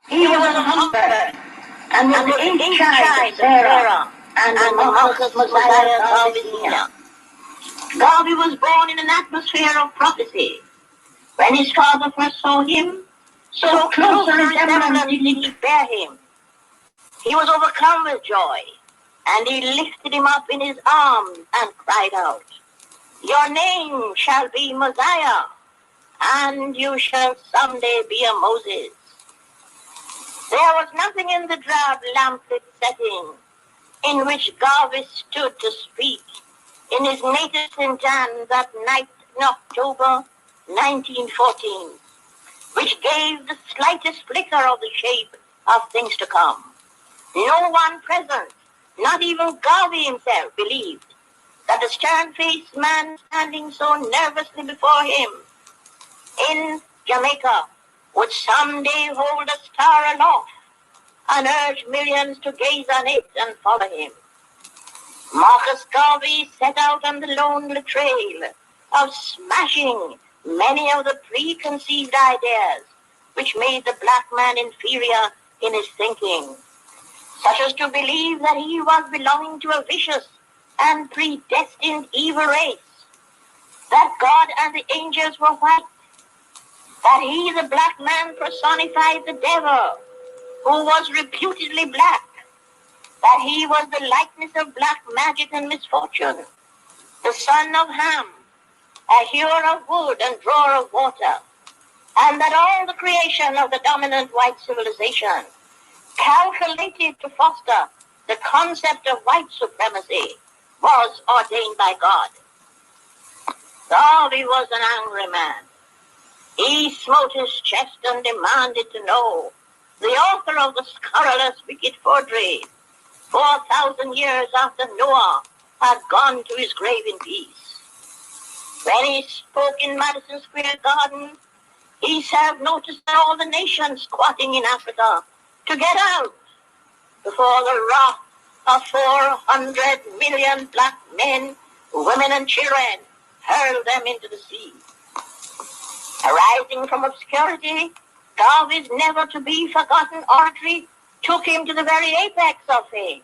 He was humbled and was the eighth child of Sarah and the Mosiah Garvey Sr. Garvey was born in an atmosphere of prophecy. When his father first saw him, so close a resemblance did he bear him. He was overcome with joy, and he lifted him up in his arms and cried out, "Your name shall be Mosiah, and you shall someday be a Moses." There was nothing in the drab lamplit setting in which Garvey stood to speak in his native St. Anne that night in October 1914, which gave the slightest flicker of the shape of things to come. No one present, not even Garvey himself, believed that the stern-faced man standing so nervously before him in Jamaica would someday hold a star aloft and urge millions to gaze on it and follow him. Marcus Garvey set out on the lonely trail of smashing many of the preconceived ideas which made the black man inferior in his thinking, such as to believe that he was belonging to a vicious and predestined evil race, that God and the angels were white, that he, the black man, personified the devil, who was reputedly black, that he was the likeness of black magic and misfortune, the son of Ham, a hewer of wood and drawer of water, and that all the creation of the dominant white civilization, calculated to foster the concept of white supremacy, was ordained by God. Garvey was an angry man. He smote his chest and demanded to know the author of the scurrilous wicked forgery 4,000 years after Noah had gone to his grave in peace. When he spoke in Madison Square Garden, he served notice to all the nations squatting in Africa to get out before the wrath of 400 million black men, women, and children hurled them into the sea. Arising from obscurity, Garvey's never-to-be-forgotten oratory took him to the very apex of fame.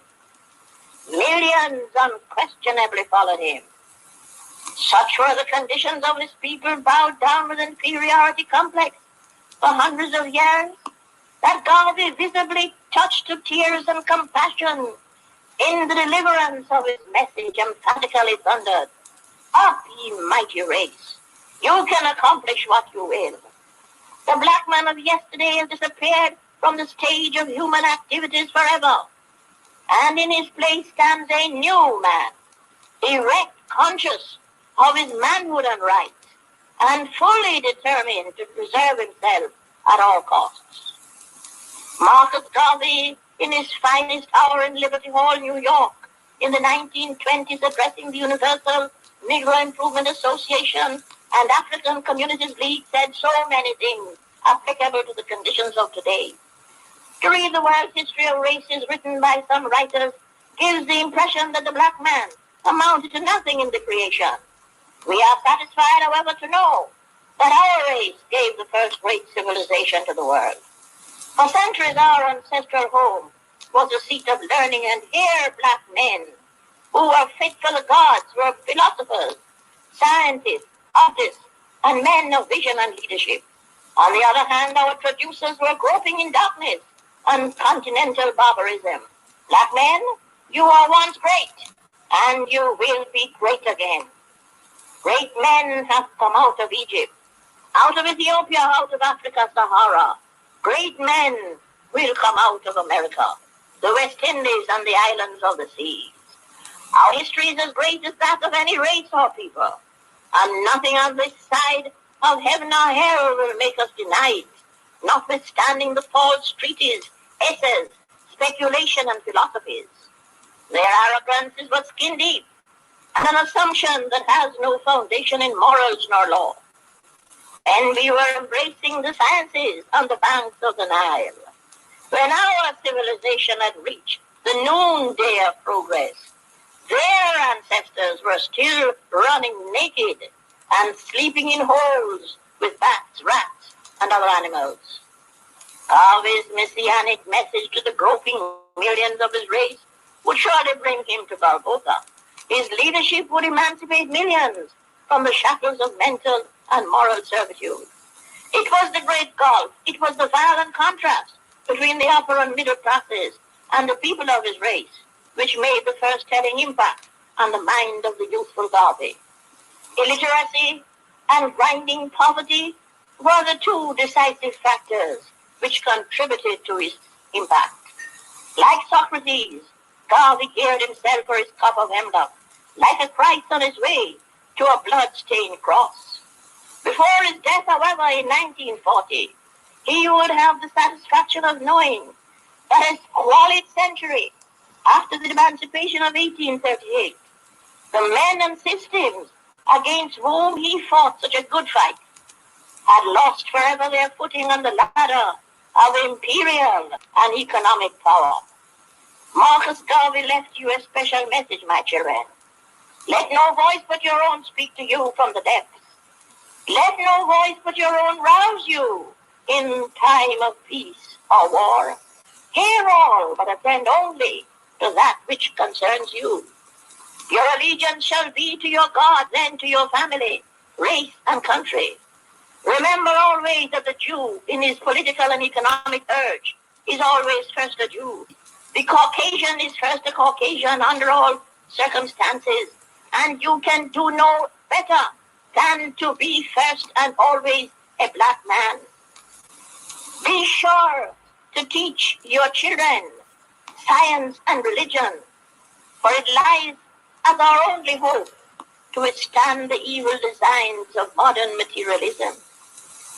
Millions unquestionably followed him. Such were the conditions of his people bowed down with inferiority complex for hundreds of years that Garvey visibly touched to tears and compassion in the deliverance of his message emphatically thundered, "Up, ye mighty race! You can accomplish what you will." The black man of yesterday has disappeared from the stage of human activities forever, and in his place stands a new man, erect, conscious of his manhood and rights, and fully determined to preserve himself at all costs. Marcus Garvey, in his finest hour in Liberty Hall, New York, in the 1920s, addressing the Universal Negro Improvement Association and African Communities League, said so many things applicable to the conditions of today. To read the world history of races written by some writers gives the impression that the black man amounted to nothing in the creation. We are satisfied, however, to know that our race gave the first great civilization to the world. For centuries, our ancestral home was the seat of learning, and here black men who were fit for the gods were philosophers, scientists, artists, and men of vision and leadership. On the other hand, our producers were groping in darkness and continental barbarism. Black men, you were once great, and you will be great again. Great men have come out of Egypt, out of Ethiopia, out of Africa, Sahara. Great men will come out of America, the West Indies, and the islands of the seas. Our history is as great as that of any race or people, and nothing on this side of heaven or hell will make us deny it, notwithstanding the false treaties, essays, speculation, and philosophies. Their arrogances were skin deep, and an assumption that has no foundation in morals nor law. And we were embracing the sciences on the banks of the Nile, when our civilization had reached the noonday of progress. Their ancestors were still running naked and sleeping in holes with bats, rats, and other animals. Garvey's messianic message to the groping millions of his race would surely bring him to Golgotha. His leadership would emancipate millions from the shackles of mental and moral servitude. It was the great gulf. It was the violent contrast between the upper and middle classes and the people of his race, which made the first telling impact on the mind of the youthful Garvey. Illiteracy and grinding poverty were the two decisive factors which contributed to his impact. Like Socrates, Garvey geared himself for his cup of hemlock, like a Christ on his way to a blood-stained cross. Before his death, however, in 1940, he would have the satisfaction of knowing that a squalid century after the emancipation of 1838, the men and systems against whom he fought such a good fight had lost forever their footing on the ladder of imperial and economic power. Marcus Garvey left you a special message, my children. Let no voice but your own speak to you from the depths. Let no voice but your own rouse you in time of peace or war. Hear all, but attend only to that which concerns you. Your allegiance shall be to your God, then to your family, race, and country. Remember always that the Jew, in his political and economic urge, is always first a Jew. The Caucasian is first a Caucasian under all circumstances, and you can do no better than to be first and always a black man. Be sure to teach your children science and religion, for it lies as our only hope to withstand the evil designs of modern materialism.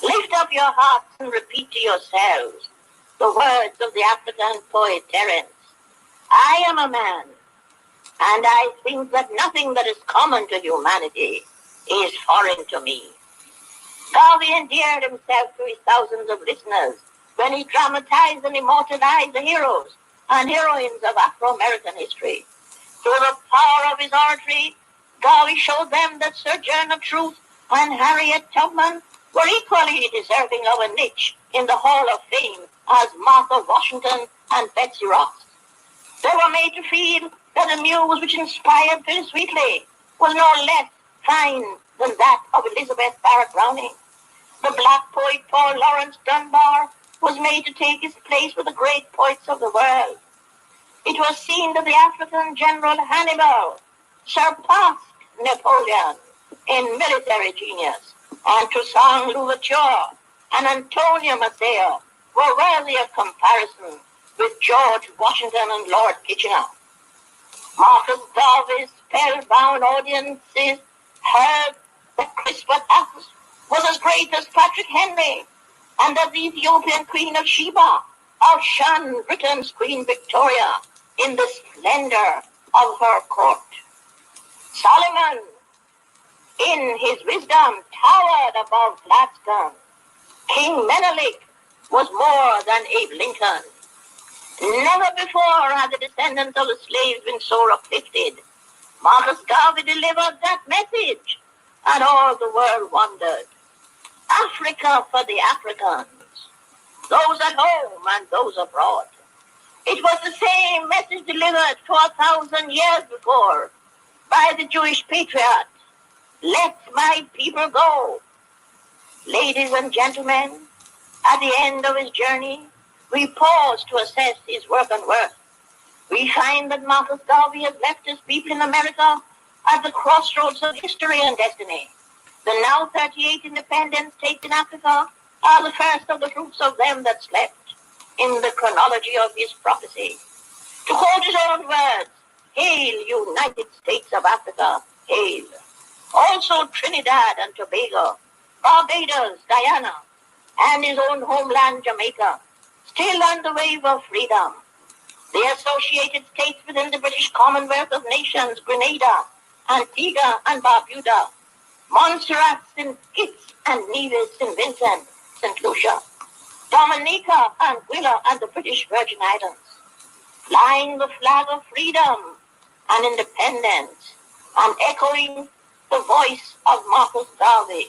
Lift up your hearts and repeat to yourselves the words of the African poet Terence. I am a man, and I think that nothing that is common to humanity is foreign to me. Garvey endeared himself to his thousands of listeners when he dramatized and immortalized the heroes and heroines of Afro-American history. Through the power of his oratory, Garvey showed them that Sojourner Truth and Harriet Tubman were equally deserving of a niche in the Hall of Fame as Martha Washington and Betsy Ross. They were made to feel that the muse which inspired Phyllis Wheatley was no less fine than that of Elizabeth Barrett Browning. The black poet Paul Laurence Dunbar was made to take his place with the great poets of the world. It was seen that the African General Hannibal surpassed Napoleon in military genius, and Toussaint Louverture and Antonio Maceo were worthy of comparison with George Washington and Lord Kitchener. Marcus Garvey's spellbound audiences heard that Crispus Attucks was as great as Patrick Henry, and that the Ethiopian Queen of Sheba outshone Britain's Queen Victoria in the splendor of her court. Solomon, in his wisdom, towered above Gladstone. King Menelik was more than Abe Lincoln. Never before had the descendants of the slaves been so uplifted. Marcus Garvey delivered that message, and all the world wondered. Africa for the Africans, those at home and those abroad. It was the same message delivered 4,000 years before by the Jewish patriot. Let my people go. Ladies and gentlemen, at the end of his journey, we pause to assess his work and worth. We find that Marcus Garvey has left his people in America at the crossroads of history and destiny. The now 38 independent states in Africa are the first of the fruits of them that slept in the chronology of his prophecy. To quote his own words, hail, United States of Africa, hail. Also Trinidad and Tobago, Barbados, Guyana, and his own homeland, Jamaica, still on the wave of freedom. The associated states within the British Commonwealth of Nations, Grenada, Antigua and Barbuda, Montserrat, St. Kitts and Nevis, St. Vincent, St. Lucia, Dominica, Anguilla, and the British Virgin Islands, flying the flag of freedom and independence and echoing the voice of Marcus Garvey.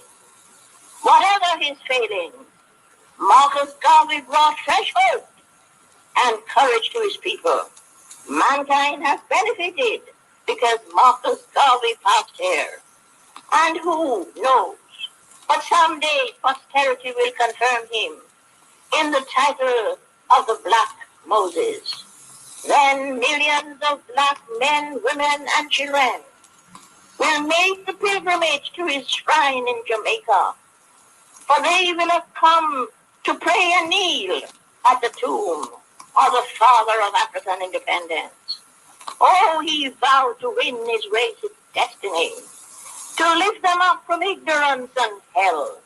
Whatever his failings, Marcus Garvey brought fresh hope and courage to his people. Mankind has benefited because Marcus Garvey passed here. And who knows? But someday posterity will confirm him in the title of the Black Moses. Then millions of black men, women, and children will make the pilgrimage to his shrine in Jamaica, for they will have come to pray and kneel at the tomb of the father of African independence. Oh, he vowed to win his race's destiny, to lift them up from ignorance and hell.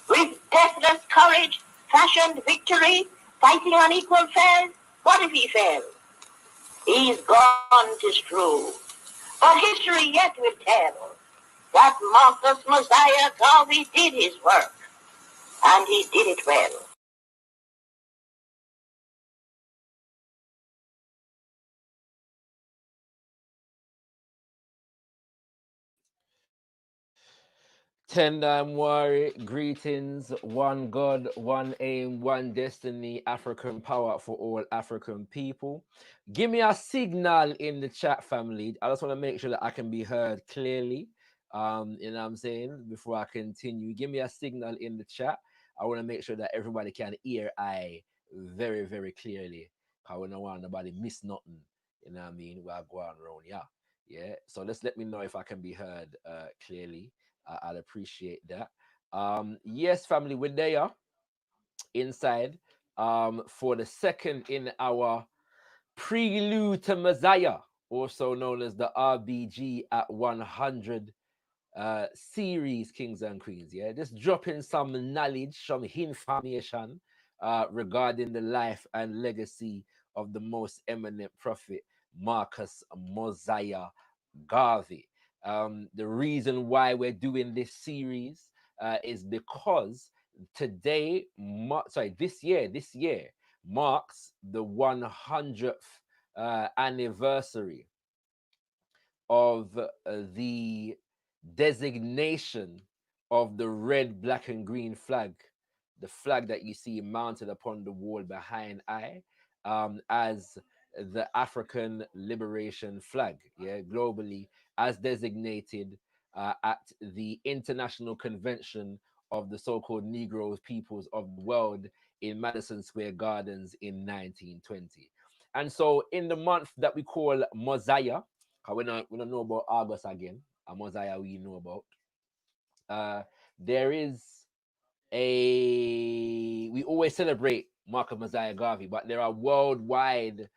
With deathless courage, fashioned victory, fighting on equal fares. What if he fell? He's gone, 'tis true, but history yet will tell that Marcus Mosiah Garvey did his work, and he did it well. Tendamwari, greetings, one God, one aim, one destiny, African power for all African people. Give me a signal in the chat, family. I just want to make sure that I can be heard clearly. You know what I'm saying? Before I continue, give me a signal in the chat. I want to make sure that everybody can hear I very, very clearly. Because we don't want nobody miss nothing. You know what I mean? We're going around, yeah. Yeah. So let's let me know if I can be heard clearly. I'd appreciate that. Yes, family, we're there inside for the second in our prelude to Mosiah, also known as the RBG at 100 series, Kings and Queens. Yeah, just dropping some knowledge, some information regarding the life and legacy of the most eminent prophet, Marcus Mosiah Garvey. The reason why we're doing this series is because today, this year marks the 100th anniversary of the designation of the red, black, and green flag, the flag that you see mounted upon the wall behind I, as the African liberation flag, yeah, globally, as designated at the International Convention of the so-called Negro peoples of the world in Madison Square Gardens in 1920. And so, in the month that we call Mosiah, we don't know about August again, a Mosiah we know about. There is we always celebrate Marcus Mosiah Garvey, but there are worldwide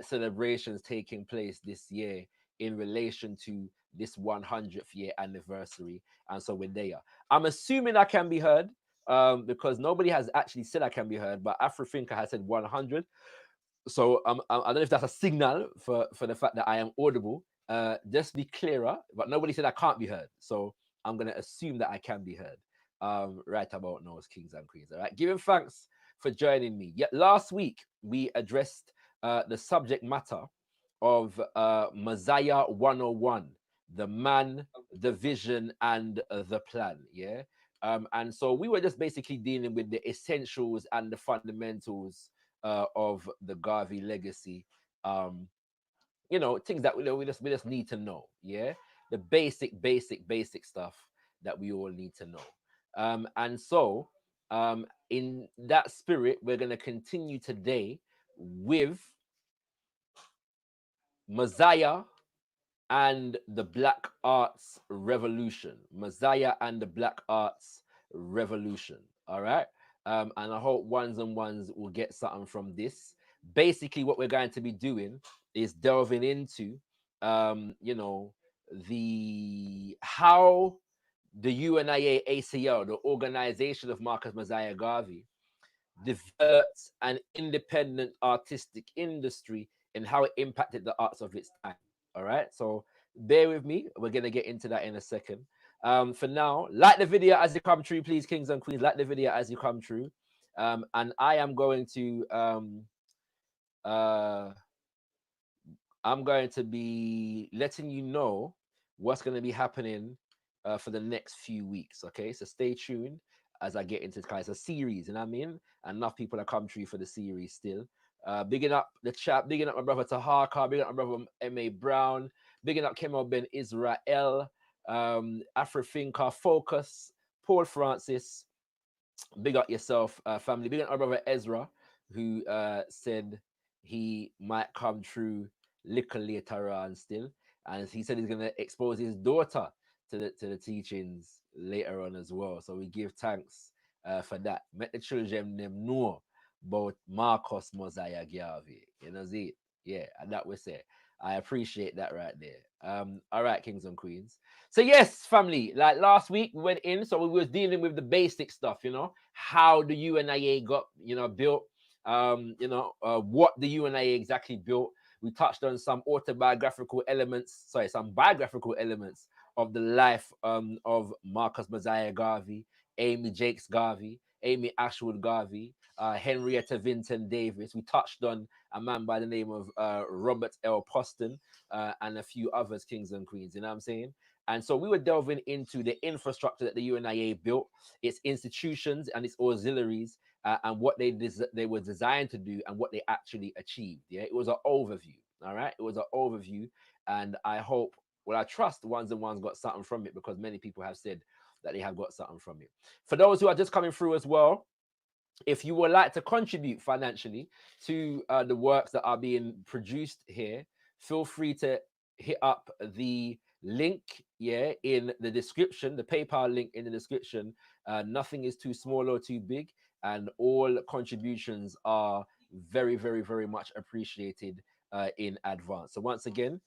celebrations taking place this year in relation to this 100th year anniversary, and so we're there. I'm assuming I can be heard because nobody has actually said I can be heard, but Afrothinker has said 100. So I don't know if that's a signal for the fact that I am audible. Just be clearer, but nobody said I can't be heard. So I'm gonna assume that I can be heard. Right about now, as Kings and Queens. All right, giving thanks for joining me. Yet last week we addressed the subject matter of Mosiah 101, the man, the vision, and the plan. Yeah. And so we were just basically dealing with the essentials and the fundamentals of the Garvey legacy. Things that we just need to know. Yeah, the basic stuff that we all need to know. And so, in that spirit, we're going to continue today with Mosiah and the Black Arts Revolution. Mosiah and the Black Arts Revolution. All right. And I hope ones and ones will get something from this. Basically, what we're going to be doing is delving into, the how the UNIA-ACL, the organization of Marcus Mosiah Garvey, developed an independent artistic industry and how it impacted the arts of its time. All right, so bear with me. We're gonna get into that in a second. For now, like the video as you come through, please, Kings and Queens. Like the video as you come through, and I am going to I'm going to be letting you know what's going to be happening for the next few weeks. Okay, so stay tuned. as I get into this, it's a series, you know what I mean? And enough people have come through for the series still. Bigging up the chat, bigging up my brother Tahaka, bigging up my brother M.A. Brown, bigging up Kemal Ben Israel, Afrothinker Focus, Paul Francis, big up yourself, family. Big up my brother Ezra, who said he might come through liquor later on still. And he said he's gonna expose his daughter to the teachings later on as well. So we give thanks for that. Make the children them know about Marcus Mosiah Garvey. You know it? Yeah, and that we say. I appreciate that right there. All right, kings and queens. So yes, family, like last week we went in, so we was dealing with the basic stuff, how the UNIA got, built, what the UNIA exactly built. We touched on some biographical elements of the life of Marcus Mosiah Garvey, Amy Jakes Garvey, Amy Ashwood Garvey, Henrietta Vinton Davis. We touched on a man by the name of Robert L. Poston and a few others, kings and queens, you know what I'm saying? And so we were delving into the infrastructure that the UNIA built, its institutions and its auxiliaries, and what they were designed to do and what they actually achieved. Yeah, it was an overview. All right, it was an overview, and I trust ones and ones got something from it, because many people have said that they have got something from it. For those who are just coming through as well, if you would like to contribute financially to the works that are being produced here, feel free to hit up the link in the description, the PayPal link in the description. Nothing is too small or too big, and all contributions are very, very, very much appreciated in advance. So once again,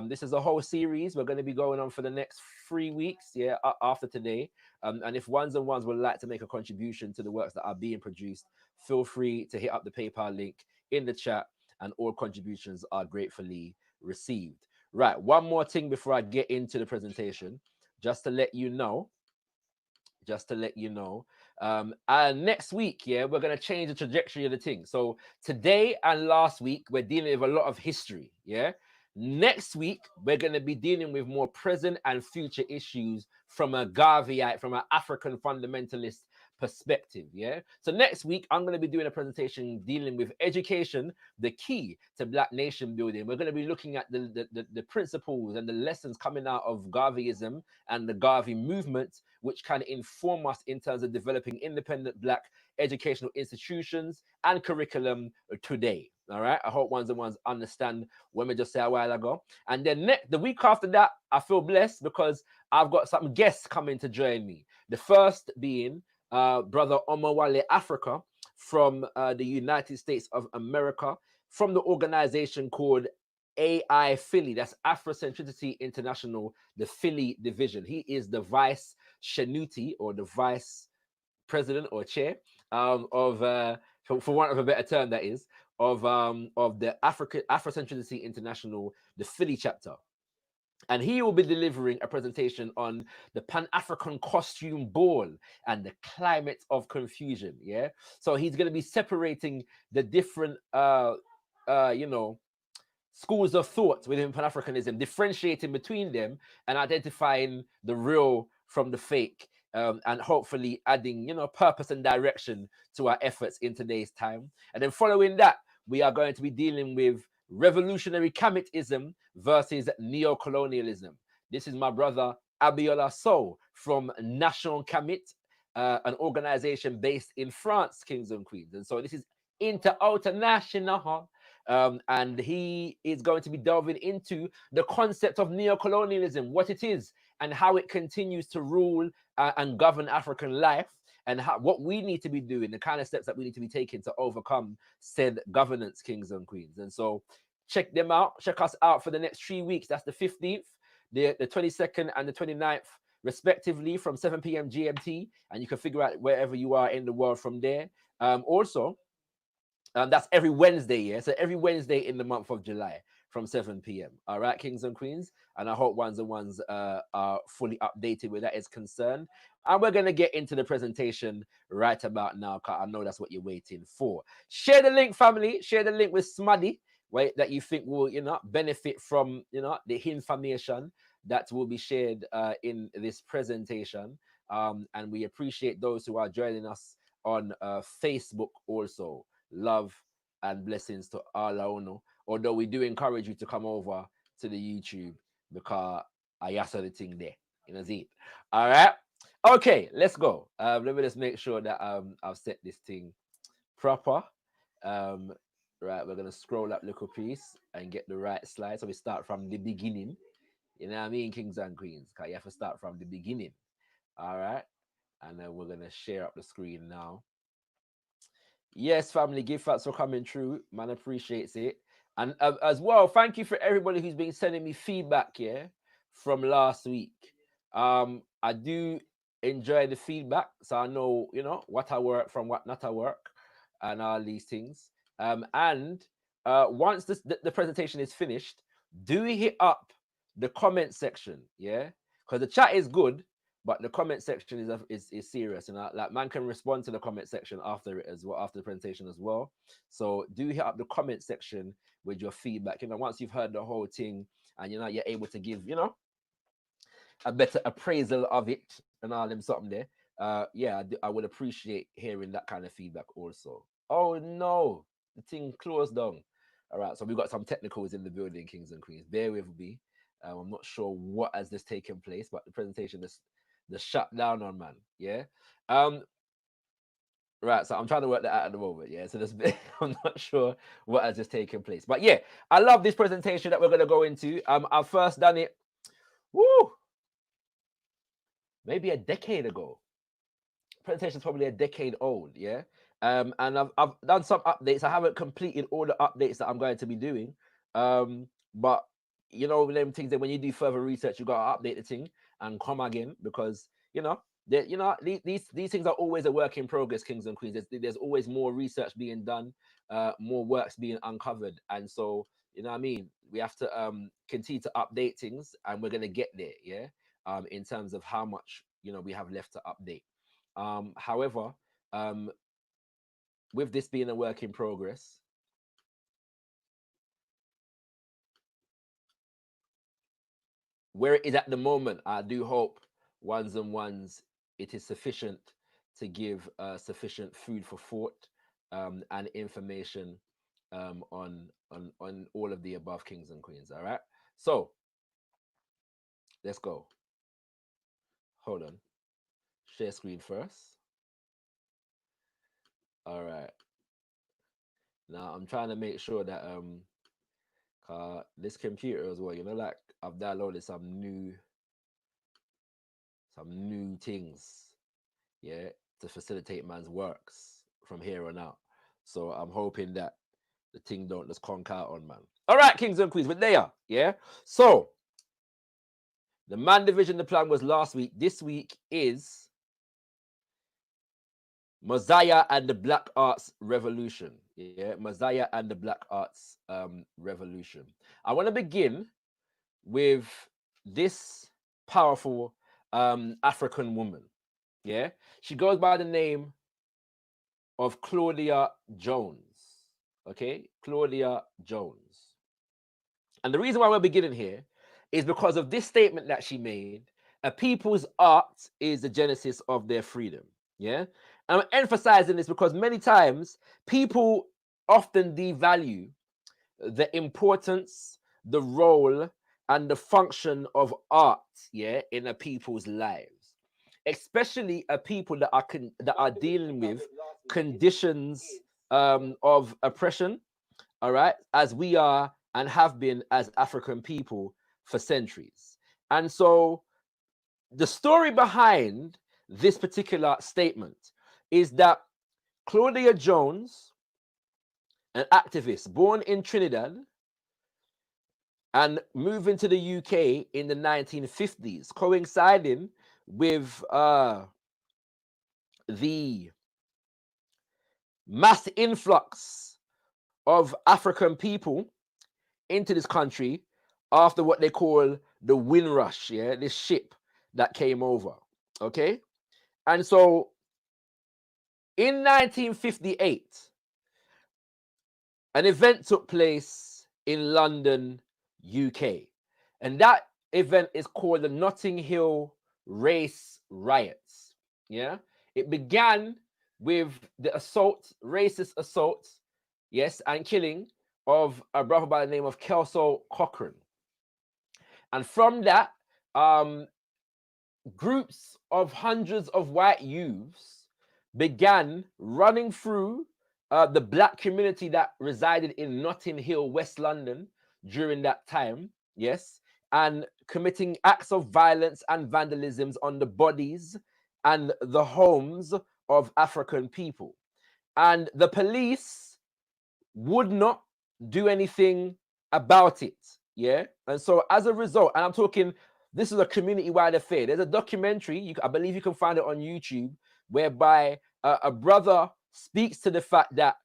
this is a whole series. We're going to be going on for the next 3 weeks, after today. And if ones and ones would like to make a contribution to the works that are being produced, feel free to hit up the PayPal link in the chat, and all contributions are gratefully received. Right, one more thing before I get into the presentation, just to let you know. Next week, we're going to change the trajectory of the thing. So today and last week, we're dealing with a lot of history, Next week, we're going to be dealing with more present and future issues from a Garveyite, from an African fundamentalist perspective, So next week, I'm going to be doing a presentation dealing with education, the key to Black nation building. We're going to be looking at the principles and the lessons coming out of Garveyism and the Garvey movement, which can inform us in terms of developing independent Black educational institutions and curriculum today. All right, I hope ones and ones understand what we just said a while ago. And then the week after that, I feel blessed because I've got some guests coming to join me. The first being Brother Omawale Africa from the United States of America, from the organization called AI Philly. That's Afrocentricity International, the Philly division. He is the vice Shanuti, or the vice president or chair of, for want of a better term, that is, of the Afrocentricity International, the Philly chapter. And he will be delivering a presentation on the Pan-African costume ball and the climate of confusion. So he's going to be separating the different, schools of thought within Pan-Africanism, differentiating between them and identifying the real from the fake, and hopefully adding, purpose and direction to our efforts in today's time. And then following that, we are going to be dealing with revolutionary Kamitism versus neo-colonialism. This is my brother Abiola Sow from National Kamit, an organization based in France, kings and queens. And so this is international. And he is going to be delving into the concept of neo-colonialism, what it is, and how it continues to rule and govern African life, and what we need to be doing, the kind of steps that we need to be taking to overcome said governance, kings and queens. And so check us out for the next 3 weeks. That's the 15th, the 22nd, and the 29th, respectively, from 7 p.m. GMT. And you can figure out wherever you are in the world from there. Also, that's every Wednesday, So every Wednesday in the month of July from 7 p.m. All right, kings and queens. And I hope ones and ones are fully updated where that is concerned. And we're going to get into the presentation right about now, because I know that's what you're waiting for. Share the link, family. Share the link with somebody, right, that you think will, benefit from, the information that will be shared in this presentation. And we appreciate those who are joining us on Facebook also. Love and blessings to all our own. Although we do encourage you to come over to the YouTube because I saw the thing there. You know, see. All right. Okay, let's go. Let me just make sure that I've set this thing proper. Right, we're gonna scroll up little piece and get the right slide. So we start from the beginning. You know what I mean, kings and queens? Cause you have to start from the beginning. All right, and then we're gonna share up the screen now. Yes, family, give thanks for coming through. Man appreciates it. And as well, thank you for everybody who's been sending me feedback, yeah, from last week. I do enjoy the feedback, so I know, you know, what I work from what not I work and all these things. And once the presentation is finished, do hit up the comment section, yeah? Because the chat is good, but the comment section is serious, and like man can respond to the comment section after it as well, after the presentation as well. So do hit up the comment section with your feedback. You know, once you've heard the whole thing and you know you're able to give, you know, a better appraisal of it and all them something there. Yeah, I would appreciate hearing that kind of feedback also. Oh no, the thing closed down. All right, so we've got some technicals in the building, kings and queens. Bear with me. I'm not sure what has this taken place, but the presentation is the shut down on, man. Yeah. Um. Right. So I'm trying to work that out at the moment. Yeah. So this, I'm not sure what has just taken place, but yeah, I love this presentation that we're gonna go into. I've first done it. Woo. Maybe a decade ago. Presentation's probably a decade old, yeah. And I've done some updates. I haven't completed all the updates that I'm going to be doing. But you know, them things that when you do further research, you gotta update the thing and come again because you know, these things are always a work in progress, kings and queens. There's always more research being done, more works being uncovered, and so you know what I mean. We have to continue to update things, and we're gonna get there, yeah. In terms of how much you know we have left to update. However, um, with this being a work in progress, where it is at the moment, I do hope ones and ones it is sufficient to give sufficient food for thought and information on all of the above kings and queens. All right, so let's go. Hold on, share screen first. All right, now I'm trying to make sure that this computer as well, you know, like I've downloaded some new things, yeah, to facilitate man's works from here on out. So I'm hoping that the thing don't just conk out on man. All right, kings and queens, but they are, yeah. So the man division, the plan was last week. This week is Mosiah and the Black Arts Revolution. Yeah, Mosiah and the Black Arts Revolution. I want to begin with this powerful African woman. Yeah, she goes by the name of Claudia Jones. Okay, Claudia Jones. And the reason why we're beginning here is because of this statement that she made: a people's art is the genesis of their freedom. Yeah, and I'm emphasizing this because many times people often devalue the importance, the role, and the function of art, yeah, in a people's lives, especially a people that are dealing with conditions of oppression. All right, as we are and have been as African people for centuries. And so the story behind this particular statement is that Claudia Jones, an activist born in Trinidad and moving to the UK in the 1950s, coinciding with the mass influx of African people into this country after what they call the Windrush, yeah, this ship that came over, okay? And so in 1958, an event took place in London, UK, and that event is called the Notting Hill race riots. Yeah, it began with the assault, racist assault, yes, and killing of a brother by the name of Kelso Cochran. And from that, groups of hundreds of white youths began running through the black community that resided in Notting Hill, West London during that time, yes, and committing acts of violence and vandalisms on the bodies and the homes of African people. And the police would not do anything about it. Yeah. And so as a result, and I'm talking, this is a community-wide affair. There's a documentary, I believe you can find it on YouTube, whereby a brother speaks to the fact that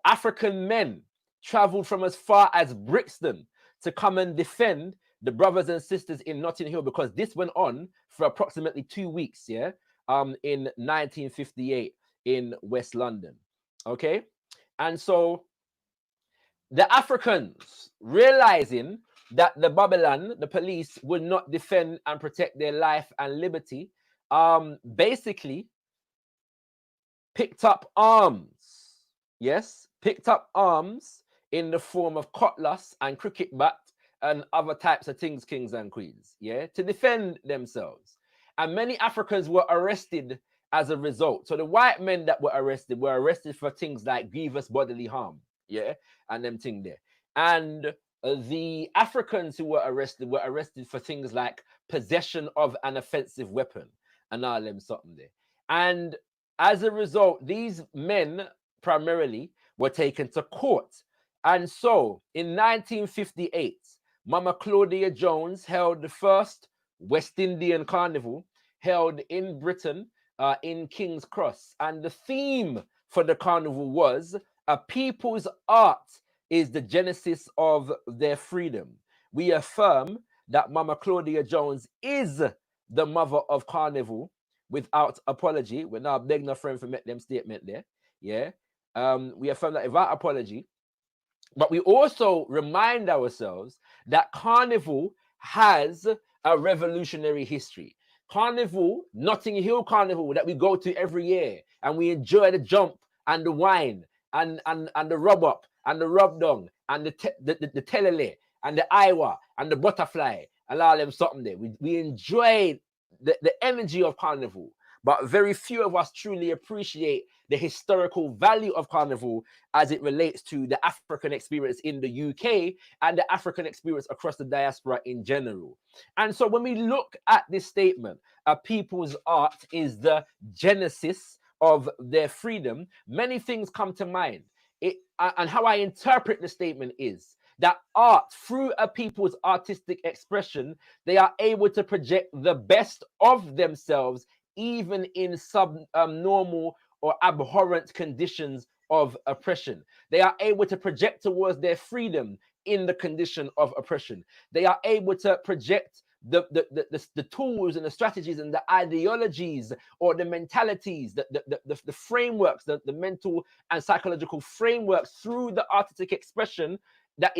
African men traveled from as far as Brixton to come and defend the brothers and sisters in Notting Hill, because this went on for approximately 2 weeks, yeah, in 1958 in West London. Okay. And so the Africans, realizing that the Babylon, the police, would not defend and protect their life and liberty, basically picked up arms. Yes, picked up arms in the form of cutlass and cricket bat and other types of things, kings and queens, yeah, to defend themselves. And many Africans were arrested as a result. So the white men that were arrested for things like grievous bodily harm, yeah, and them thing there. And the Africans who were arrested for things like possession of an offensive weapon and all them something there. And as a result, these men primarily were taken to court. And so in 1958, Mama Claudia Jones held the first West Indian carnival held in Britain, in King's Cross. And the theme for the carnival was a people's art is the genesis of their freedom. We affirm that Mama Claudia Jones is the mother of carnival without apology. We're now begging a friend to make them statement there. Yeah. We affirm that without apology. But we also remind ourselves that carnival has a revolutionary history. Carnival, Notting Hill Carnival, that we go to every year, and we enjoy the jump and the wine and the rub up and the rub down and the telele and the Iowa and the butterfly and all them something there. We enjoy the energy of carnival, but very few of us truly appreciate the historical value of carnival as it relates to the African experience in the UK and the African experience across the diaspora in general. And so when we look at this statement, a people's art is the genesis of their freedom, many things come to mind. And how I interpret the statement is that art, through a people's artistic expression, they are able to project the best of themselves, even in subnormal or abhorrent conditions of oppression. They are able to project towards their freedom in the condition of oppression. They are able to project the tools and the strategies and the ideologies or the mentalities, the frameworks, the mental and psychological frameworks through the artistic expression that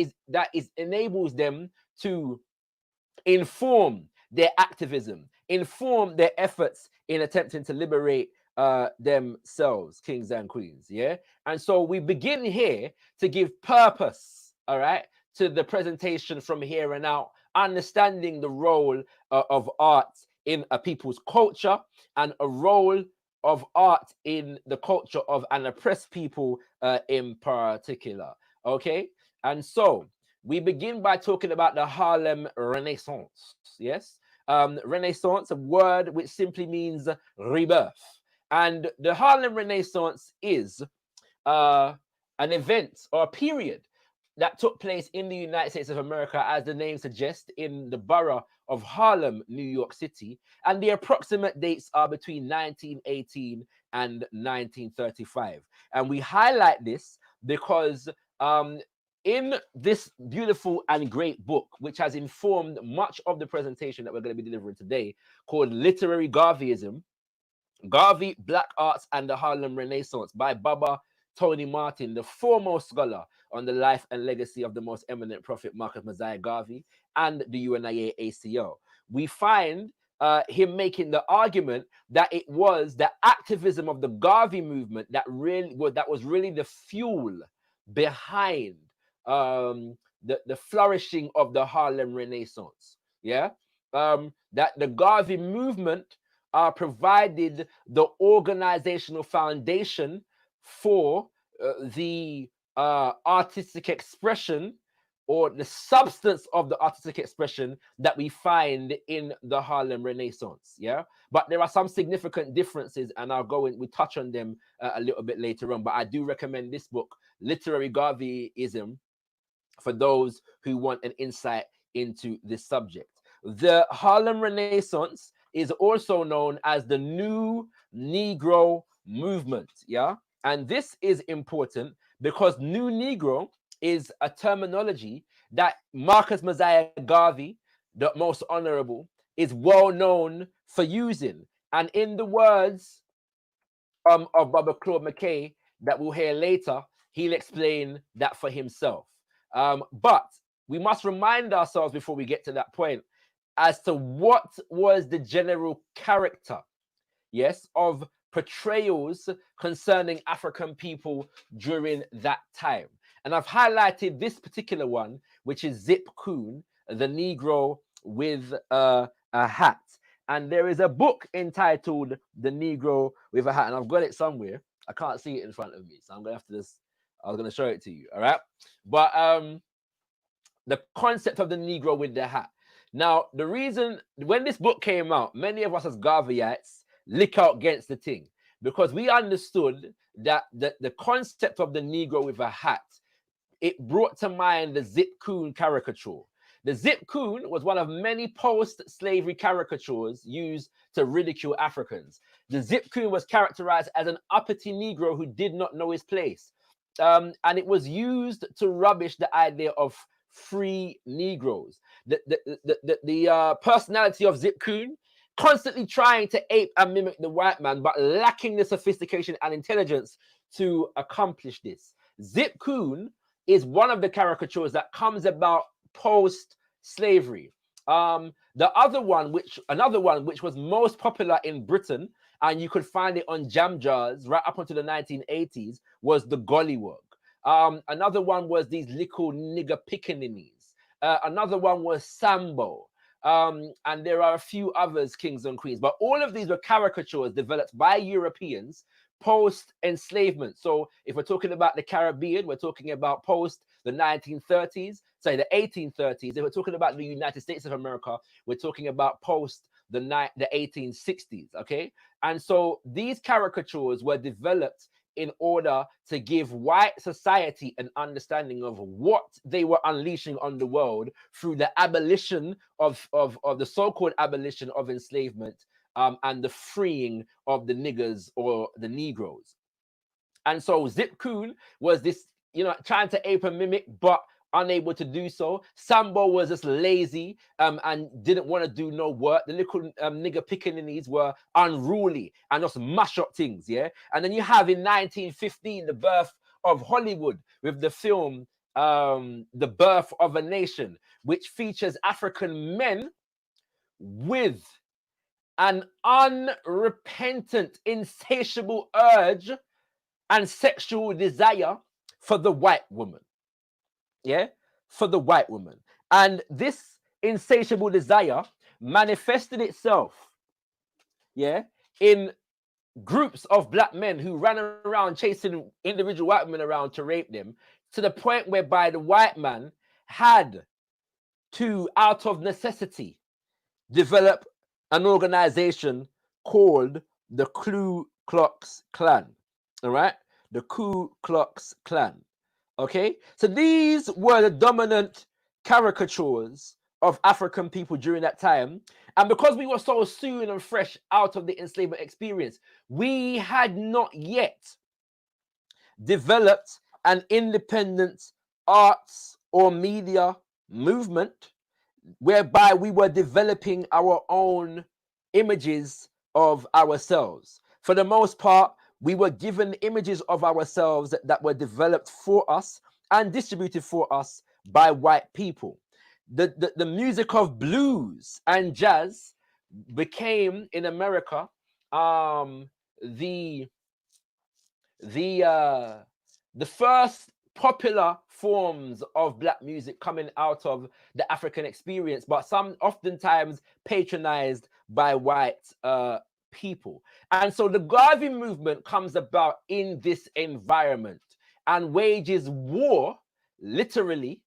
enables them to inform their activism, inform their efforts in attempting to liberate themselves, kings and queens. Yeah. And so we begin here to give purpose, all right, to the presentation from here and out, understanding the role of art in a people's culture and a role of art in the culture of an oppressed people in particular. Okay. And so we begin by talking about the Harlem Renaissance. Yes. Renaissance, a word which simply means rebirth. And the Harlem Renaissance is an event or a period that took place in the United States of America, as the name suggests, in the borough of Harlem, New York City. And the approximate dates are between 1918 and 1935. And we highlight this because in this beautiful and great book, which has informed much of the presentation that we're going to be delivering today, called Literary Garveyism, Garvey, Black Arts and the Harlem Renaissance by Baba Tony Martin, the foremost scholar on the life and legacy of the most eminent prophet Marcus Mosiah Garvey and the UNIA-ACL. We find him making the argument that it was the activism of the Garvey movement that was really the fuel behind the flourishing of the Harlem Renaissance. Yeah, that the Garvey movement provided the organizational foundation for the artistic expression, or the substance of the artistic expression that we find in the Harlem Renaissance. Yeah, but there are some significant differences, and we touch on them a little bit later on. But I do recommend this book, Literary Garveyism, for those who want an insight into this subject. The Harlem Renaissance is also known as the New Negro Movement. Yeah, and this is important because New Negro is a terminology that Marcus Mosiah Garvey, the most honorable, is well known for using. And in the words of Baba Claude McKay that we'll hear later, he'll explain that for himself. But we must remind ourselves before we get to that point as to what was the general character, yes, of portrayals concerning African people during that time. And I've highlighted this particular one, which is Zip Coon, the Negro with a hat. And there is a book entitled The Negro with a Hat, and I've got it somewhere. I can't see it in front of me, so I'm gonna have to I was gonna show it to you, all right? But the concept of the Negro with the hat. Now, the reason when this book came out, many of us as Garveyites lick out against the thing, because we understood that the concept of the Negro with a hat, it brought to mind the Zip Coon caricature. The Zip Coon was one of many post-slavery caricatures used to ridicule Africans. The Zip Coon was characterized as an uppity Negro who did not know his place. And it was used to rubbish the idea of free Negroes. The personality of Zip Coon, constantly trying to ape and mimic the white man, but lacking the sophistication and intelligence to accomplish this. Zip Coon is one of the caricatures that comes about post-slavery. Another one which was most popular in Britain, and you could find it on jam jars right up until the 1980s, was the Gollywog. Another one was these little nigger pickaninnies. Another one was Sambo. And there are a few others, kings and queens, but all of these were caricatures developed by Europeans post-enslavement. So if we're talking about the Caribbean, we're talking about post the 1930s, say the 1830s. If we're talking about the United States of America, we're talking about post the 1860s, okay? And so these caricatures were developed in order to give white society an understanding of what they were unleashing on the world through the abolition of the so-called abolition of enslavement, and the freeing of the niggers or the Negroes. And so Zip Coon was this, trying to ape and mimic, but unable to do so. Sambo was just lazy and didn't want to do no work. The little nigger pickaninnies were unruly and just mash up things, yeah? And then you have in 1915 the birth of Hollywood with the film The Birth of a Nation, which features African men with an unrepentant, insatiable urge and sexual desire for the white woman. Yeah, for the white woman. And this insatiable desire manifested itself, yeah, in groups of black men who ran around chasing individual white women around to rape them, to the point whereby the white man had to, out of necessity, develop an organization called the Ku Klux Klan. All right, the Ku Klux Klan. Okay, so these were the dominant caricatures of African people during that time. And because we were so soon and fresh out of the enslavement experience, we had not yet developed an independent arts or media movement whereby we were developing our own images of ourselves. For the most part, we were given images of ourselves that were developed for us and distributed for us by white people. The music of blues and jazz became in America the the uh, the first popular forms of black music coming out of the African experience, but some oftentimes patronized by white people. And so the Garvey movement comes about in this environment and wages war, literally,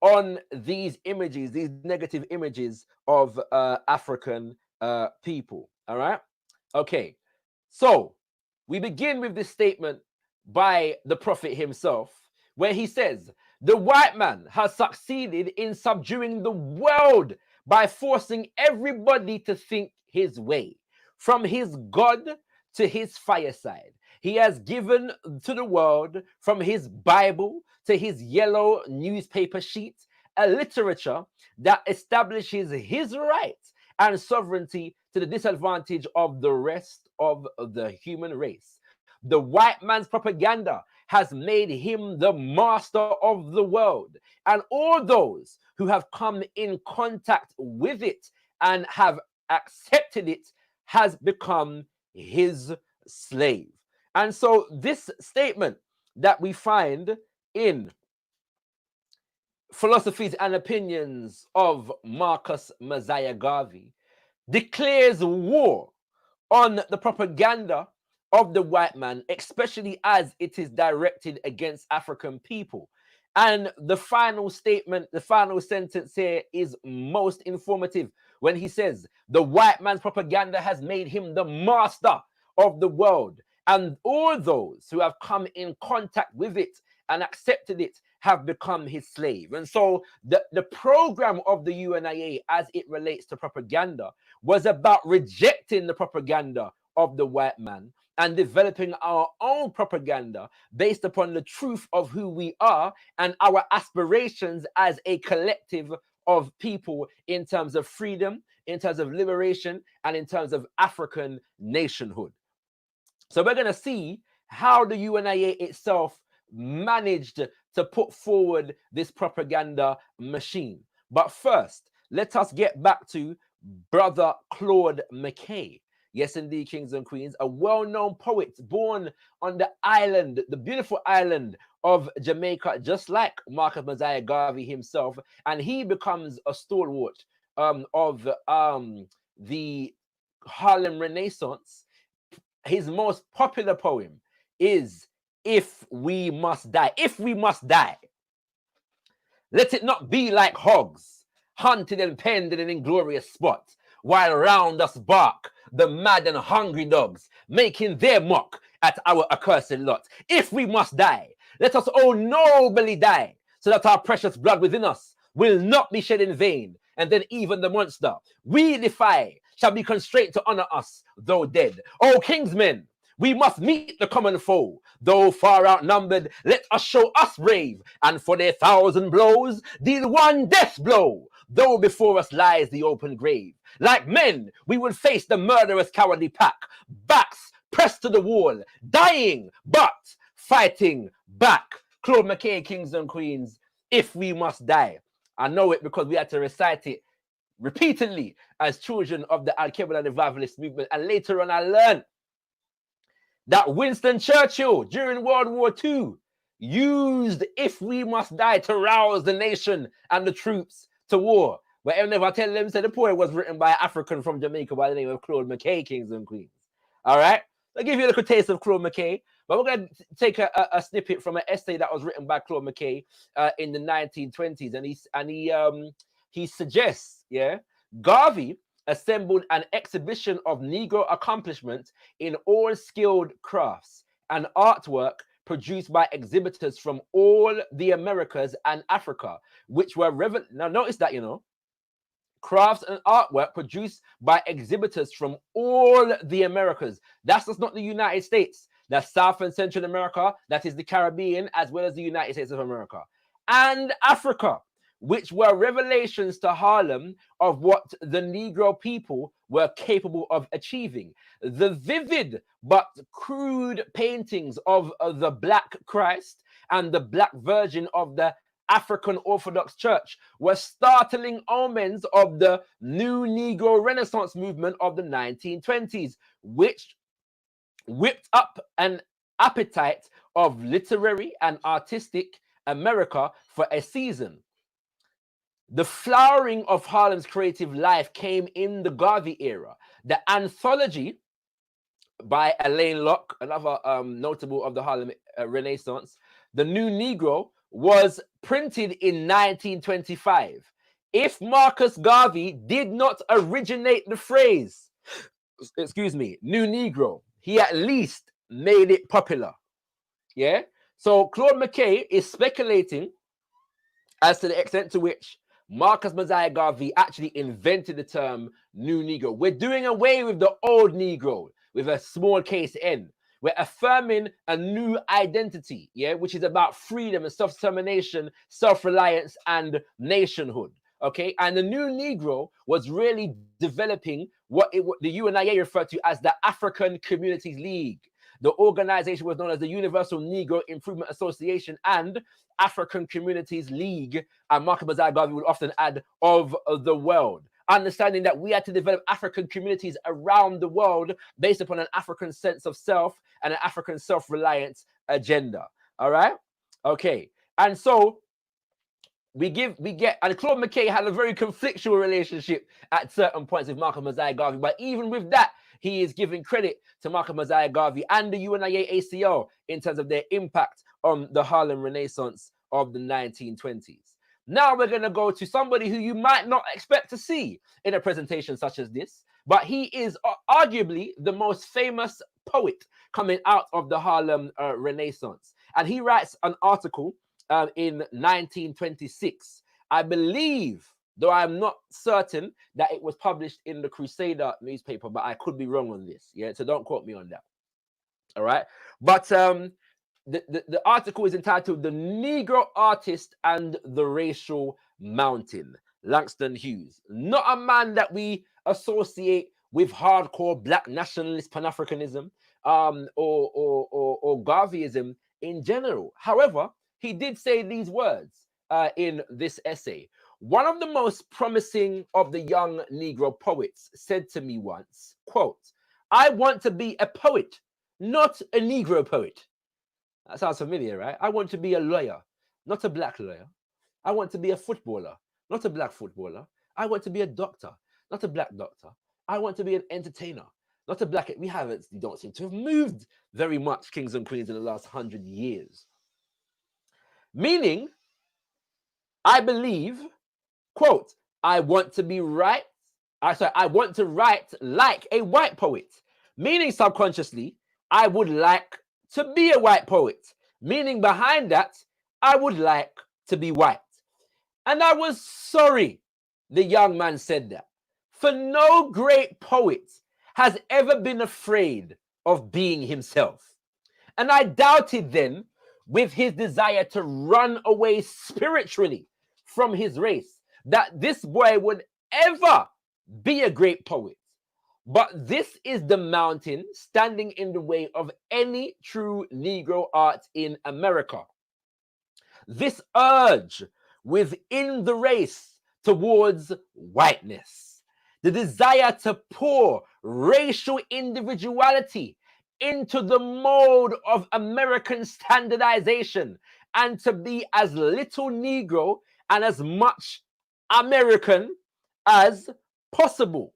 on these images, these negative images of African people. All right. Okay. So we begin with this statement by the prophet himself, where he says, the white man has succeeded in subduing the world by forcing everybody to think his way, from his God to his fireside. He has given to the world, from his Bible to his yellow newspaper sheet, a literature that establishes his right and sovereignty to the disadvantage of the rest of the human race. The white man's propaganda has made him the master of the world, and all those who have come in contact with it and have accepted it has become his slave. And so this statement that we find in Philosophies and Opinions of Marcus Mosiah Garvey declares war on the propaganda of the white man, especially as it is directed against African people. And the final statement, the final sentence here is most informative when he says, the white man's propaganda has made him the master of the world, and all those who have come in contact with it and accepted it have become his slave. And so the program of the UNIA as it relates to propaganda was about rejecting the propaganda of the white man and developing our own propaganda based upon the truth of who we are and our aspirations as a collective of people in terms of freedom, in terms of liberation, and in terms of African nationhood. So we're going to see how the UNIA itself managed to put forward this propaganda machine. But first, let us get back to Brother Claude McKay. Yes, indeed, kings and queens, a well-known poet born on the island, the beautiful island of Jamaica, just like Marcus Mosiah Garvey himself, and he becomes a stalwart of the Harlem Renaissance. His most popular poem is If We Must Die. If we must die, let it not be like hogs, hunted and penned in an inglorious spot, while round us bark the mad and hungry dogs, making their mock at our accursed lot. If we must die, let us all nobly die, so that our precious blood within us will not be shed in vain, and then even the monster we defy shall be constrained to honor us, though dead. O kingsmen, we must meet the common foe, though far outnumbered, let us show us brave, and for their 1,000 blows, deal one death blow, though before us lies the open grave. Like men, we will face the murderous cowardly pack, backs pressed to the wall, dying, but fighting back. Claude McKay, kings and queens, if we must die. I know it because we had to recite it repeatedly as children of the Al-Qaeda revivalist movement. And later on, I learned that Winston Churchill, during World War II, used If We Must Die to rouse the nation and the troops to war. But whenever I tell them, say the poem was written by an African from Jamaica by the name of Claude McKay, kings and queens. All right? I'll give you a little taste of Claude McKay, but we're going to take a snippet from an essay that was written by Claude McKay in the 1920s. And he suggests, Garvey assembled an exhibition of Negro accomplishments in all skilled crafts and artwork produced by exhibitors from all the Americas and Africa, which were now notice that, crafts and artwork produced by exhibitors from all the Americas. That's just not the United States. That's South and Central America. That is the Caribbean, as well as the United States of America and Africa, which were revelations to Harlem of what the Negro people were capable of achieving. The vivid but crude paintings of the Black Christ and the Black Virgin of the African Orthodox Church were startling omens of the new Negro Renaissance movement of the 1920s, which whipped up an appetite of literary and artistic America for a season. The flowering of Harlem's creative life came in the Garvey era. The anthology by Alain Locke, another notable of the Harlem Renaissance, The New Negro, was printed in 1925. If Marcus Garvey did not originate the phrase, New Negro, he at least made it popular. Yeah? So Claude McKay is speculating as to the extent to which Marcus Mosiah Garvey actually invented the term New Negro. We're doing away with the old Negro with a small case N. We're affirming a new identity, yeah, which is about freedom and self-determination, self-reliance, and nationhood. Okay, and the New Negro was really developing what the UNIA referred to as the African Communities League. The organization was known as the Universal Negro Improvement Association and African Communities League, and Marcus Mosiah Garvey would often add, of the world. Understanding that we had to develop African communities around the world based upon an African sense of self and an African self-reliance agenda. All right? Okay. And so we get, and Claude McKay had a very conflictual relationship at certain points with Marcus Mosiah Garvey, but even with that, he is giving credit to Marcus Mosiah Garvey and the UNIA-ACL in terms of their impact on the Harlem Renaissance of the 1920s. Now we're going to go to somebody who you might not expect to see in a presentation such as this, but he is arguably the most famous poet coming out of the Harlem Renaissance. And he writes an article in 1926. I believe, though I'm not certain, that it was published in the Crusader newspaper, but I could be wrong on this. Yeah, so don't quote me on that. All right. But the article is entitled The Negro Artist and the Racial Mountain, Langston Hughes. Not a man that we associate with hardcore black nationalist Pan-Africanism or Garveyism in general. However, he did say these words in this essay. One of the most promising of the young Negro poets said to me once, quote, "I want to be a poet, not a Negro poet." That sounds familiar, right? I want to be a lawyer, not a black lawyer. I want to be a footballer, not a black footballer. I want to be a doctor, not a black doctor. I want to be an entertainer, not a black. We don't seem to have moved very much, kings and queens, in the last 100 years. Meaning, I believe, quote, I want to write like a white poet. Meaning subconsciously, I would like to be a white poet. Meaning behind that, I would like to be white. And I was sorry the young man said that. For no great poet has ever been afraid of being himself. And I doubted then, with his desire to run away spiritually from his race, that this boy would ever be a great poet. But this is the mountain standing in the way of any true Negro art in America. This urge within the race towards whiteness, the desire to pour racial individuality into the mold of American standardization and to be as little Negro and as much American as possible.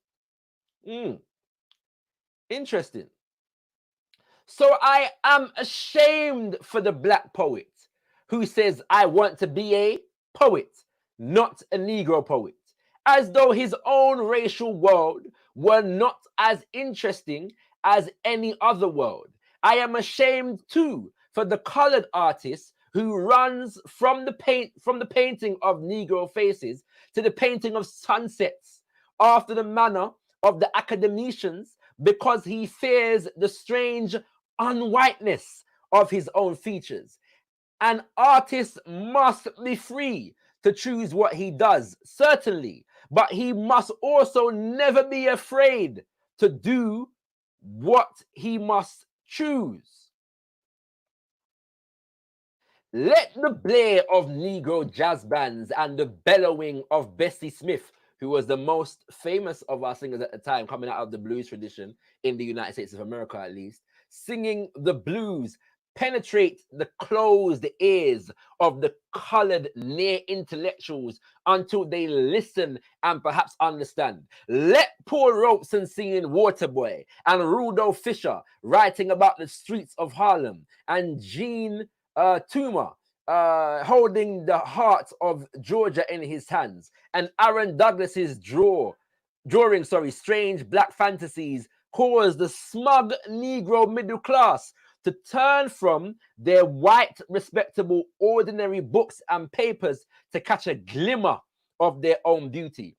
Interesting. So I am ashamed for the black poet who says, I want to be a poet, not a Negro poet, as though his own racial world were not as interesting as any other world. I am ashamed too for the colored artist who runs from the painting of Negro faces to the painting of sunsets after the manner of the academicians, because he fears the strange unwhiteness of his own features. An artist must be free to choose what he does, certainly, but he must also never be afraid to do what he must choose. Let the blare of Negro jazz bands and the bellowing of Bessie Smith, who was the most famous of our singers at the time, coming out of the blues tradition in the United States of America, at least, singing the blues, penetrate the closed ears of the colored near intellectuals until they listen and perhaps understand. Let Paul Robeson singing Waterboy and Rudolph Fisher writing about the streets of Harlem and Gene Toomer holding the heart of Georgia in his hands, and Aaron Douglas's drawing, strange black fantasies caused the smug Negro middle class to turn from their white, respectable, ordinary books and papers to catch a glimmer of their own beauty.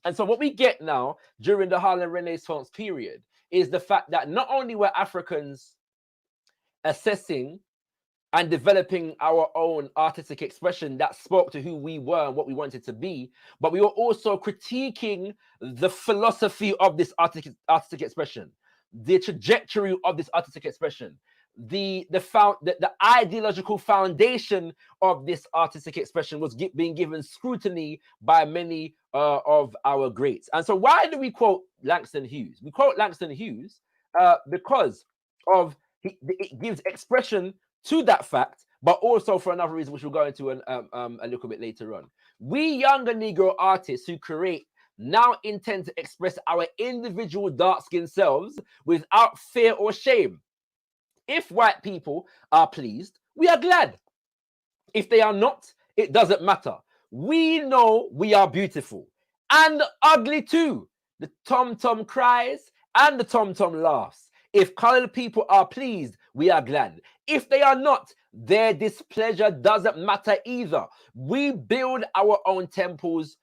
And so what we get now during the Harlem Renaissance period is the fact that not only were Africans assessing and developing our own artistic expression that spoke to who we were and what we wanted to be, but we were also critiquing the philosophy of this artistic expression, the trajectory of this artistic expression, the ideological foundation of this artistic expression was being given scrutiny by many of our greats. And so why do we quote Langston Hughes? We quote Langston Hughes because of it gives expression to that fact, but also for another reason, which we'll go into a little bit later on. We younger Negro artists who create now intend to express our individual dark-skinned selves without fear or shame. If white people are pleased, we are glad. If they are not, it doesn't matter. We know we are beautiful and ugly too. The tom-tom cries and the tom-tom laughs. If colored people are pleased, we are glad. If they are not, their displeasure doesn't matter either. We build our own temples,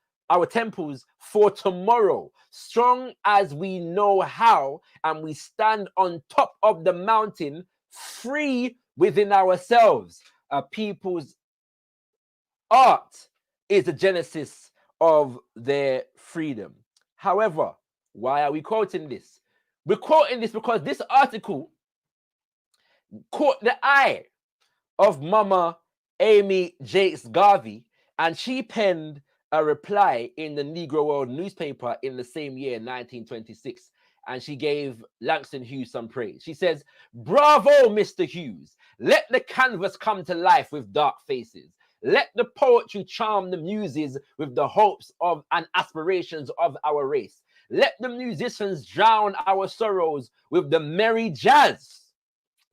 for tomorrow, strong as we know how, and we stand on top of the mountain, free within ourselves. A people's art is the genesis of their freedom. However, why are we quoting this? We're quoting this because this article caught the eye of Mama Amy Jakes Garvey, and she penned a reply in the Negro World newspaper in the same year, 1926, and she gave Langston Hughes some praise. She says, "Bravo, Mr. Hughes. Let the canvas come to life with dark faces. Let the poetry charm the muses with the hopes of and aspirations of our race. Let the musicians drown our sorrows with the merry jazz."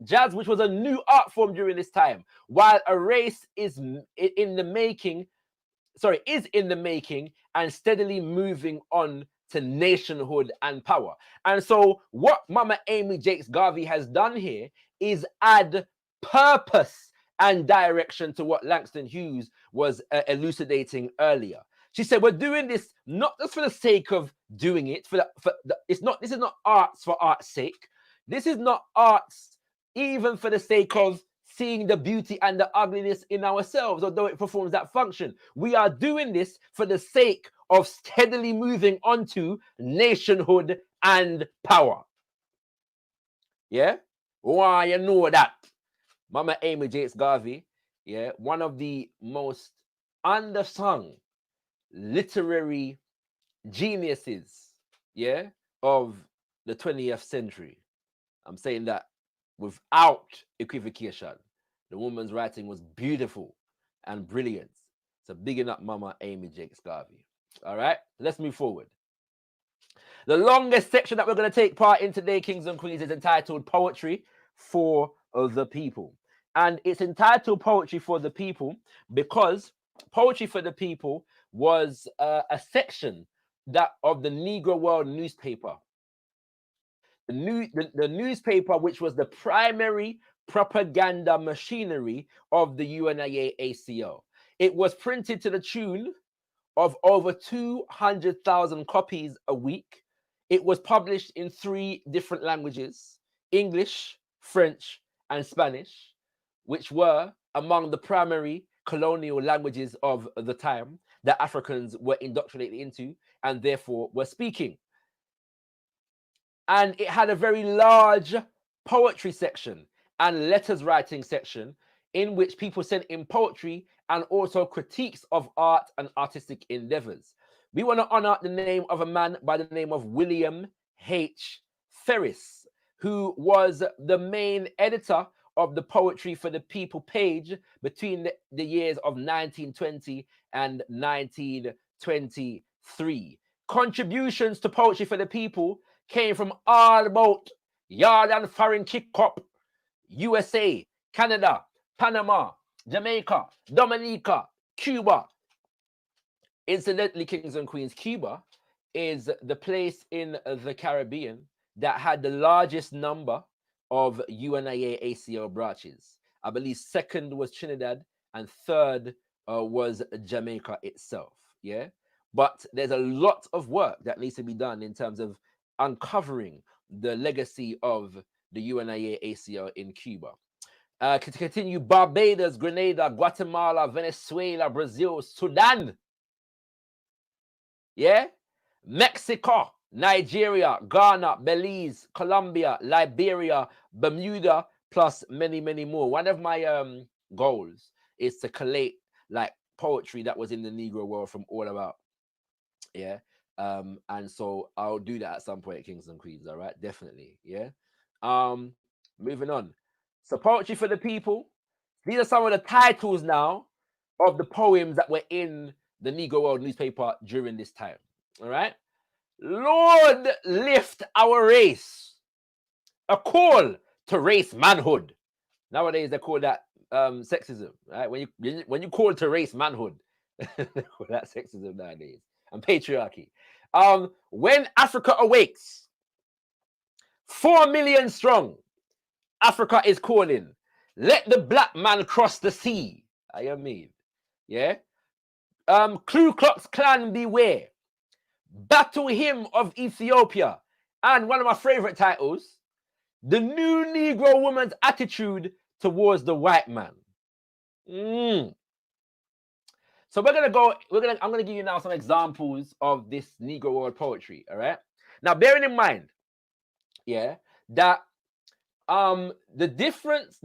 Jazz, which was a new art form during this time, while a race is in the making and steadily moving on to nationhood and power. And so what Mama Amy Jakes Garvey has done here is add purpose and direction to what Langston Hughes was elucidating earlier. She said, we're doing this not just for the sake of doing it, this is not arts for art's sake. This is not arts even for the sake of seeing the beauty and the ugliness in ourselves, although it performs that function. We are doing this for the sake of steadily moving on to nationhood and power. Yeah? Why you know that? Mama Amy Jakes Garvey, yeah, one of the most undersung literary geniuses, yeah, of the 20th century. I'm saying that without equivocation. The woman's writing was beautiful and brilliant. So bigging up Mama Amy Jakes Garvey. All right, let's move forward. The longest section that we're going to take part in today, Kings and Queens, is entitled Poetry for the People. And it's entitled Poetry for the People because Poetry for the People was a section of the Negro World newspaper. The newspaper, which was the primary propaganda machinery of the UNIA-ACL. It was printed to the tune of over 200,000 copies a week. It was published in 3 different languages, English, French, and Spanish, which were among the primary colonial languages of the time that Africans were indoctrinated into and therefore were speaking. And it had a very large poetry section and letters writing section in which people sent in poetry and also critiques of art and artistic endeavors. We want to honor the name of a man by the name of William H. Ferris, who was the main editor of the Poetry for the People page between the years of 1920 and 1923. Contributions to Poetry for the People came from all about yard and foreign kick-up, USA, Canada, Panama, Jamaica, Dominica, Cuba. Incidentally, kings and queens, Cuba is the place in the Caribbean that had the largest number of UNIA-ACL branches. I believe second was Trinidad and third was Jamaica itself. Yeah, but there's a lot of work that needs to be done in terms of uncovering the legacy of the UNIA-ACL in Cuba. To continue, Barbados, Grenada, Guatemala, Venezuela, Brazil, Sudan. Yeah, Mexico, Nigeria, Ghana, Belize, Colombia, Liberia, Bermuda, plus many, many more. One of my goals is to collate like poetry that was in the Negro world from all about. Yeah. And so I'll do that at some point, kings and queens. All right, definitely. Yeah. Moving on. So poetry for the people. These are some of the titles now of the poems that were in the Negro World newspaper during this time. All right. Lord, lift our race. A call to race manhood. Nowadays they call that sexism, right? When you call to race manhood, they call that sexism nowadays, and patriarchy. When Africa awakes, 4 million strong, Africa is calling. Let the black man cross the sea. I mean, yeah. Ku Klux Klan beware. Battle him of Ethiopia. And one of my favorite titles, the new Negro woman's attitude towards the white man. So I'm gonna give you now some examples of this Negro world poetry. All right. Now, bearing in mind, yeah, that the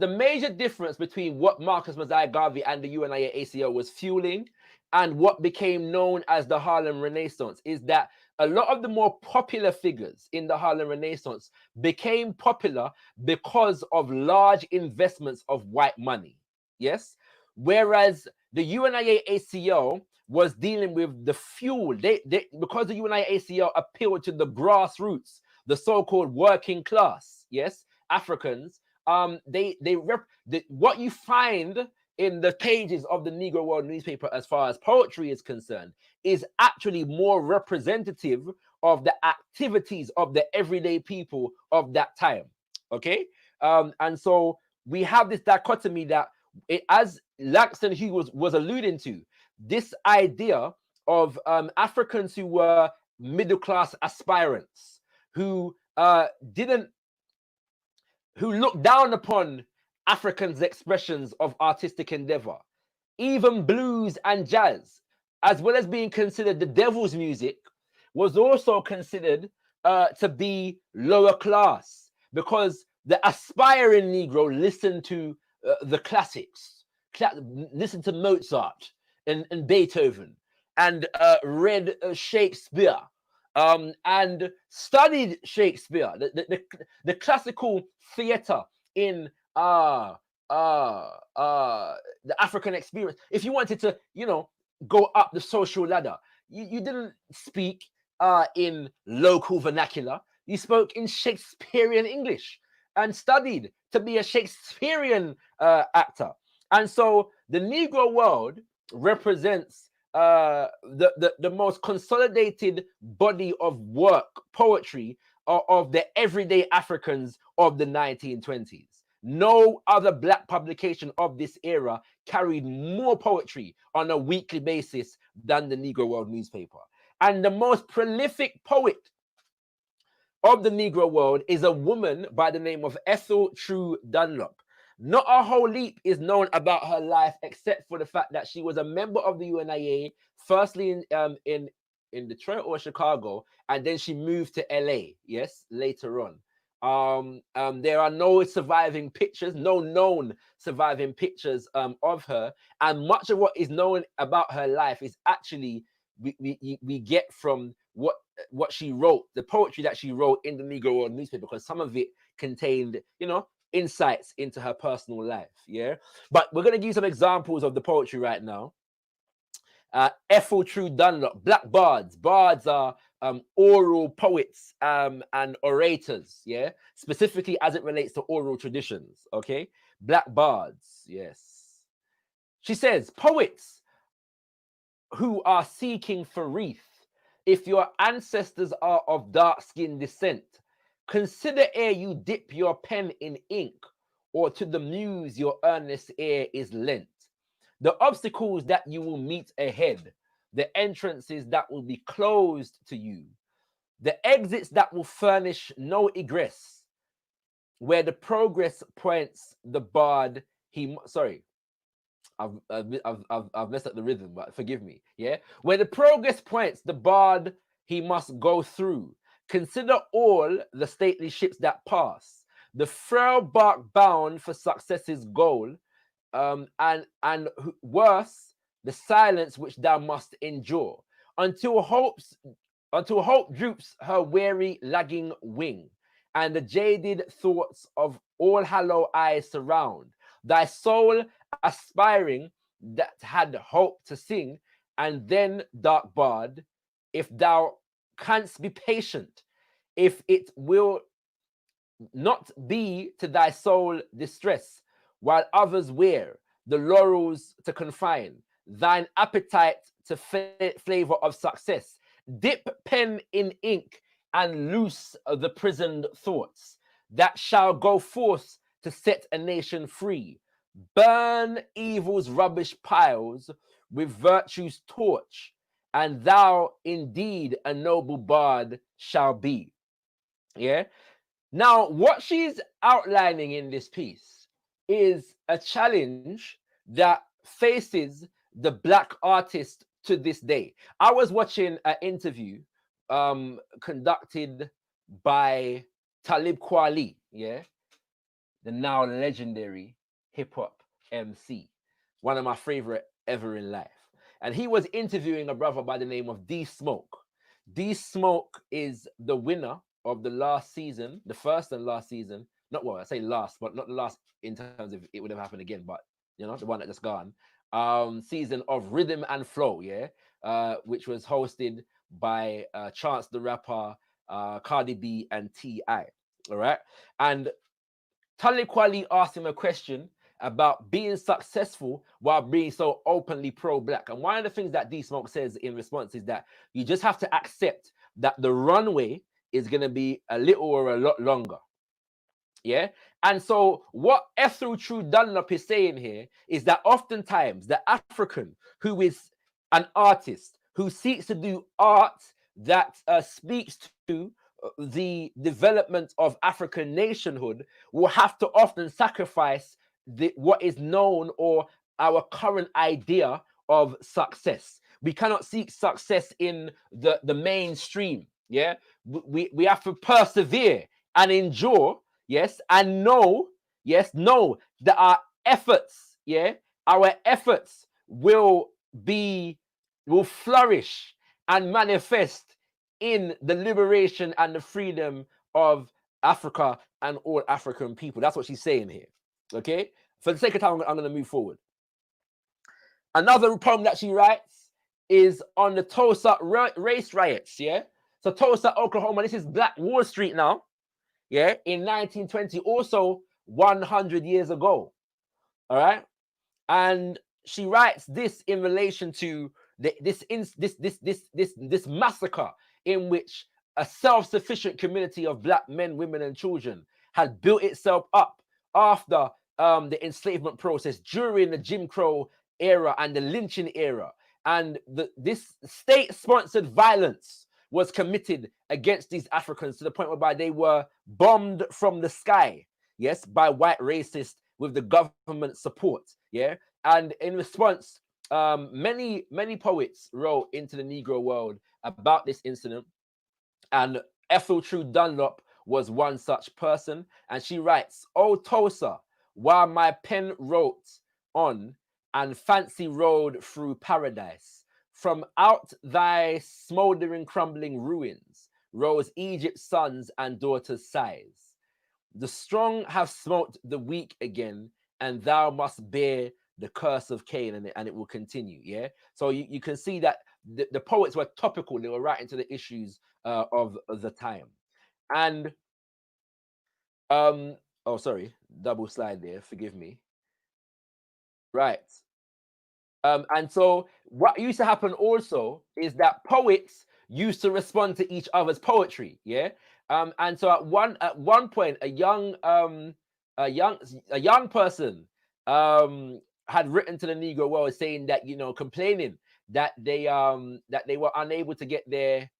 major difference between what Marcus Mosiah Garvey and the UNIA-ACL was fueling and what became known as the Harlem Renaissance is that a lot of the more popular figures in the Harlem Renaissance became popular because of large investments of white money. Yes. Whereas the UNIA-ACL was dealing with the fuel. Because the UNIA-ACL appealed to the grassroots, the so-called working class, yes, Africans. What you find in the pages of the Negro World newspaper, as far as poetry is concerned, is actually more representative of the activities of the everyday people of that time. Okay, and so we have this dichotomy that, as Langston Hughes was alluding to, this idea of Africans who were middle class aspirants who looked down upon Africans' expressions of artistic endeavor, even blues and jazz, as well as being considered the devil's music, was also considered to be lower class, because the aspiring Negro listened to the classics, listened to Mozart and Beethoven, and read Shakespeare, and studied Shakespeare, the classical theater in the African experience. If you wanted to, go up the social ladder, you didn't speak in local vernacular. You spoke in Shakespearean English and studied to be a Shakespearean actor. And so the Negro world represents the most consolidated body of work, poetry, of the everyday Africans of the 1920s. No other black publication of this era carried more poetry on a weekly basis than the Negro World newspaper. And the most prolific poet of the Negro world is a woman by the name of Ethel True Dunlop. Not a whole heap is known about her life, except for the fact that she was a member of the UNIA, firstly in Detroit or Chicago, and then she moved to LA, yes, later on. There are no surviving pictures, no known surviving pictures of her, and much of what is known about her life is actually we get from what she wrote, the poetry that she wrote in the Negro World newspaper, because some of it contained, you know, insights into her personal life. Yeah, but we're gonna give you some examples of the poetry right now. Ethel True Dunlop, Black Bards. Bards are oral poets and orators, yeah, specifically as it relates to oral traditions. Okay, Black Bards, yes. She says, poets who are seeking for wreath, if your ancestors are of dark skinned descent, consider ere you dip your pen in ink, or to the muse your earnest ear is lent. The obstacles that you will meet ahead, the entrances that will be closed to you, the exits that will furnish no egress, where the progress points the bard, I've messed up the rhythm, but forgive me. Yeah, where the progress points the bard he must go through. Consider all the stately ships that pass, the frail bark bound for success's goal, and worse, the silence which thou must endure until hope droops her weary lagging wing, and the jaded thoughts of all hallow eyes surround thy soul aspiring that had hope to sing. And then, dark bard, if thou canst be patient, if it will not be to thy soul distress, while others wear the laurels to confine thine appetite to flavor of success, dip pen in ink and loose the prisoned thoughts that shall go forth to set a nation free. Burn evil's rubbish piles with virtue's torch, and thou indeed a noble bard shall be. Yeah. Now, what she's outlining in this piece is a challenge that faces the Black artist to this day. I was watching an interview conducted by Talib Kweli, yeah, the now legendary hip hop MC, one of my favorite ever in life. And he was interviewing a brother by the name of D Smoke. D Smoke is the winner of the last season, the first and last season. Not, well, I say last, but not the last in terms of it would have happened again, but you know, the one that just gone. Season of Rhythm and Flow, yeah, which was hosted by Chance the Rapper, Cardi B, and T.I. All right, and Talib Kweli asked him a question about being successful while being so openly pro-black. And one of the things that D Smoke says in response is that you just have to accept that the runway is going to be a little or a lot longer. Yeah. And so what Ethel True Dunlop is saying here is that oftentimes the African who is an artist who seeks to do art that speaks to the development of African nationhood will have to often sacrifice what is known or our current idea of success. We cannot seek success in the mainstream. Yeah, we have to persevere and endure. Yes, and know that our efforts, our efforts will flourish and manifest in the liberation and the freedom of Africa and all African people. That's what she's saying here. Okay, for the sake of time, I'm going to move forward. Another poem that she writes is on the Tulsa race riots. Yeah, so Tulsa, Oklahoma. This is Black Wall Street now. Yeah, in 1920, also 100 years ago. All right, and she writes this in relation to this massacre in which a self-sufficient community of Black men, women, and children had built itself up after the enslavement process during the Jim Crow era and the lynching era, and this state-sponsored violence was committed against these Africans to the point whereby they were bombed from the sky, yes, by white racists with the government support, yeah. And in response, many poets wrote into the Negro world about this incident, and Ethel True Dunlop was one such person. And she writes, "O Tosa, while my pen wrote on and fancy rode through paradise, from out thy smouldering, crumbling ruins rose Egypt's sons and daughters' sighs. The strong have smote the weak again, and thou must bear the curse of Cain," and it will continue. Yeah. So you can see that the poets were topical. They were writing to the issues of the time. And oh, sorry, double slide there. Forgive me. Right. And so what used to happen also is that poets used to respond to each other's poetry. Yeah. And so at one point, a young person had written to the Negro world saying that, complaining that they were unable to get their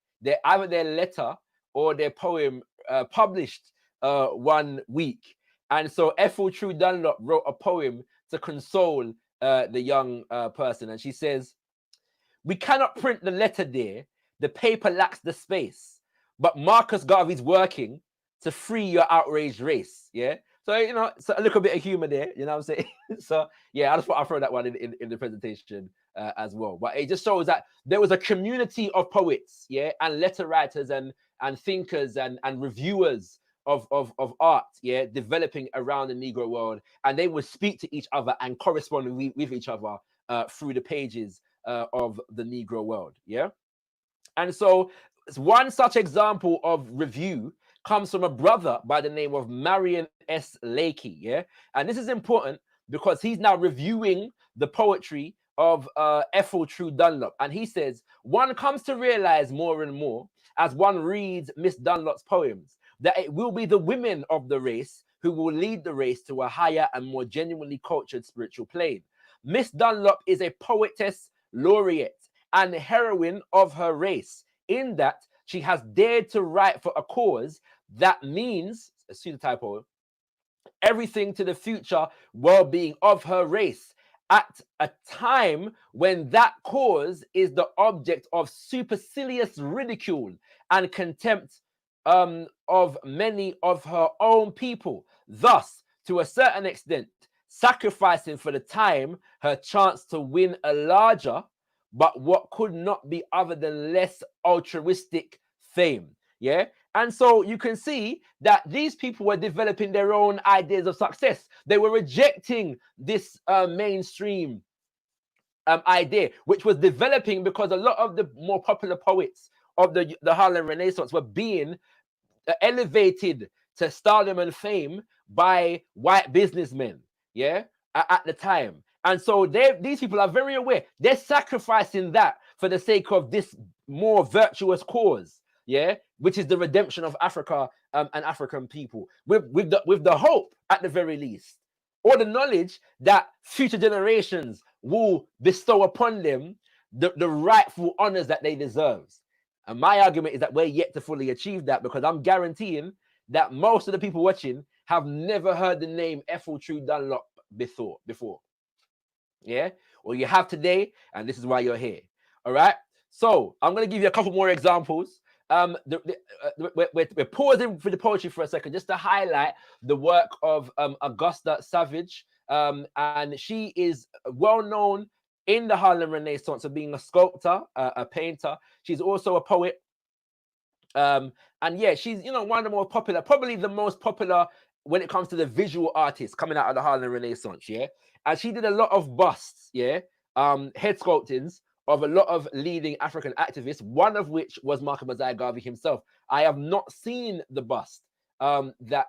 either their letter or their poem published 1 week. And so Ethel True Dunlop wrote a poem to console the young person, and she says, "We cannot print the letter, dear. The paper lacks the space. But Marcus Garvey's working to free your outraged race." Yeah. So, so a little bit of humor there, you know what I'm saying? So, yeah, I just thought I'd throw that one in the presentation as well. But it just shows that there was a community of poets, yeah, and letter writers and thinkers and reviewers of art, yeah, developing around the Negro world, and they would speak to each other and correspond with each other through the pages of the Negro world, yeah. And so one such example of review comes from a brother by the name of Marion S. Lakey, yeah. And this is important because he's now reviewing the poetry of Ethel True Dunlop, and he says, "One comes to realize more and more as one reads Miss Dunlop's poems that it will be the women of the race who will lead the race to a higher and more genuinely cultured spiritual plane. Miss Dunlop is a poetess laureate and heroine of her race, in that she has dared to write for a cause that means," a pseudotypo, "everything to the future well-being of her race, at a time when that cause is the object of supercilious ridicule and contempt of many of her own people, thus, to a certain extent, sacrificing for the time her chance to win a larger, but what could not be other than less altruistic fame." Yeah. And so you can see that these people were developing their own ideas of success. They were rejecting this mainstream idea, which was developing because a lot of the more popular poets of the Harlem Renaissance were being elevated to stardom and fame by white businessmen, yeah, at the time. And so these people are very aware. They're sacrificing that for the sake of this more virtuous cause, yeah, which is the redemption of Africa and African people, with the hope, at the very least, or the knowledge that future generations will bestow upon them the rightful honors that they deserve. And my argument is that we're yet to fully achieve that, because I'm guaranteeing that most of the people watching have never heard the name Ethel True Dunlop before. Yeah? Well, you have today, and this is why you're here. All right? So I'm going to give you a couple more examples. We're pausing for the poetry for a second just to highlight the work of Augusta Savage. And she is well known in the Harlem Renaissance of being a sculptor, a painter. She's also a poet. And yeah, she's, one of the more popular, probably the most popular when it comes to the visual artists coming out of the Harlem Renaissance, yeah. And she did a lot of busts, yeah, head sculptings of a lot of leading African activists, one of which was Marcus Mosiah Garvey himself. I have not seen the bust that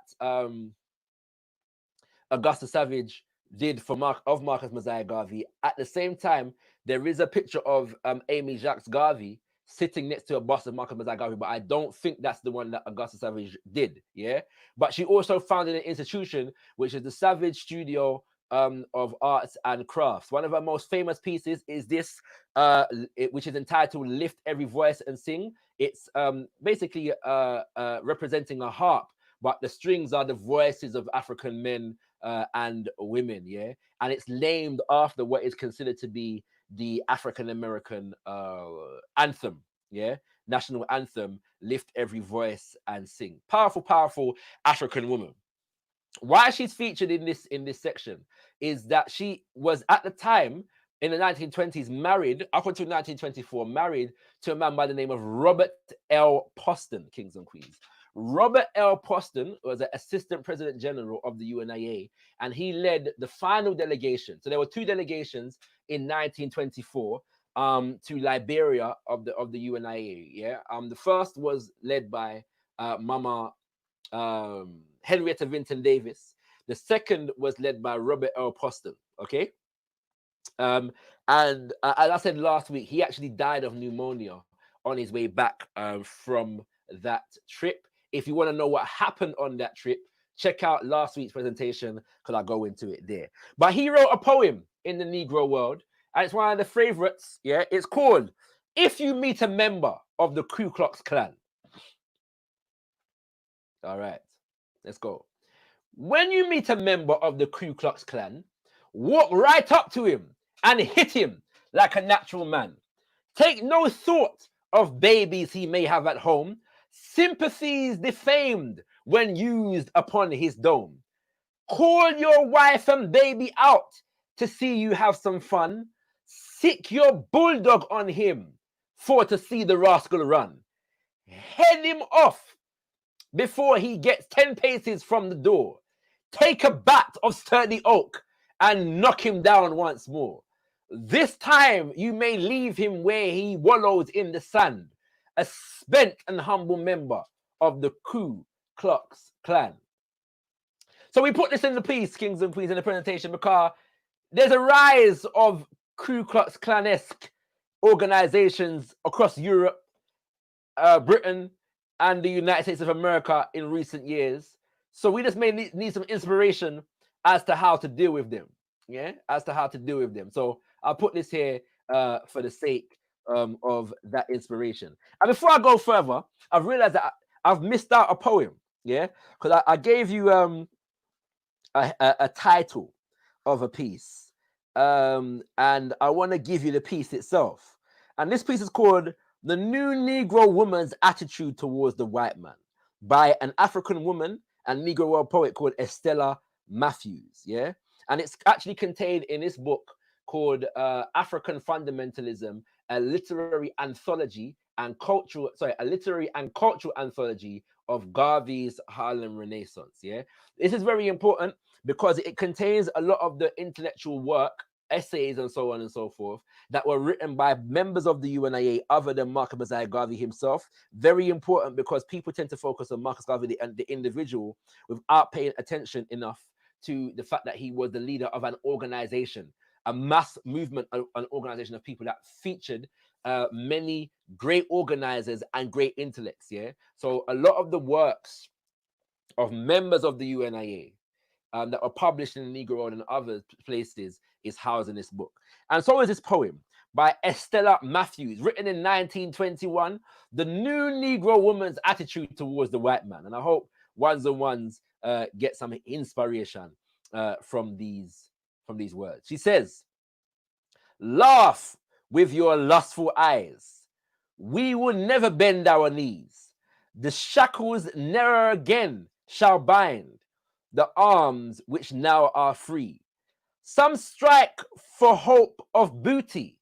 Augusta Savage did for Marcus Mosiah Garvey. At the same time, there is a picture of Amy Jacques Garvey sitting next to a bust of Marcus Mosiah Garvey, but I don't think that's the one that Augusta Savage did, yeah? But she also founded an institution, which is the Savage Studio of Arts and Crafts. One of her most famous pieces is this, which is entitled "Lift Every Voice and Sing." It's basically representing a harp, but the strings are the voices of African men and women, yeah? And it's named after what is considered to be the African American anthem, yeah? national anthem, Lift Every Voice and Sing. Powerful, powerful African woman. Why she's featured in this section is that she was at the time in the 1920s married, up until 1924, married to a man by the name of Robert L. Poston, kings and queens. Robert L. Poston was an assistant president general of the UNIA, and he led the final delegation. So there were two delegations in 1924 to Liberia of the UNIA. Yeah, the first was led by Mama Henrietta Vinton Davis. The second was led by Robert L. Poston. Okay, and as I said last week, he actually died of pneumonia on his way back from that trip. If you want to know what happened on that trip, check out last week's presentation because I'll go into it there. But he wrote a poem in the Negro world, and it's one of the favorites. Yeah, it's called "If You Meet a Member of the Ku Klux Klan." All right, let's go. When you meet a member of the Ku Klux Klan, walk right up to him and hit him like a natural man. Take no thought of babies he may have at home. Sympathies defamed when used upon his dome. Call your wife and baby out to see you have some fun. Sick your bulldog on him for to see the rascal run. Head him off before he gets 10 paces from the door. Take a bat of sturdy oak and knock him down once more. This time you may leave him where he wallows in the sand, a spent and humble member of the Ku Klux Klan. So we put this in the piece, kings and queens, in the presentation because there's a rise of Ku Klux Klan-esque organizations across Europe, Britain, and the United States of America in recent years. So we just may need some inspiration as to how to deal with them. Yeah, as to how to deal with them. So I'll put this here for the sake of that inspiration. And before I go further, I've realized that I've missed out a poem. Yeah, because I gave you a title of a piece, and I want to give you the piece itself. And this piece is called "The New Negro Woman's Attitude Towards the White Man" by an African woman and Negro world poet called Estella Matthews. Yeah, and it's actually contained in this book called African Fundamentalism, a literary anthology and cultural, a literary and cultural anthology of Garvey's Harlem Renaissance. Yeah, this is very important because it contains a lot of the intellectual work, essays, and so on and so forth that were written by members of the UNIA other than Marcus Mosiah Garvey himself. Very important because people tend to focus on Marcus Garvey and the individual without paying attention enough to the fact that he was the leader of an organization, a mass movement, an organization of people that featured many great organizers and great intellects. Yeah, so a lot of the works of members of the UNIA that were published in the Negro World and other places is housed in this book. And so is this poem by Estella Matthews, written in 1921, "The New Negro Woman's Attitude Towards the White Man." And I hope ones and ones get some inspiration from these words. She says, "Laugh with your lustful eyes. We will never bend our knees. The shackles ne'er again shall bind the arms which now are free. Some strike for hope of booty,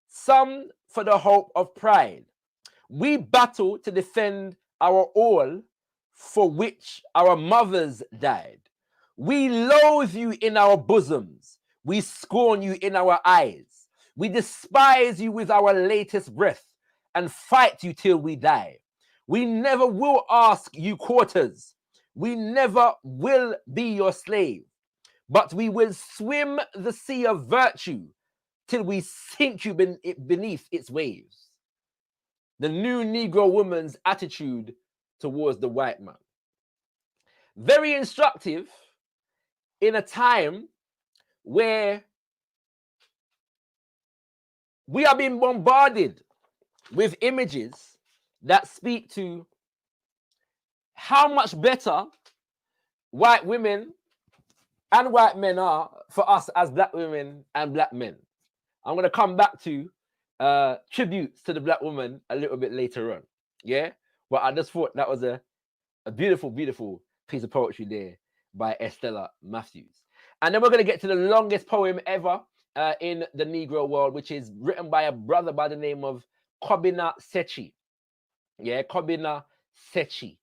some for the hope of pride. We battle to defend our all for which our mothers died. We loathe you in our bosoms. We scorn you in our eyes. We despise you with our latest breath and fight you till we die. We never will ask you quarters. We never will be your slave, but we will swim the sea of virtue till we sink you beneath its waves." The new Negro woman's attitude towards the white man. Very instructive in a time where we are being bombarded with images that speak to how much better white women and white men are for us as black women and black men. I'm going to come back to tributes to the black woman a little bit later on. Yeah, but I just thought that was a beautiful, beautiful piece of poetry there by Estella Matthews. And then we're going to get to the longest poem ever in the Negro world, which is written by a brother by the name of Kobina Sechi. Yeah, Kobina Sechi.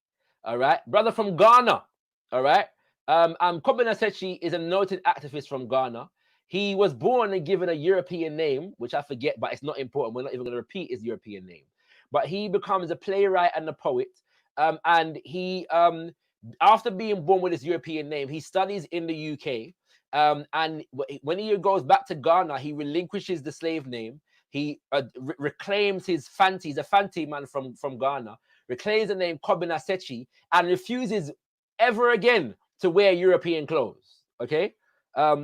All right, brother from Ghana. All right. Kobina Sechi is a noted activist from Ghana. He was born and given a European name, which I forget, but it's not important. We're not even going to repeat his European name. But he becomes a playwright and a poet. And he, after being born with his European name, he studies in the UK. And when he goes back to Ghana, he relinquishes the slave name. He reclaims his Fanti. He's a Fanti man from Ghana. Reclaims the name Kobina Sechi and refuses ever again to wear European clothes. Okay,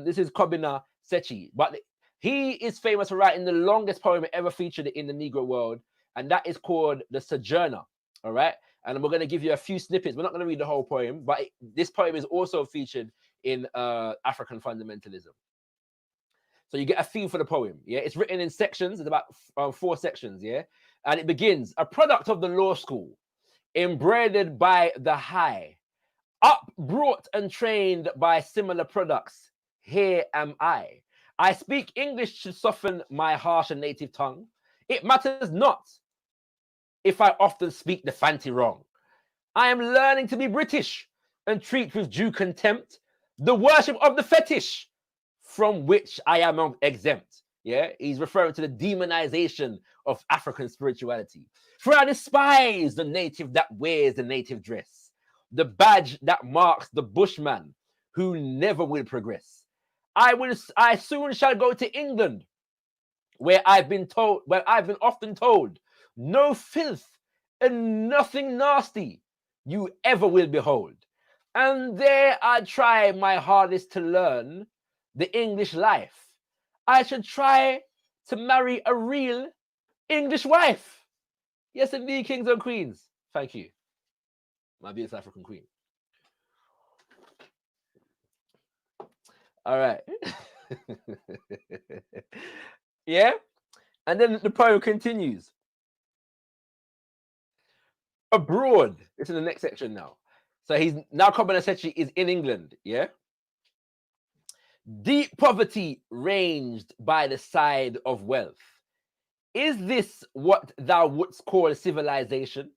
this is Kobina Sechi, but he is famous for writing the longest poem ever featured in the Negro world, and that is called The Sojourner. All right, and we're going to give you a few snippets. We're not going to read the whole poem, but this poem is also featured in African fundamentalism. So you get a theme for the poem. Yeah, it's written in sections. It's about 4 sections. Yeah, and it begins: a product of the law school, embroidered by the high, up brought and trained by similar products. Here am I. I speak English to soften my harsh and native tongue. It matters not if I often speak the fancy wrong. I am learning to be British and treat with due contempt the worship of the fetish from which I am exempt. Yeah, he's referring to the demonization of African spirituality. For I despise the native that wears the native dress, the badge that marks the bushman who never will progress. I soon shall go to England, where I've been often told, no filth and nothing nasty you ever will behold. And there I try my hardest to learn the English life. I should try to marry a real English wife. Yes, indeed, kings and queens. Thank you, my beautiful African queen. All right. Yeah. And then the poem continues. Abroad. This is the next section now. So he's now Kobina Sechi is in England. Yeah. Deep poverty ranged by the side of wealth. Is this what thou wouldst call civilization?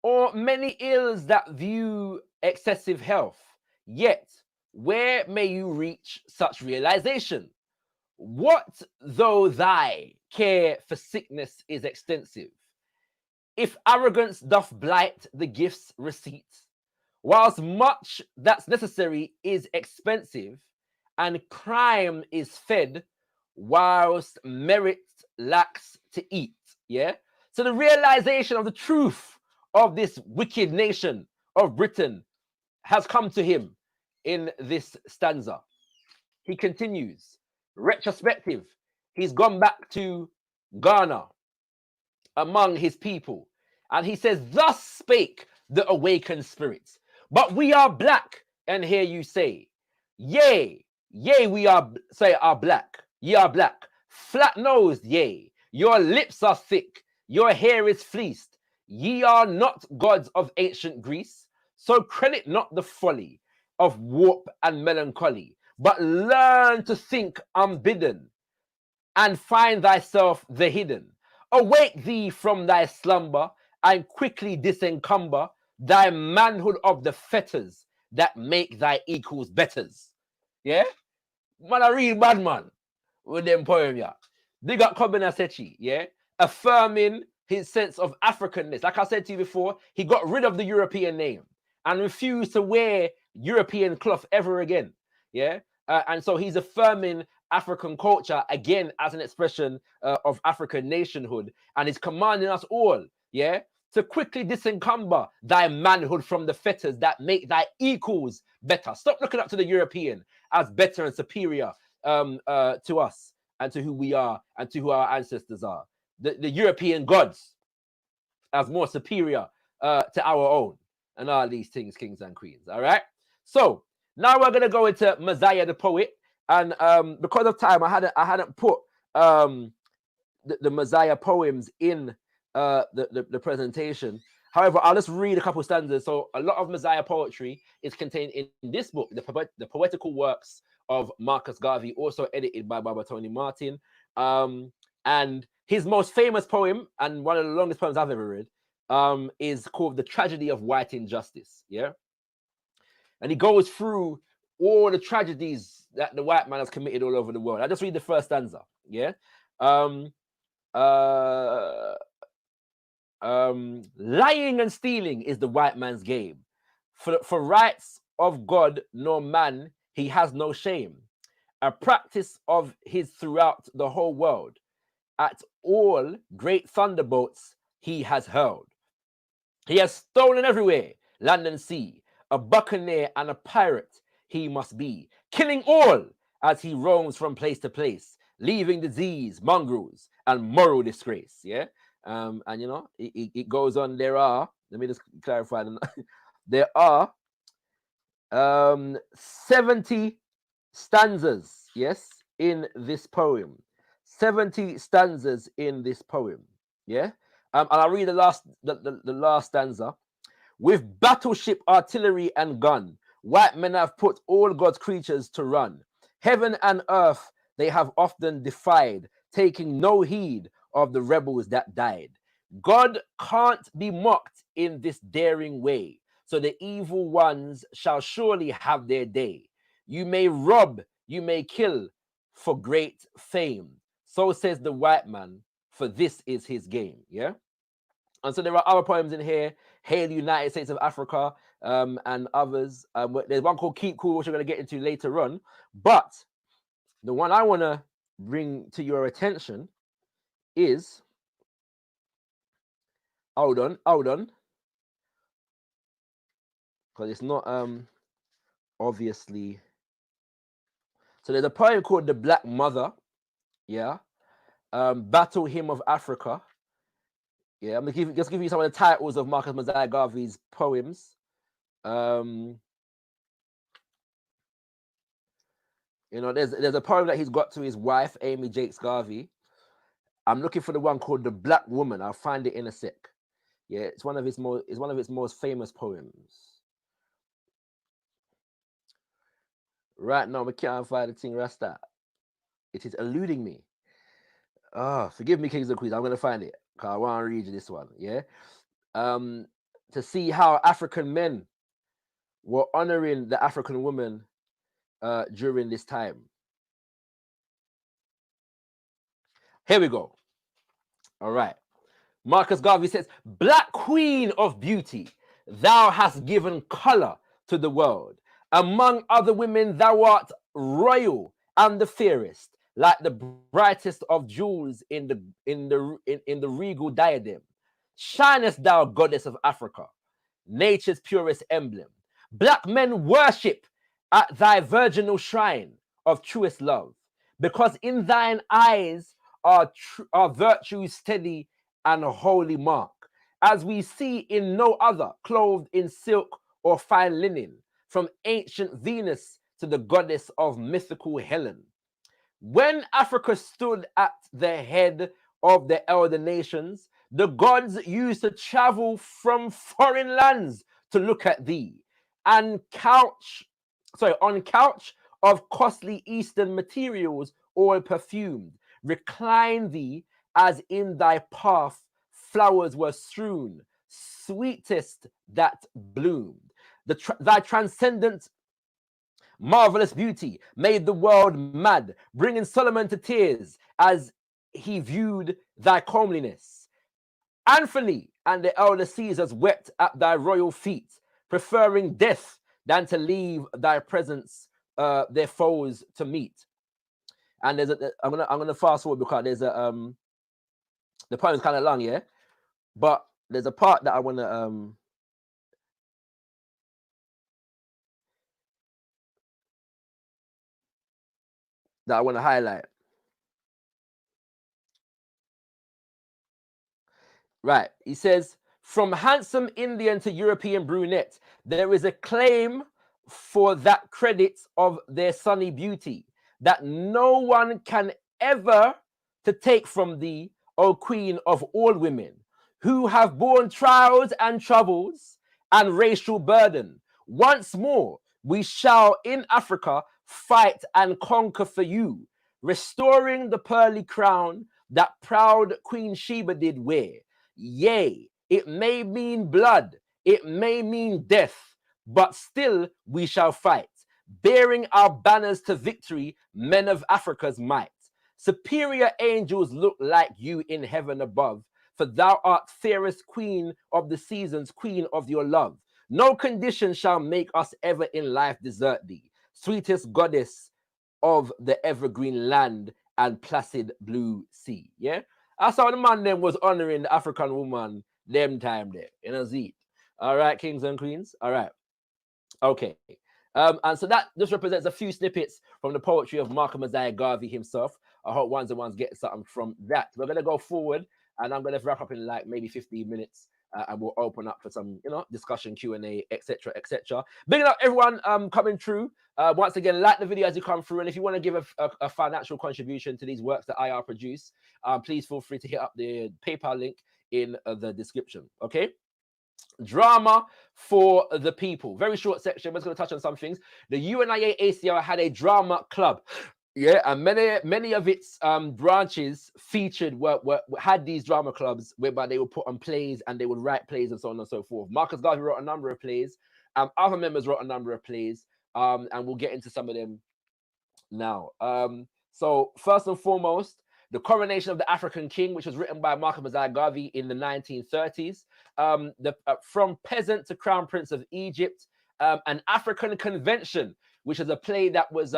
Or many ills that view excessive health? Yet, where may you reach such realization? What though thy care for sickness is extensive? If arrogance doth blight the gift's receipts, whilst much that's necessary is expensive, and crime is fed, whilst merit lacks to eat. Yeah. So the realization of the truth of this wicked nation of Britain has come to him in this stanza. He continues, retrospective. He's gone back to Ghana among his people, and he says, thus spake the awakened spirits. But we are black, and here you say, yea, we are black. Ye are black, flat-nosed, yea. Your lips are thick, your hair is fleeced. Ye are not gods of ancient Greece, so credit not the folly of warp and melancholy, but learn to think unbidden, and find thyself the hidden. Awake thee from thy slumber, and quickly disencumber thy manhood of the fetters that make thy equals betters. Yeah? Man, a real bad man with them poem, yeah. They got Kobina Sechi, yeah? Affirming his sense of Africanness. Like I said to you before, he got rid of the European name and refused to wear European cloth ever again, yeah? And so he's affirming African culture again as an expression of African nationhood, and he's commanding us all, yeah, to quickly disencumber thy manhood from the fetters that make thy equals better. Stop looking up to the European as better and superior to us and to who we are and to who our ancestors are. The European gods as more superior to our own, and all these things, kings and queens. All right. So now we're gonna go into Mosiah the poet, and because of time, I hadn't put the Mosiah poems in the presentation. However, I'll just read a couple stanzas. So a lot of Mosiah poetry is contained in this book, the poetical works of Marcus Garvey, also edited by Baba Tony Martin. And his most famous poem, and one of the longest poems I've ever read, is called The Tragedy of White Injustice. Yeah. And he goes through all the tragedies that the white man has committed all over the world. I'll just read the first stanza. Yeah. Lying and stealing is the white man's game. For rights of God, no man, he has no shame. A practice of his throughout the whole world. At all great thunderbolts he has hurled. He has stolen everywhere, land and sea. A buccaneer and a pirate he must be, killing all as he roams from place to place, leaving disease, mongrels, and moral disgrace. Yeah. And you know, it goes on. There are, let me just clarify them. There are 70 stanzas, yes, in this poem. 70 stanzas in this poem. Yeah. And I'll read the last stanza. With battleship, artillery, and gun, white men have put all God's creatures to run. Heaven and earth they have often defied, taking no heed of the rebels that died. God can't be mocked in this daring way, so the evil ones shall surely have their day. You may rob, you may kill for great fame. So says the white man, for this is his game. Yeah. And so there are other poems in here, Hail United States of Africa, and others. There's one called Keep Cool, which we're going to get into later on. But the one I want to bring to your attention is, hold on, because it's not obviously. So there's a poem called The Black Mother, yeah, Battle Hymn of Africa. Yeah, I'm gonna just give you some of the titles of Marcus Mosiah Garvey's poems. You know, there's a poem that he's got to his wife, Amy Jakes Garvey. I'm looking for the one called The Black Woman. I'll find it in a sec. Yeah, it's one of his most famous poems. Right now, we can't find the thing Rasta. It is eluding me. Forgive me, Kings and Queens. I'm gonna find it. I want to read you this one, yeah. To see how African men were honoring the African woman during this time. Here we go. All right. Marcus Garvey says, Black Queen of Beauty, thou hast given color to the world. Among other women, thou art royal and the fairest, like the brightest of jewels in the regal diadem. Shinest thou, goddess of Africa, nature's purest emblem. Black men worship at thy virginal shrine of truest love, because in thine eyes are virtue steady and a holy mark, as we see in no other, clothed in silk or fine linen, from ancient Venus to the goddess of mythical Helen. When Africa stood at the head of the elder nations, the gods used to travel from foreign lands to look at thee, and on couch of costly Eastern materials, all perfumed, recline thee as in thy path flowers were strewn, sweetest that bloomed. Thy transcendent marvelous beauty made the world mad, bringing Solomon to tears as he viewed thy comeliness. Anthony and the elder Caesars wept at thy royal feet, preferring death than to leave thy presence their foes to meet. And I'm gonna fast forward because there's the poem's kind of long, yeah, but there's a part that I want to highlight. Right, he says, from handsome Indian to European brunette, there is a claim for that credit of their sunny beauty that no one can ever to take from thee, O queen of all women, who have borne trials and troubles and racial burden. Once more, we shall in Africa fight and conquer for you, restoring the pearly crown that proud Queen Sheba did wear. Yea, it may mean blood, it may mean death, but still we shall fight, bearing our banners to victory, men of Africa's might. Superior angels look like you in heaven above, for thou art fairest queen of the seasons, queen of your love. No condition shall make us ever in life desert thee, sweetest goddess of the evergreen land and placid blue sea. Yeah, that's how the man them was honoring the African woman them time there. You know, see it. All right, kings and queens. All right. Okay. And so that just represents a few snippets from the poetry of Mosiah Garvey himself. I hope ones and ones get something from that. We're going to go forward, and I'm going to wrap up in like maybe 15 minutes, and we'll open up for some, discussion, Q&A, etc., etc. Big up everyone coming through. Once again, like the video as you come through, and if you want to give a financial contribution to these works that IR produce, please feel free to hit up the PayPal link in the description. Okay. Drama for the people. Very short section. We're just going to touch on some things. The UNIA-ACL had a drama club. Yeah, and many of its branches featured had these drama clubs whereby they would put on plays and they would write plays and so on and so forth. Marcus Garvey wrote a number of plays. Other members wrote a number of plays. And we'll get into some of them now. So first and foremost, The Coronation of the African King, which was written by Mosiah Garvey in the 1930s. From Peasant to Crown Prince of Egypt. An African Convention, which is a play that was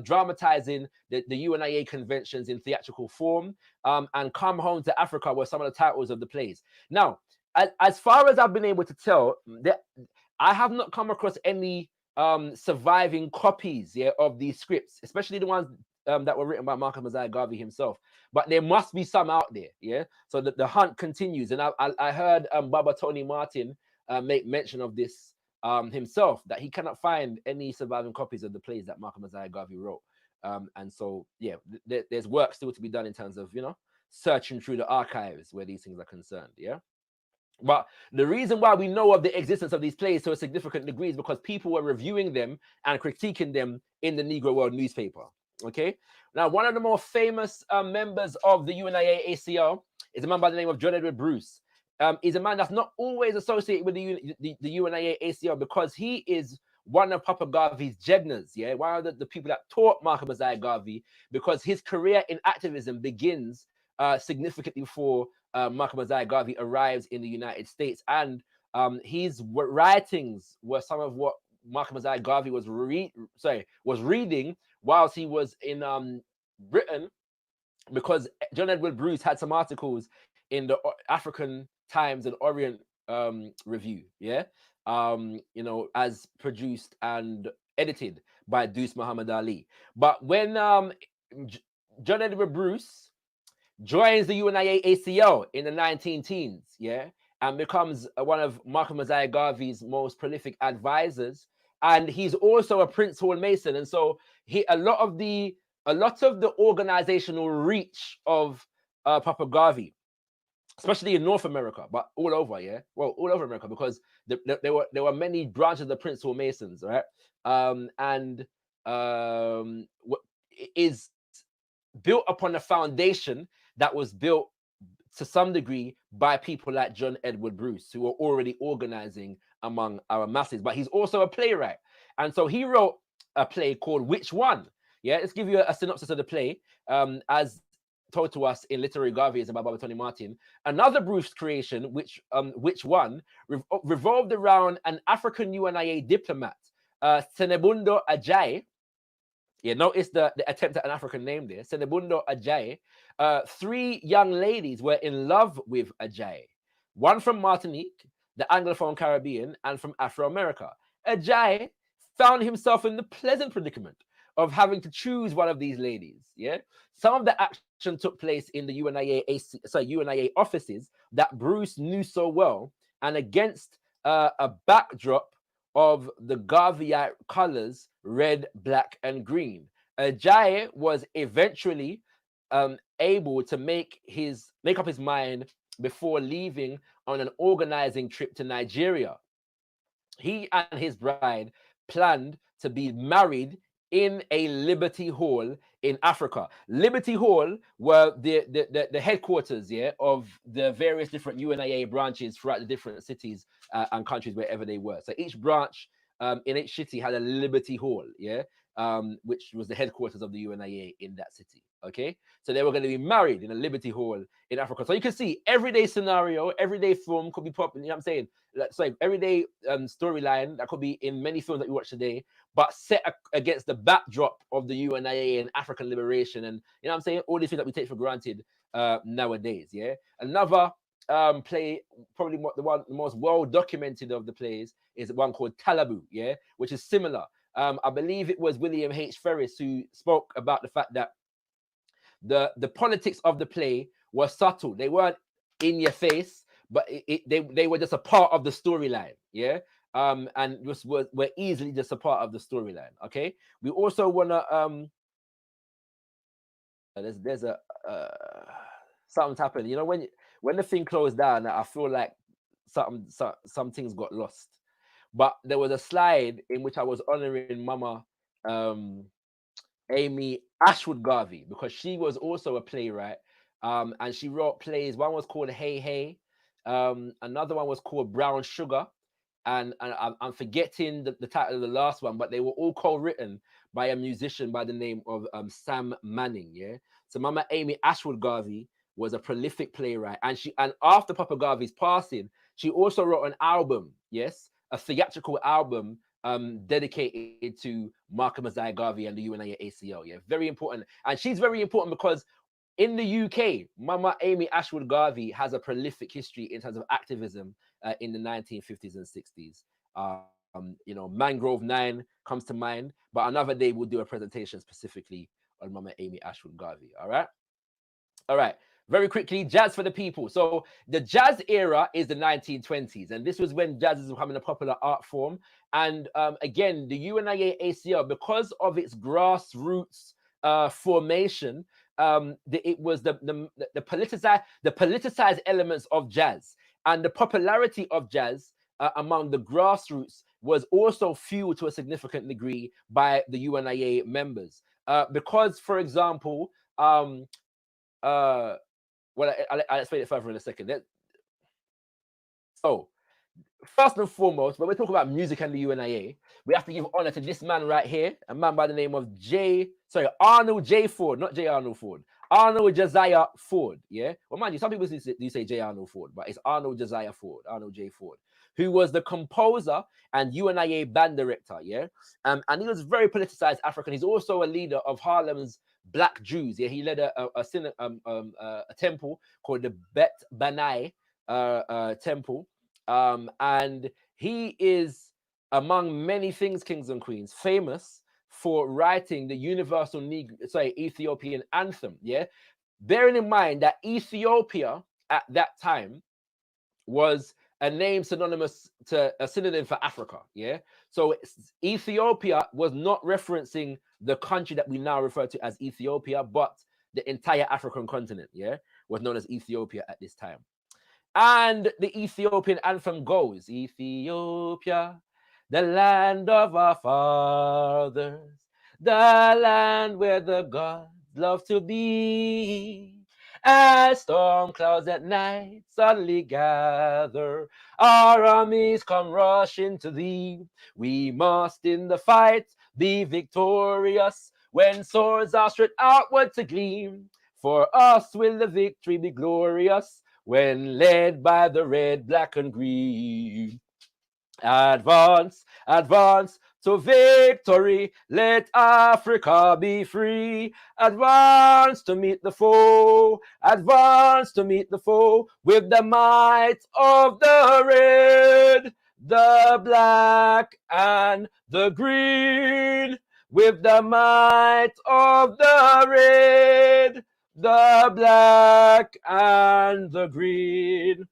dramatizing the UNIA conventions in theatrical form. And Come Home to Africa were some of the titles of the plays. Now, as far as I've been able to tell, I have not come across any surviving copies of these scripts, especially the ones that were written by Mosiah Garvey himself. But there must be some out there, so the hunt continues. And I heard Baba Tony Martin make mention of this himself, that he cannot find any surviving copies of the plays that Mosiah Garvey wrote. And so, there's work still to be done in terms of, searching through the archives where these things are concerned, But the reason why we know of the existence of these plays to a significant degree is because people were reviewing them and critiquing them in the Negro World newspaper. Okay. Now, one of the more famous members of the UNIA-ACL is a man by the name of John Edward Bruce. He's a man that's not always associated with the UNIA-ACL because he is one of Papa Garvey's jegnas, one of the people that taught Mosiah Garvey, because his career in activism begins significantly before Mosiah Garvey arrives in the United States, and his writings were some of what Mosiah Garvey was reading whilst he was in Britain, because John Edward Bruce had some articles in the African Times and Orient Review, as produced and edited by Deuce Muhammad Ali. But when John Edward Bruce joins the UNIA-ACL in the 19-teens, and becomes one of Mosiah Garvey's most prolific advisors, and he's also a Prince Hall Mason, and so a lot of the organizational reach of Papa Garvey, especially in North America, but all over, all over America, because there were many branches of the Prince Hall Masons, right? Is built upon a foundation that was built to some degree by people like John Edward Bruce, who were already organizing among our masses. But he's also a playwright. And so he wrote a play called Which One? Let's give you a synopsis of the play. As told to us in Literary Garveyism by Baba Tony Martin. Another Bruce creation, Which One? Revolved around an African UNIA diplomat, Senebundo Ajayi. Notice the attempt at an African name there. Senebundo Ajayi. 3 young ladies were in love with Ajayi. One from Martinique, the Anglophone Caribbean, and from Afro-America. Ajayi found himself in the pleasant predicament of having to choose one of these ladies. Some of the action took place in the UNIA offices that Bruce knew so well, and against a backdrop of the Garveyite colors, red, black, and green. Ajayi was eventually able to make up his mind before leaving on an organizing trip to Nigeria. He and his bride planned to be married in a Liberty Hall in Africa. Liberty Hall were the headquarters, yeah, of the various different UNIA branches throughout the different cities and countries wherever they were. So each branch in each city had a Liberty Hall, yeah, which was the headquarters of the UNIA in that city. Okay, so they were going to be married in a Liberty Hall in Africa. So you can see everyday scenario, everyday film could be popping. You know what I'm saying? Sorry, everyday storyline that could be in many films that you watch today, but set against the backdrop of the UNIA and African liberation, and you know what I'm saying, all these things that we take for granted nowadays. Yeah, another play, probably the most well documented of the plays, is one called Talabu. Yeah, which is similar. I believe it was William H. Ferris who spoke about the fact that the politics of the play were subtle. They weren't in your face, but they were just a part of the storyline. Yeah. And just were easily just a part of the storyline. Okay. We also want to there's a something's happened. You know, when the thing closed down, I feel like some things got lost. But there was a slide in which I was honoring Mama Amy Ashwood Garvey, because she was also a playwright, and she wrote plays. One was called Hey Hey, another one was called Brown Sugar, and I'm forgetting the title of the last one, but they were all co-written by a musician by the name of Sam Manning. Yeah, so Mama Amy Ashwood Garvey was a prolific playwright, and after Papa Garvey's passing, she also wrote an album. Yes, a theatrical album dedicated to Markham Mosiah Garvey and the UNIA-ACL. Yeah, very important. And she's very important because in the UK, Mama Amy Ashwood Garvey has a prolific history in terms of activism in the 1950s and 60s. You know, Mangrove 9 comes to mind, but another day we'll do a presentation specifically on Mama Amy Ashwood Garvey. All right. All right. Very quickly, jazz for the people. So the jazz era is the 1920s, and this was when jazz is becoming a popular art form. And again, the UNIA-ACL, because of its grassroots formation, it was the politicized elements of jazz, and the popularity of jazz among the grassroots was also fueled to a significant degree by the UNIA members. Because, for example, well, I'll explain it further in a second. So, first and foremost, when we talk about music and the UNIA, we have to give honor to this man right here, a man by the name of Arnold J. Ford, not J. Arnold Ford. Arnold Josiah Ford, yeah? Well, mind you, some people do say J. Arnold Ford, but it's Arnold Josiah Ford, Arnold J. Ford, who was the composer and UNIA band director, yeah? And he was very politicized African. He's also a leader of Harlem's Black Jews, yeah? He led a temple called the Bet Banai temple. And he is, among many things, kings and queens, famous for writing the universal Ethiopian anthem. Yeah, bearing in mind that Ethiopia at that time was a name synonymous to a synonym for Africa. Yeah, so Ethiopia was not referencing the country that we now refer to as Ethiopia, but the entire African continent. Yeah, was known as Ethiopia at this time. And the Ethiopian anthem goes, Ethiopia, the land of our fathers, the land where the gods love to be. As storm clouds at night suddenly gather, our armies come rushing to thee. We must in the fight be victorious when swords are stretched outward to gleam. For us will the victory be glorious when led by the red, black, and green. Advance, advance to victory, let Africa be free. Advance to meet the foe, advance to meet the foe, with the might of the red, the black, and the green. With the might of the red, the black, and the green.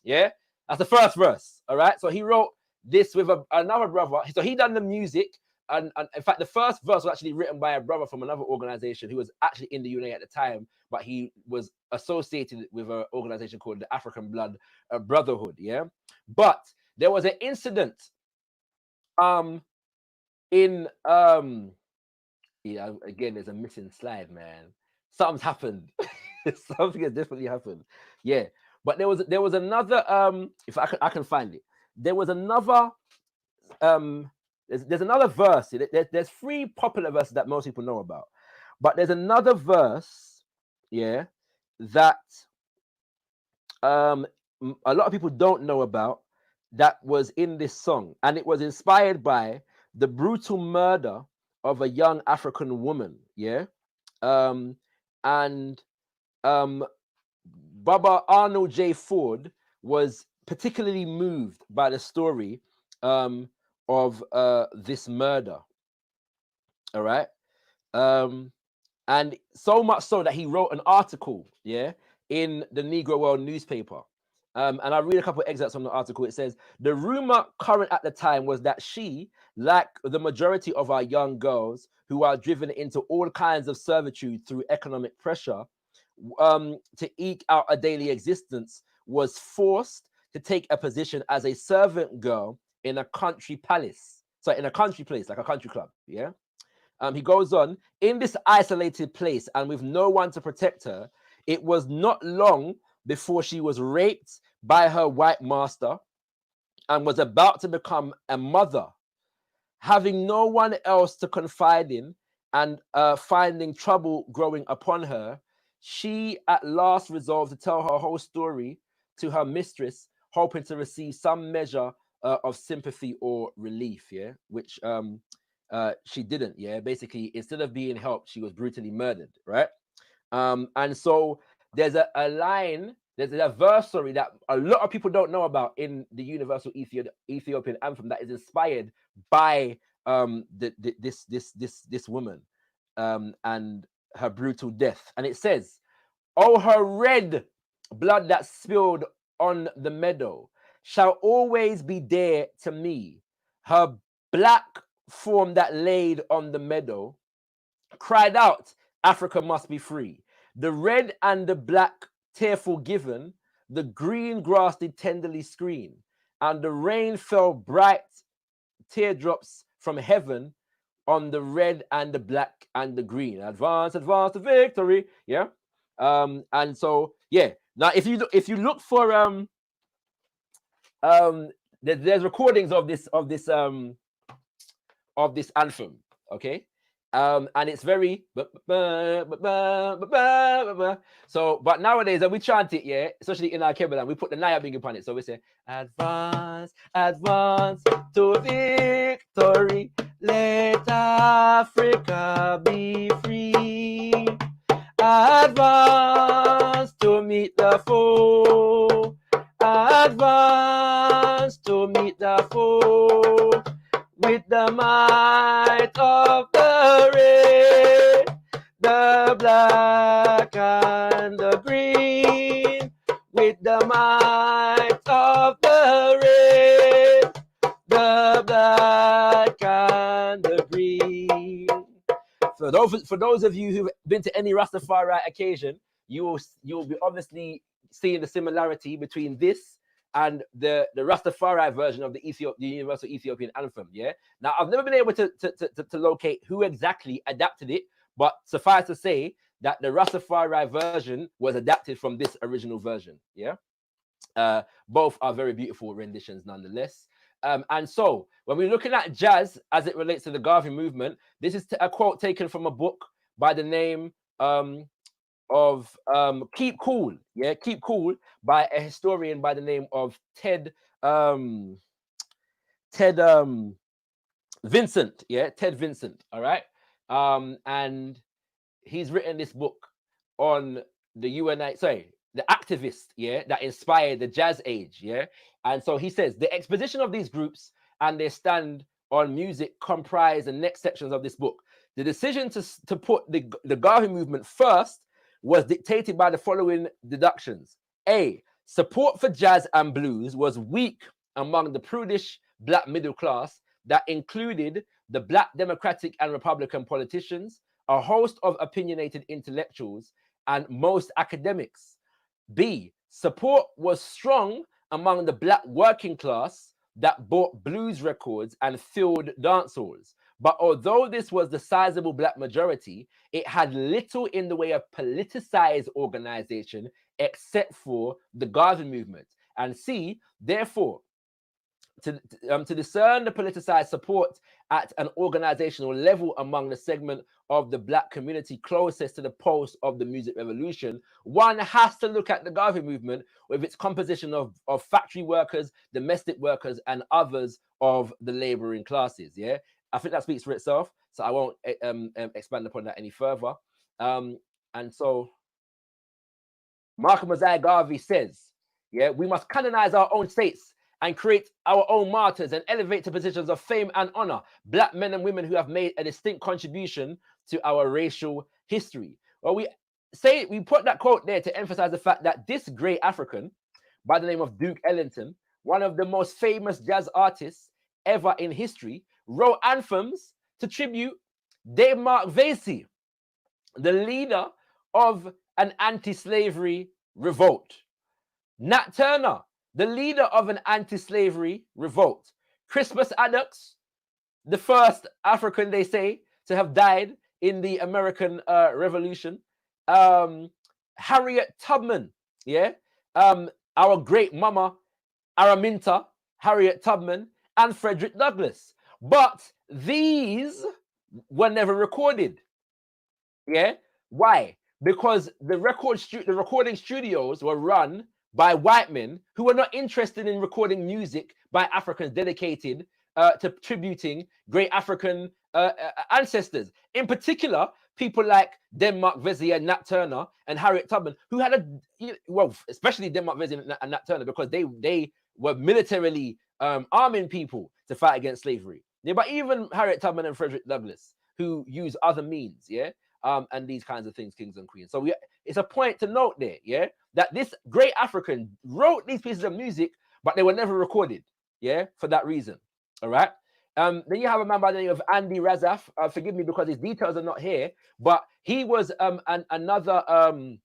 Yeah, that's the first verse. All right. So he wrote this with another brother. So he done the music and in fact, the first verse was actually written by a brother from another organization who was actually in the UNIA at the time, but he was associated with an organization called the African Blood Brotherhood. Yeah, but there was an incident in yeah, again, there's a missing slide, man. Something's happened. Something has definitely happened. Yeah, but there was another if I can find it. There was another there's another verse. There's three popular verses that most people know about, but there's another verse, yeah, that a lot of people don't know about, that was in this song, and it was inspired by the brutal murder of a young African woman, yeah, and Baba Arnold J. Ford was particularly moved by the story of this murder. All right, and so much so that he wrote an article, yeah, in the Negro World newspaper. And I'll read a couple of excerpts from the article. It says, the rumor current at the time was that she, like the majority of our young girls who are driven into all kinds of servitude through economic pressure to eke out a daily existence, was forced to take a position as a servant girl in a country palace. So in a country place, like a country club, yeah? He goes on, in this isolated place and with no one to protect her, it was not long before she was raped by her white master and was about to become a mother. Having no one else to confide in and finding trouble growing upon her, she at last resolved to tell her whole story to her mistress, hoping to receive some measure of sympathy or relief, yeah, which she didn't, yeah. Basically, instead of being helped, she was brutally murdered, right? And so there's a line, there's a verse, sorry, that a lot of people don't know about in the Universal Ethiopian Anthem that is inspired by this woman and her brutal death. And it says, "Oh, her red blood that spilled on the meadow shall always be dear to me. Her black form that laid on the meadow cried out, Africa must be free. The red and the black tearful given, the green grass did tenderly screen, and the rain fell bright teardrops from heaven on the red and the black and the green. Advance, advance to victory." Yeah. And so yeah. Now if you look for there's recordings of this anthem, okay? And it's very so, but nowadays we chant it, yeah, especially in our Kebalan, we put the Naya big upon it. So we say, advance, advance to victory, let Africa be free. Advance to meet the foe, advance to meet the foe, with the might of the red, the black and the green, with the might of the red, the black and the green. For those of you who've been to any Rastafari occasion, you'll be obviously seeing the similarity between this and the Rastafari version of the Universal Ethiopian Anthem. Yeah. Now I've never been able to locate who exactly adapted it, but suffice to say that the Rastafari version was adapted from this original version. Yeah. Both are very beautiful renditions, nonetheless. And so when we're looking at jazz as it relates to the Garvey movement, this is a quote taken from a book by the name of Keep Cool, yeah, Keep Cool, by a historian by the name of Ted Vincent, yeah, Ted Vincent, all right. And he's written this book on the the activist, yeah, that inspired the jazz age, yeah. And so he says the exposition of these groups and their stand on music comprise the next sections of this book. The decision to put the Garvey movement first was dictated by the following deductions. A, support for jazz and blues was weak among the prudish black middle class, that included the Black Democratic and Republican politicians, a host of opinionated intellectuals, and most academics. B, support was strong among the Black working class that bought blues records and filled dance halls. But although this was the sizable Black majority, it had little in the way of politicized organization except for the Garvey Movement. And C, therefore, to discern the politicized support at an organizational level among the segment of the Black community closest to the pulse of the music revolution, one has to look at the Garvey Movement with its composition of factory workers, domestic workers, and others of the laboring classes. Yeah, I think that speaks for itself, so I won't expand upon that any further. And so Malcolm Mosiah Garvey says, yeah, we must canonize our own states and create our own martyrs and elevate to positions of fame and honor Black men and women who have made a distinct contribution to our racial history. Well, we put that quote there to emphasize the fact that this great African by the name of Duke Ellington, one of the most famous jazz artists ever in history, wrote anthems to tribute Dame Mark Vesey, the leader of an anti-slavery revolt. Nat Turner, the leader of an anti-slavery revolt. Crispus Attucks, the first African, they say, to have died in the American Revolution. Harriet Tubman, yeah, our great mama, Araminta, Harriet Tubman, and Frederick Douglass. But these were never recorded. Yeah, why? Because the recording studios were run by white men who were not interested in recording music by Africans dedicated to tributing great African ancestors. In particular, people like Denmark Vesey and Nat Turner and Harriet Tubman, who had especially Denmark Vesey and Nat Turner, because they were militarily arming people to fight against slavery. Yeah, but even Harriet Tubman and Frederick Douglass, who used other means, yeah, and these kinds of things, kings and queens. So it's a point to note there, yeah, that this great African wrote these pieces of music, but they were never recorded, yeah, for that reason. All right. Then you have a man by the name of Andy Razaf. Forgive me because his details are not here, but he was another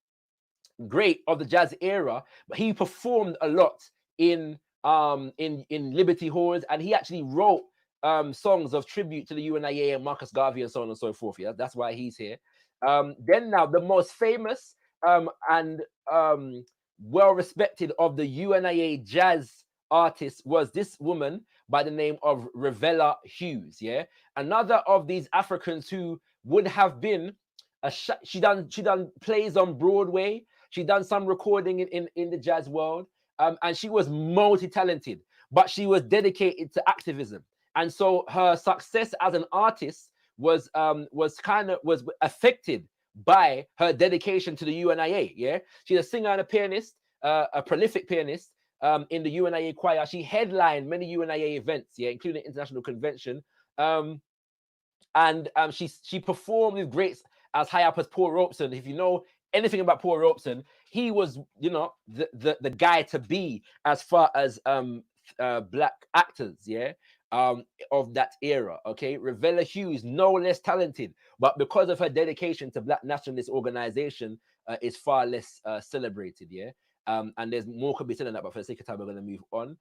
great of the jazz era. But he performed a lot in Liberty Halls, and he actually wrote songs of tribute to the UNIA and Marcus Garvey and so on and so forth. Yeah, that's why he's here. Then now the most famous and well respected of the UNIA jazz artists was this woman by the name of Revella Hughes. Yeah, another of these Africans who would have been she done plays on Broadway. She done some recording in the jazz world, and she was multi-talented, but she was dedicated to activism. And so her success as an artist was affected by her dedication to the UNIA. Yeah, she's a singer and a pianist, a prolific pianist in the UNIA choir. She headlined many UNIA events, yeah, including International Convention. And she performed with greats as high up as Paul Robeson. If you know anything about Paul Robeson, he was, you know, the guy to be as far as Black actors, yeah, of that era. Okay, Revella Hughes, no less talented, but because of her dedication to Black nationalist organization, is far less celebrated. Yeah, and there's more could be said on that, but for the sake of time, we're going to move on.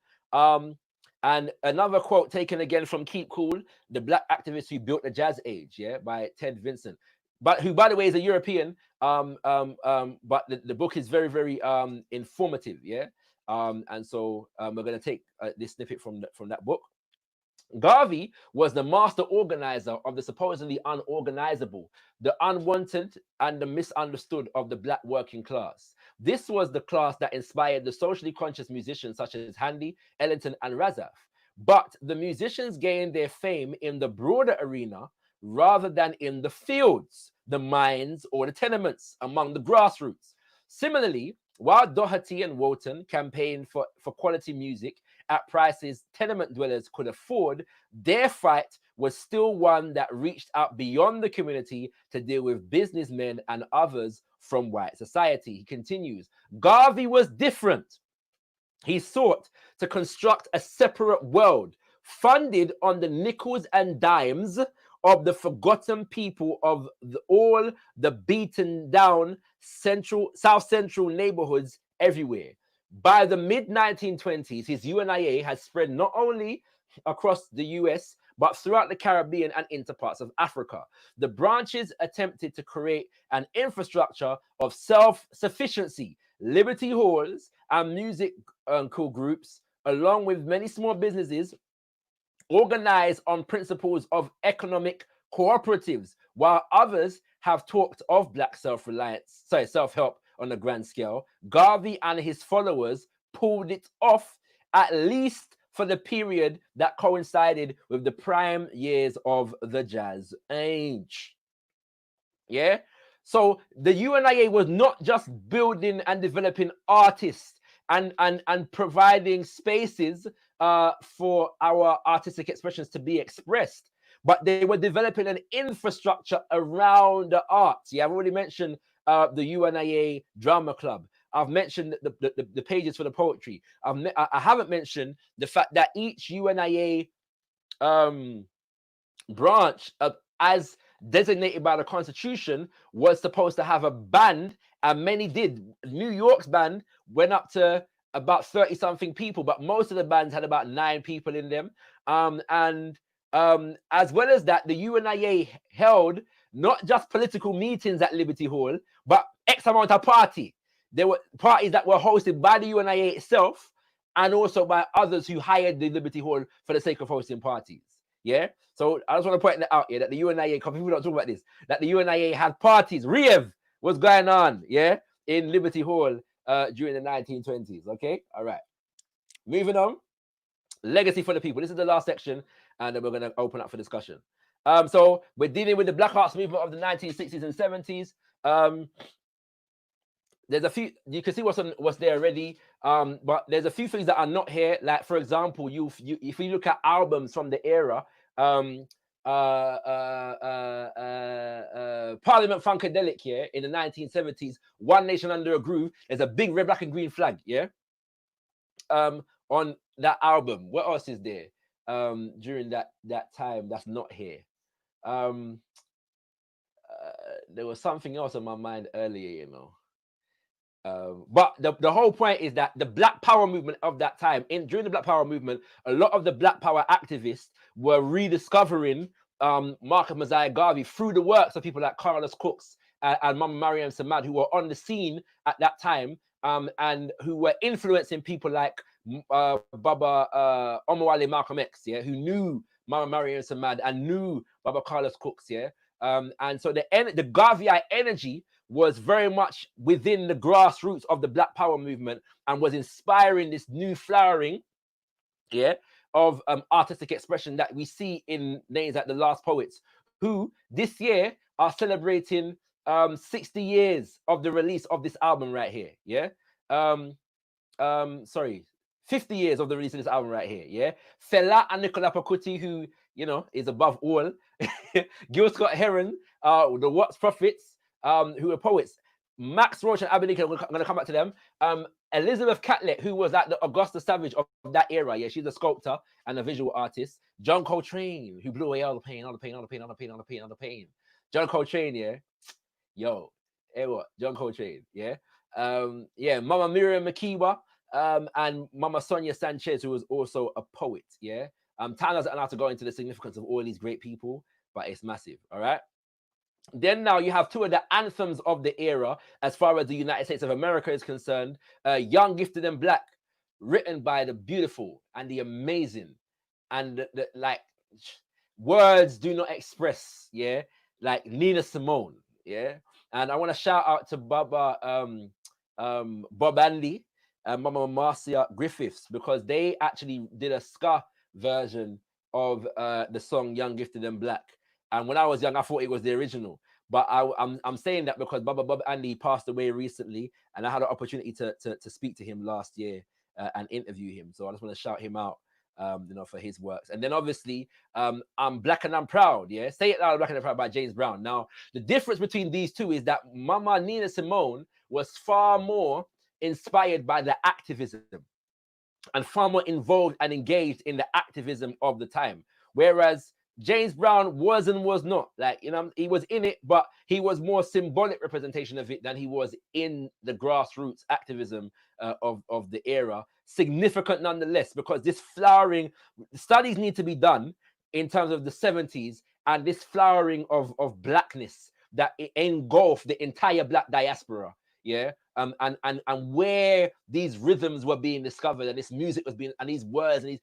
And another quote taken again from Keep Cool, the Black activist who built the jazz age, yeah, by Ted Vincent, but who, by the way, is a European. But the book is very, very informative, yeah. And so we're going to take this snippet from that book. Garvey was the master organizer of the supposedly unorganizable, the unwanted, and the misunderstood of the Black working class. This was the class that inspired the socially conscious musicians such as Handy, Ellington, and Razaf. But the musicians gained their fame in the broader arena rather than in the fields, the mines, or the tenements among the grassroots. Similarly, while Doherty and Walton campaigned for quality music at prices tenement dwellers could afford, their fight was still one that reached out beyond the community to deal with businessmen and others from white society. He continues, Garvey was different. He sought to construct a separate world funded on the nickels and dimes of the forgotten people of all the beaten down South Central neighborhoods everywhere. By the mid 1920s, his UNIA has spread not only across the US, but throughout the Caribbean and into parts of Africa. The branches attempted to create an infrastructure of self-sufficiency, liberty halls, and music groups, along with many small businesses organized on principles of economic cooperatives, while others have talked of black self-help on a grand scale. Garvey and his followers pulled it off, at least for the period that coincided with the prime years of the Jazz Age. Yeah? So the UNIA was not just building and developing artists and providing spaces for our artistic expressions to be expressed, but they were developing an infrastructure around the arts. Yeah, I've already mentioned the UNIA Drama Club. I've mentioned the pages for the poetry. I haven't mentioned the fact that each UNIA branch, as designated by the Constitution, was supposed to have a band, and many did. New York's band went up to about 30-something people, but most of the bands had about 9 people in them. As well as that, the UNIA held not just political meetings at Liberty Hall, but X amount of party. There were parties that were hosted by the UNIA itself and also by others who hired the Liberty Hall for the sake of hosting parties. Yeah? So I just want to point that out here, that the UNIA, because people don't talk about this, that the UNIA had parties. Riev was going on, yeah, in Liberty Hall during the 1920s. Okay? All right. Moving on. Legacy for the people. This is the last section, and then we're going to open up for discussion. So we're dealing with the Black Arts movement of the 1960s and 70s. There's a few, you can see what's there already, but there's a few things that are not here. Like, for example, if you look at albums from the era, Parliament Funkadelic, yeah, in the 1970s, One Nation Under a Groove, there's a big red, black, and green flag, yeah, on that album. What else is there during that time that's not here? There was something else on my mind earlier, you know. But the whole point is that the Black Power movement of that time, during the Black Power movement, a lot of the Black Power activists were rediscovering Marcus Mosiah Garvey through the works of people like Carlos Cooks and Mama Mariam Samad, who were on the scene at that time, and who were influencing people like Baba Omowale Malcolm X, yeah, who knew Mama Mariam Samad and knew Baba Carlos Cooks, yeah. And so the Garveyite energy was very much within the grassroots of the Black Power movement and was inspiring this new flowering, yeah, of artistic expression that we see in names like the Last Poets, who this year are celebrating 60 years of the release of this album right here, yeah. 50 years of the release of this album right here, yeah. Fela and Nicola Pakuti, who, you know, is above all. Gil Scott Heron, the Watts Prophets, who are poets. Max Roach and Abby Lincoln, I'm going to come back to them. Elizabeth Catlett, who was like the Augusta Savage of that era. Yeah, she's a sculptor and a visual artist. John Coltrane, who blew away all the pain, all the pain, all the pain, all the pain, all the pain, all the pain. John Coltrane, yeah. Yo, hey what? John Coltrane, yeah. Yeah, Mama Miriam Makeba, and Mama Sonia Sanchez, who was also a poet, yeah. Time doesn't allow to go into the significance of all these great people, but it's massive, all right? Then now you have two of the anthems of the era as far as the United States of America is concerned. Young, Gifted, and Black, written by the beautiful and the amazing, and the like, words do not express, yeah, like Nina Simone, yeah. And I want to shout out to Bob Andy and Mama Marcia Griffiths, because they actually did a ska version of the song Young, Gifted, and Black. And when I was young, I thought it was the original. But I'm saying that because Bob Andy passed away recently, and I had an opportunity to speak to him last year and interview him. So I just want to shout him out, you know, for his works. And then obviously, I'm Black and I'm Proud. Yeah, Say It Loud, Black and I'm Proud by James Brown. Now, the difference between these two is that Mama Nina Simone was far more inspired by the activism and far more involved and engaged in the activism of the time. Whereas James Brown was and was not. Like, you know, he was in it, but he was more symbolic representation of it than he was in the grassroots activism of the era. Significant nonetheless, because this flowering, studies need to be done in terms of the 70s and this flowering of blackness that engulfed the entire black diaspora. Yeah. And where these rhythms were being discovered, and this music was being, and these words and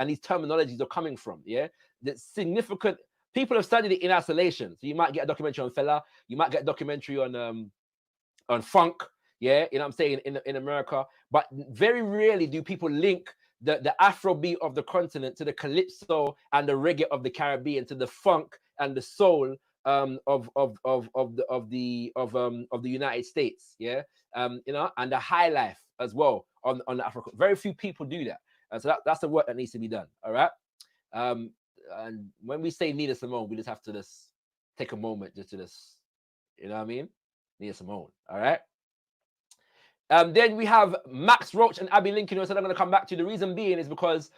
these terminologies are coming from. Yeah. The significant people have studied it in isolation. So you might get a documentary on Fela, you might get a documentary on funk, yeah, you know what I'm saying, in America, but very rarely do people link the Afrobeat of the continent to the calypso and the reggae of the Caribbean, to the funk and the soul of the United States, yeah, you know, and the high life as well on Africa. Very few people do that, so that's the work that needs to be done. All right. And when we say Nina Simone, we just have to just take a moment just to just, you know what I mean? Nina Simone, all right? Then we have Max Roach and Abby Lincoln, who I said I'm going to come back to. The reason being is because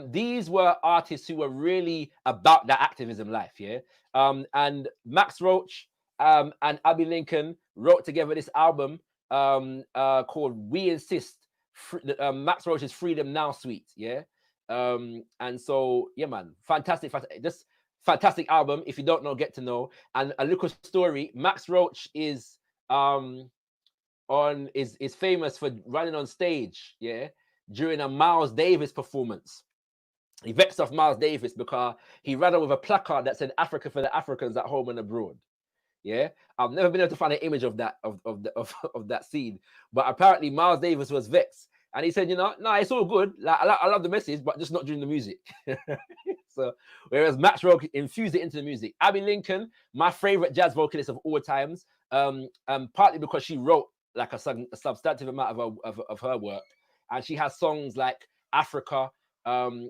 these were artists who were really about that activism life, yeah? And Max Roach and Abby Lincoln wrote together this album called We Insist. Max Roach's Freedom Now Suite, yeah? And so, yeah, man, fantastic, just fantastic album. If you don't know, get to know. And a little story: Max Roach is famous for running on stage, yeah, during a Miles Davis performance. He vexed off Miles Davis because he ran on with a placard that said "Africa for the Africans at home and abroad." Yeah, I've never been able to find an image of that of that scene, but apparently Miles Davis was vexed. And he said, you know, no, it's all good. Like, I love the message, but just not during the music. So, whereas Max Roach infused it into the music. Abby Lincoln, my favorite jazz vocalist of all times, partly because she wrote like a substantive amount of her work, and she has songs like Africa and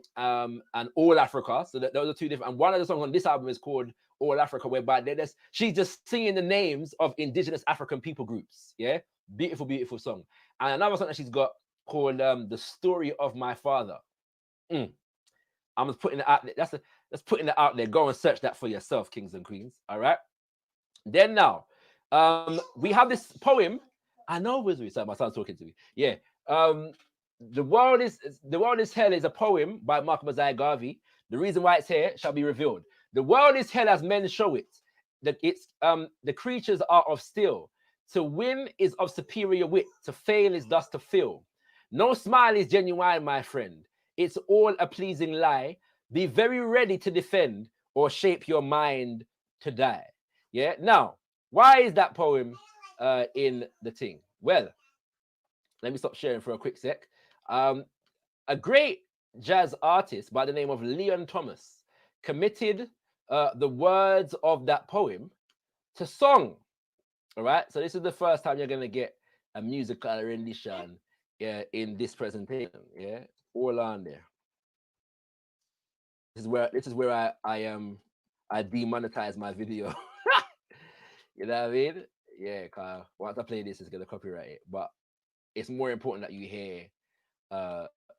All Africa. So those are two different. And one of the songs on this album is called All Africa, whereby she's just singing the names of indigenous African people groups. Yeah, beautiful, beautiful song. And another song that she's got called The Story of My Father. I'm just putting it out there. That's putting it out there. Go and search that for yourself, kings and queens. All right. Then now, we have this poem. I know, Wizard. Sorry, my son's talking to me. Yeah. The world is hell is a poem by Mosiah Garvey. The reason why it's here shall be revealed. The world is hell as men show it. That it's the creatures are of steel. To win is of superior wit. To fail is thus to fail. No smile is genuine, my friend. It's all a pleasing lie. Be very ready to defend or shape your mind to die. Yeah. Now, why is that poem in the thing? Well, let me stop sharing for a quick sec. A great jazz artist by the name of Leon Thomas committed the words of that poem to song. All right. So this is the first time you're going to get a musical rendition in this presentation. Yeah. All on there. This is where I demonetize my video. You know what I mean? Yeah, because once I play this, it's gonna copyright it. But it's more important that you hear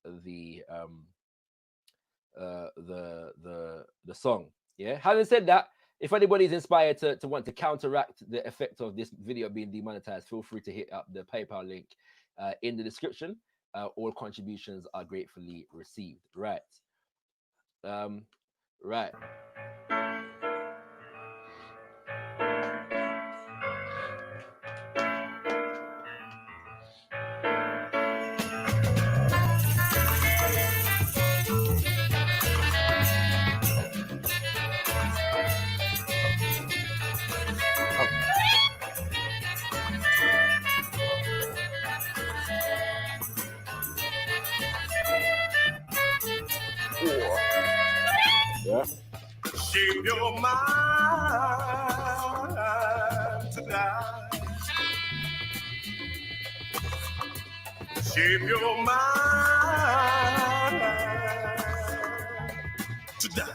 the song. Yeah. Having said that, if anybody's inspired to want to counteract the effect of this video being demonetized, feel free to hit up the PayPal link in the description. All contributions are gratefully received. Right. Right. Yeah. Shape your mind tonight. Shape your mind tonight.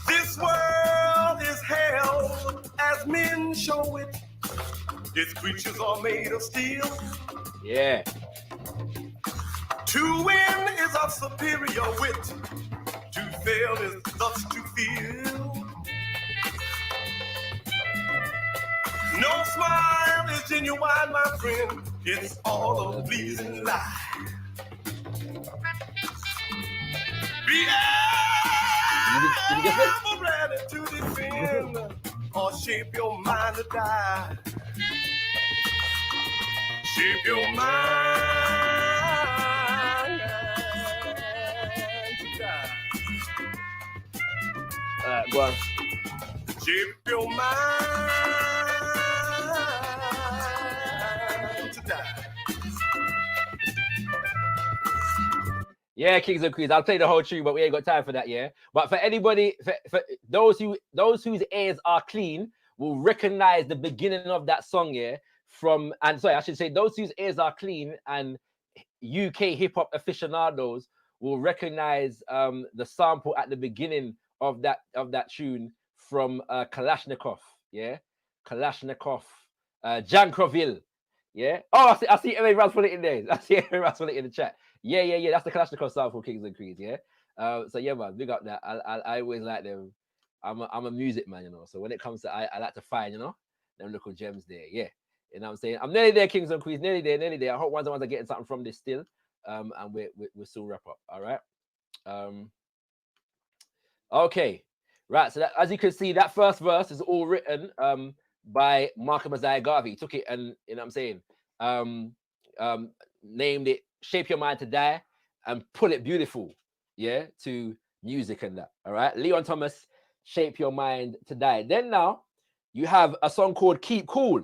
This world is hell as men show it. His creatures are made of steel. Yeah. To win is of superior wit. To fail is thus to feel. No smile is genuine, my friend. It's all a pleasing lie. Be ever ready to defend or shape your mind to die. Shape your mind to die. Go on. Shape your mind to die. Yeah, Kings and Queens. I'll play the whole tune, but we ain't got time for that, yeah. But for anybody, for those whose ears are clean, will recognize the beginning of that song, yeah. And sorry, I should say those whose ears are clean and UK hip hop aficionados will recognize the sample at the beginning of that tune from Kalashnikov, yeah. Kalashnikov, Jankroville, yeah. Oh, I see everyone's put it in there. I see everyone's put it in the chat. Yeah. That's the Kalashnikov sample, Kings and Queens, yeah. So yeah, man, big up that. I always like them. I'm a music man, you know. So when it comes to I like to find, you know, them little gems there, yeah. You know what I'm saying? I'm nearly there, Kings and Queens, nearly there. I hope ones are getting something from this still. And we'll soon wrap up. All right. Okay. Right. So that, as you can see, that first verse is all written by Mosiah Garvey. He took it and, you know what I'm saying, named it Shape Your Mind to Die and put it beautiful, yeah, to music and that. All right. Leon Thomas, Shape Your Mind to Die. Then now you have a song called Keep Cool.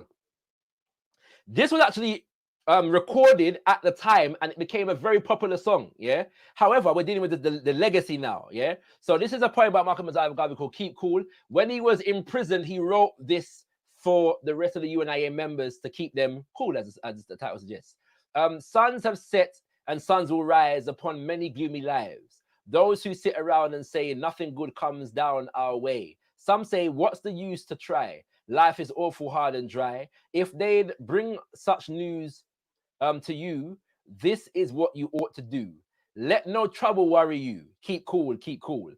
This was actually recorded at the time and it became a very popular song, yeah. However, we're dealing with the legacy now, yeah. So this is a poem by Mosiah Garvey called Keep Cool. When he was in prison, he wrote this for the rest of the UNIA members to keep them cool, as the title suggests. Suns have set and suns will rise upon many gloomy lives. Those who sit around and say nothing good comes down our way. Some say, what's the use to try? Life is awful hard and dry. If they'd bring such news to you, this is what you ought to do. Let no trouble worry you. Keep cool, keep cool.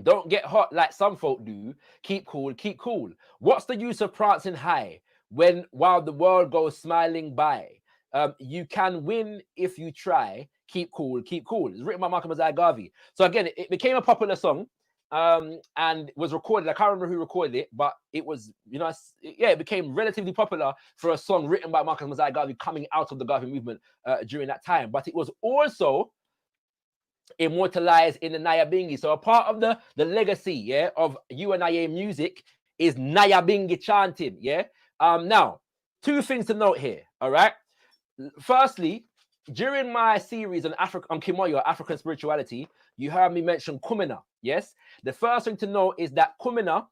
Don't get hot like some folk do. Keep cool, keep cool. What's the use of prancing high while the world goes smiling by? You can win if you try. Keep cool, keep cool. It's written by Mosiah Garvey. So again, it became a popular song. And was recorded. I can't remember who recorded it, but it was, you know, it became relatively popular for a song written by Mosiah Garvey coming out of the Garvey movement during that time. But it was also immortalized in the Nyabingi. So a part of the legacy, yeah, of UNIA music is Nyabingi chanting, yeah. Now, two things to note here, all right. Firstly, during my series on Kimoyo, African spirituality, you heard me mention Kumina. Yes, the first thing to know is that Kumina,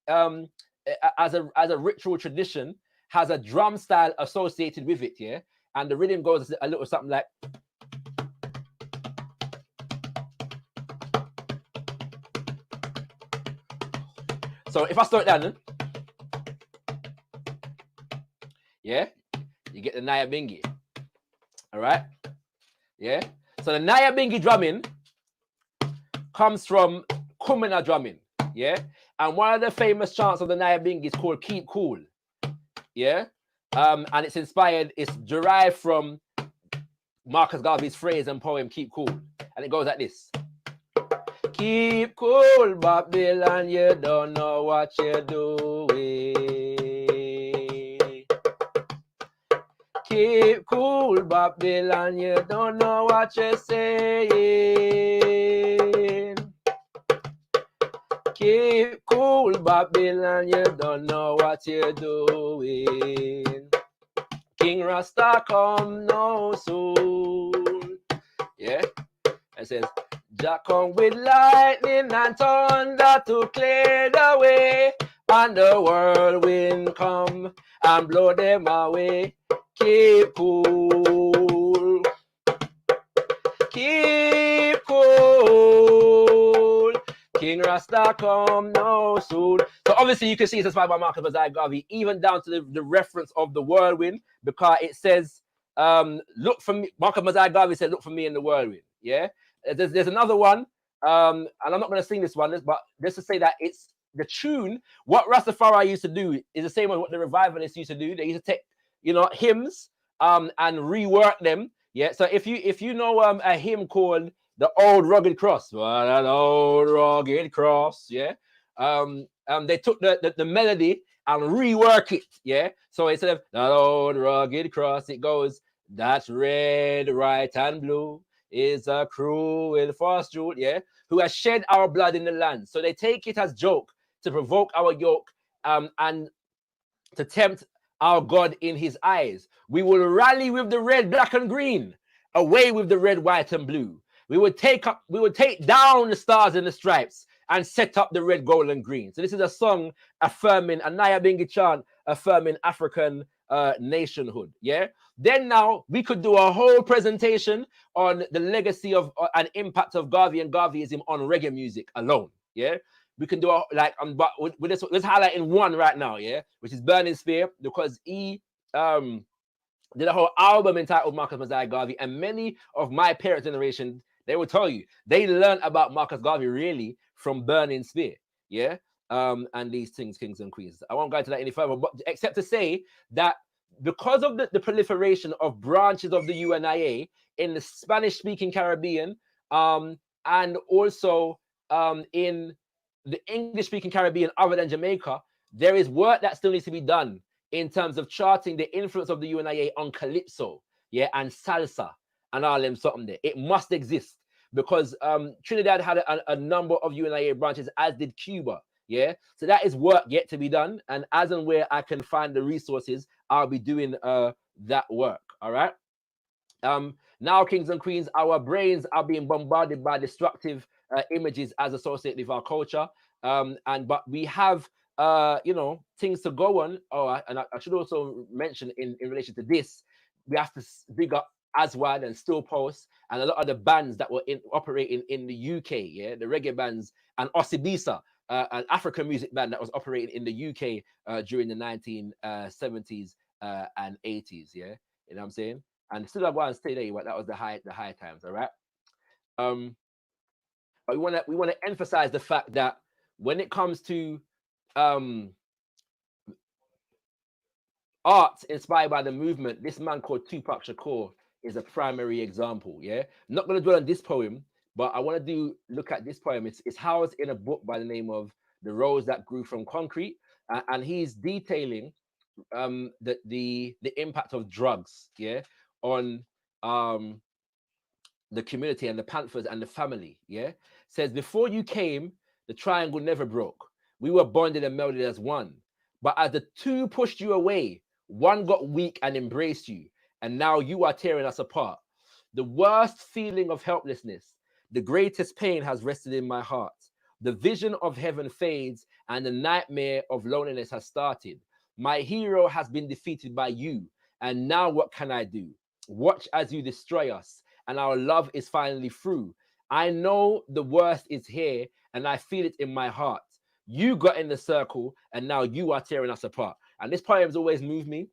as a ritual tradition, has a drum style associated with it. Yeah, and the rhythm goes a little something like. So if I slow it down, yeah, you get the Nyabingi. All right, yeah. So the Nyabingi drumming comes from Kumina drumming, yeah. And one of the famous chants of the Nyabingi is called "Keep Cool," yeah. And it's derived from Marcus Garvey's phrase and poem "Keep Cool," and it goes like this: Keep cool, Babylon, you don't know what you're doing. Keep cool, Babylon, you don't know what you're saying. Keep cool, Babylon, you don't know what you're doing. King Rasta come no soon. Yeah, it says, Jah come with lightning and thunder to clear the way, and the whirlwind come and blow them away. Keep cool. Keep cool. King Rasta come no soon. So obviously you can see it's inspired by Marcus Mosiah Garvey, even down to the reference of the whirlwind, because it says, look for me. Marcus Mosiah Garvey said, look for me in the whirlwind. Yeah. There's another one, and I'm not going to sing this one, but just to say that it's the tune. What Rastafari used to do is the same as what the revivalists used to do. They used to take, hymns, and rework them. Yeah. So if you know a hymn called "The Old Rugged Cross," what an old rugged cross. Yeah. They took the melody and rework it. Yeah. So instead of "that old rugged cross," it goes, "That's red, white, and blue is a cruel fast Jewel, yeah, who has shed our blood in the land." So they take it as joke to provoke our yoke, and to tempt our God in his eyes. We will rally with the red, black, and green, away with the red, white, and blue. We would take down the stars and the stripes and set up the red, gold, and green. So this is a song affirming, a Naya Bingi chant affirming African nationhood. Yeah. Then now we could do a whole presentation on the legacy of and impact of Garvey and Garveyism on reggae music alone. Yeah. We can do but let's highlight in one right now, yeah, which is Burning Spear, because he did a whole album entitled Marcus Mosiah Garvey, and many of my parents' generation, they will tell you they learned about Marcus Garvey really from Burning Spear, yeah, and these things, kings and queens. I won't go into that any further, but except to say that because of the proliferation of branches of the UNIA in the Spanish-speaking Caribbean, and also in the English-speaking Caribbean other than Jamaica, there is work that still needs to be done in terms of charting the influence of the UNIA on calypso, yeah, and salsa and all them something there. It must exist because Trinidad had a number of UNIA branches, as did Cuba, yeah. So that is work yet to be done, and as and where I can find the resources, I'll be doing that work. All right. Now, kings and queens, our brains are being bombarded by destructive images as associated with our culture, but we have things to go on. And I should also mention in relation to this, we have to big up Aswad and Still Post and a lot of the bands that were operating in the UK, yeah, the reggae bands, and Osibisa, an African music band that was operating in the UK during the 1970s and 80s, yeah, you know what I'm saying? And still I go and stay there, but that was the high times, all right? But we want to emphasize the fact that when it comes to art inspired by the movement, this man called Tupac Shakur is a primary example. Yeah, I'm not going to dwell on this poem, but I want to look at this poem. It's housed in a book by the name of "The Rose That Grew from Concrete," and he's detailing the impact of drugs, yeah, on the community and the Panthers and the family. Yeah, says, "Before you came, the triangle never broke. We were bonded and melded as one. But as the two pushed you away, one got weak and embraced you, and now you are tearing us apart. The worst feeling of helplessness, the greatest pain has rested in my heart. The vision of heaven fades, and the nightmare of loneliness has started. My hero has been defeated by you, and now what can I do? Watch as you destroy us, and our love is finally through. I know the worst is here, and I feel it in my heart. You got in the circle, and now you are tearing us apart." And this poem has always moved me,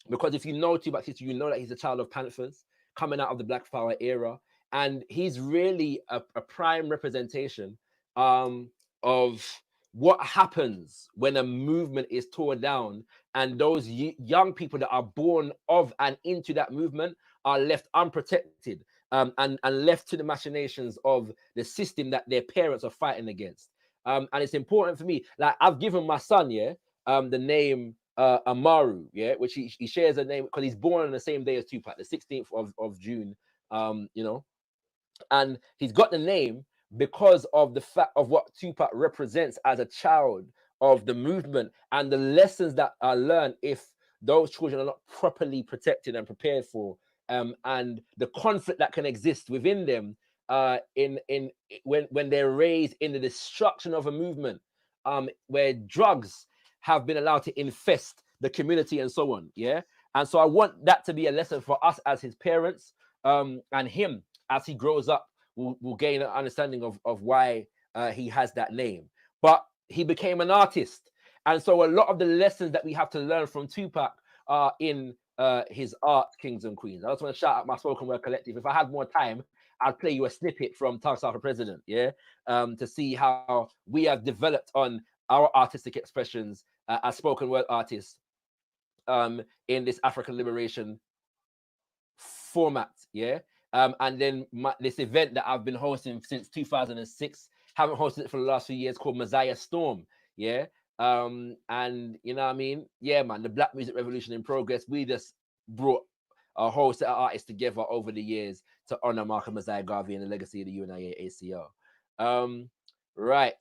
because if you know Tupac history, you know that he's a child of Panthers, coming out of the Black Power era, and he's really a prime representation of what happens when a movement is torn down, and those young people that are born of and into that movement are left unprotected, and left to the machinations of the system that their parents are fighting against. And it's important for me, like I've given my son, yeah, the name Amaru, yeah, which he shares a name because he's born on the same day as Tupac, the 16th of June, and he's got the name because of the fact of what Tupac represents as a child of the movement, and the lessons that are learned if those children are not properly protected and prepared for, and the conflict that can exist within them when they're raised in the destruction of a movement, where drugs have been allowed to infest the community and so on. Yeah. And so I want that to be a lesson for us as his parents, and him as he grows up will gain an understanding of why he has that name. But he became an artist. And so a lot of the lessons that we have to learn from Tupac are in his art, Kings and Queens. I just want to shout out my spoken word collective. If I had more time, I'd play you a snippet from Talks After President, yeah, to see how we have developed on our artistic expressions as spoken word artists in this African liberation format, yeah. And then this event that I've been hosting since 2006, haven't hosted it for the last few years, called Mosiah Storm, yeah. And you know what I mean? Yeah, man, the Black Music Revolution in Progress, we just brought a whole set of artists together over the years to honor Malcolm Mosiah Garvey and the legacy of the UNIA-ACL. Right.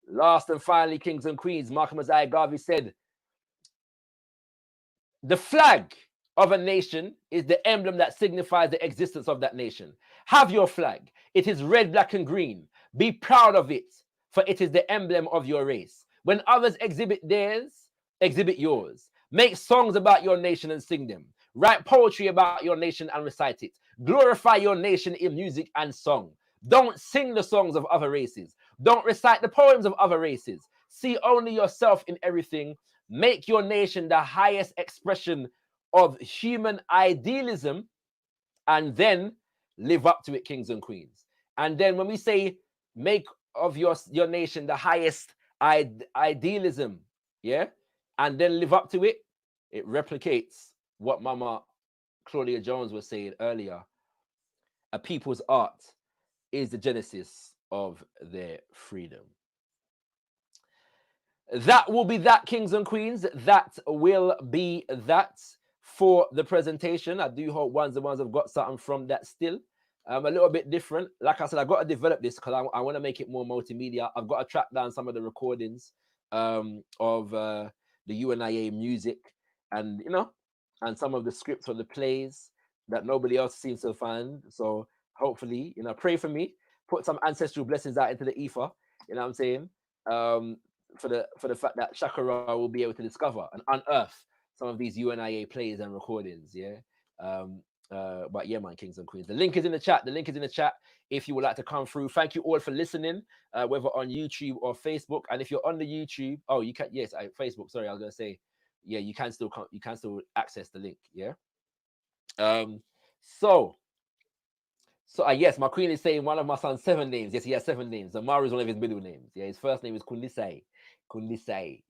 Last and finally, Kings and Queens, Malcolm Mosiah Garvey said, the flag of a nation is the emblem that signifies the existence of that nation. Have your flag. It is red, black, and green. Be proud of it, for it is the emblem of your race. When others exhibit theirs, exhibit yours. Make songs about your nation and sing them. Write poetry about your nation and recite it. Glorify your nation in music and song. Don't sing the songs of other races. Don't recite the poems of other races. See only yourself in everything. Make your nation the highest expression of human idealism, and then live up to it, Kings and Queens. And then when we say make of your nation the highest idealism, yeah, and then live up to it, it replicates what Mama Claudia Jones was saying earlier. A people's art is the genesis of their freedom. That will be that, Kings and Queens. That will be that for the presentation. I do hope the ones have got something from that still. A little bit different. Like I said, I've got to develop this because I want to make it more multimedia. I've got to track down some of the recordings of the UNIA music and, you know, and some of the scripts of the plays that nobody else seems to find. So hopefully, you know, pray for me. Put some ancestral blessings out into the ether. You know what I'm saying? For the fact that Shakara will be able to discover and unearth some of these UNIA plays and recordings. Yeah. But yeah, man, Kings and Queens. The link is in the chat. The link is in the chat if you would like to come through. Thank you all for listening, whether on YouTube or Facebook. And if you're on the YouTube, oh, you can, yes, Facebook. Sorry, I was gonna say, yeah, you can still access the link. Yeah. So yes, my queen is saying one of my son's 7 names. Yes, he has 7 names. Amari is one of his middle names. Yeah, his first name is Kundisai.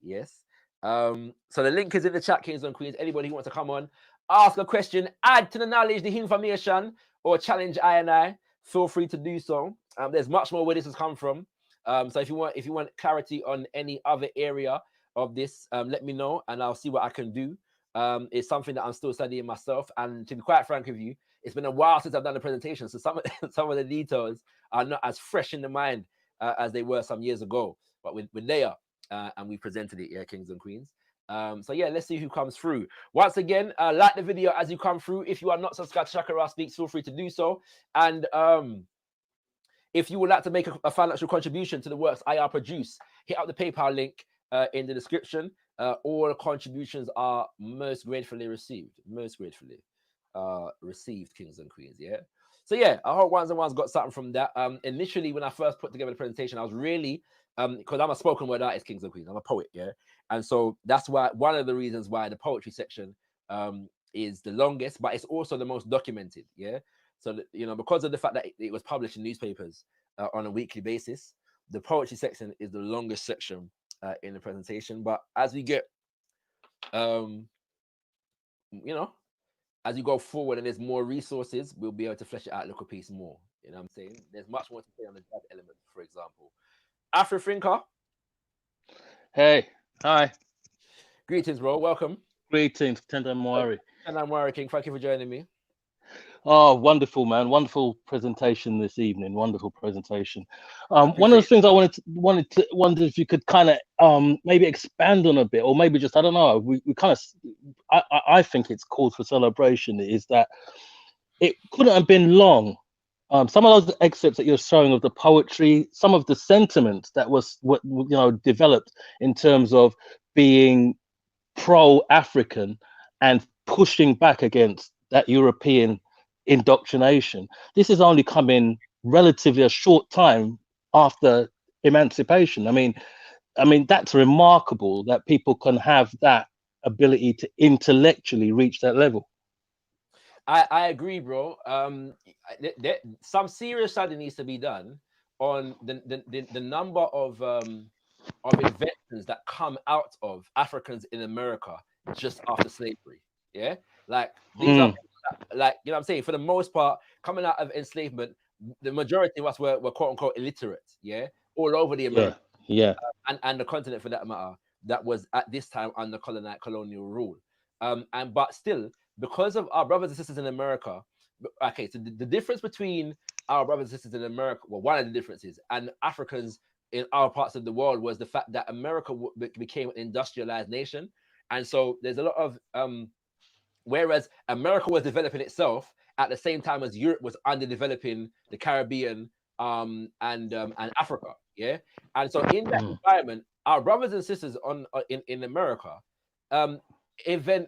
Yes. So the link is in the chat, Kings and Queens. Anybody who wants to come on, ask a question, add to the knowledge, the information, or challenge I, feel free to do so. There's much more where this has come from. So if you want clarity on any other area of this, let me know and I'll see what I can do. It's something that I'm still studying myself, and to be quite frank with you, it's been a while since I've done a presentation, so some of the details are not as fresh in the mind as they were some years ago. But we're there, and we presented it, yeah, Kings and Queens. So yeah, let's see who comes through. Once again, like the video as you come through. If you are not subscribed to Shakara Speaks, feel free to do so. And if you would like to make a financial contribution to the works I produce, hit up the PayPal link in the description. All contributions are most gratefully received. Most gratefully received, Kings and Queens. Yeah. So yeah, I hope ones got something from that. Initially, when I first put together the presentation, I was really because I'm a spoken word artist, Kings and Queens. I'm a poet, yeah. And so that's why one of the reasons why the poetry section is the longest, but it's also the most documented, yeah. So that, you know, because of the fact that it was published in newspapers on a weekly basis, the poetry section is the longest section in the presentation. But as we get, you know, as you go forward and there's more resources, we'll be able to flesh it out a little piece more. You know what I'm saying? There's much more to say on the jazz element, for example. Afro-Frinker. Hey, hi. Greetings, bro. Welcome. Greetings, Tendai Moari. Tendai Moari King, thank you for joining me. Oh, wonderful, man. Wonderful presentation this evening. Wonderful presentation. One of the things I wondered if you could kind of maybe expand on a bit, or maybe just, I don't know, we kind of, I think it's called for celebration, is that it couldn't have been long. Some of those excerpts that you're showing of the poetry, some of the sentiment that was developed in terms of being pro-African and pushing back against that European indoctrination. This has only come in relatively a short time after emancipation. I mean that's remarkable that people can have that ability to intellectually reach that level. I agree, bro. Some serious study needs to be done on the number of inventions that come out of Africans in America just after slavery. Yeah, like these are Mm, like, you know what I'm saying, for the most part, coming out of enslavement, the majority of us were quote unquote illiterate. Yeah, all over the yeah, America yeah, and the continent for that matter, that was at this time under colonial rule. And but still, because of our brothers and sisters in America, okay, so the difference between our brothers and sisters in America, well, one of the differences, and Africans in our parts of the world was the fact that America became an industrialized nation, and so there's a lot of whereas America was developing itself at the same time as Europe was underdeveloping the Caribbean and Africa. Yeah, and so in that mm, environment, our brothers and sisters in America invent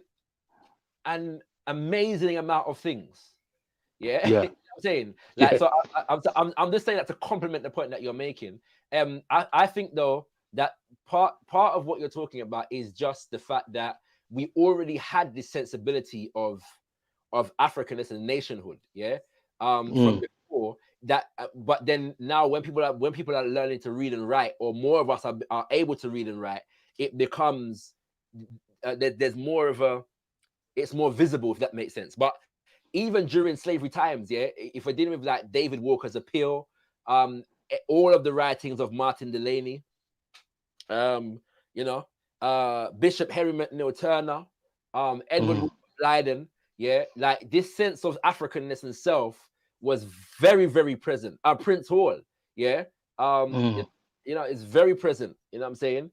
an amazing amount of things. Yeah, you know yeah, what I'm saying, like, yeah. so I'm just saying that to complement the point that you're making. I think though that part of what you're talking about is just the fact that we already had this sensibility of Africanness and nationhood, yeah, from Mm, before that. But then now, when people are learning to read and write, or more of us are able to read and write, it becomes there's more of a, it's more visible, if that makes sense. But even during slavery times, yeah, if we're dealing with like David Walker's Appeal, all of the writings of Martin Delany, um, you know, Bishop Henry McNeill Turner, Edward mm, Blyden, yeah, like this sense of Africanness and self was very, very present. Prince Hall, yeah, mm. you know, it's very present. You know what I'm saying?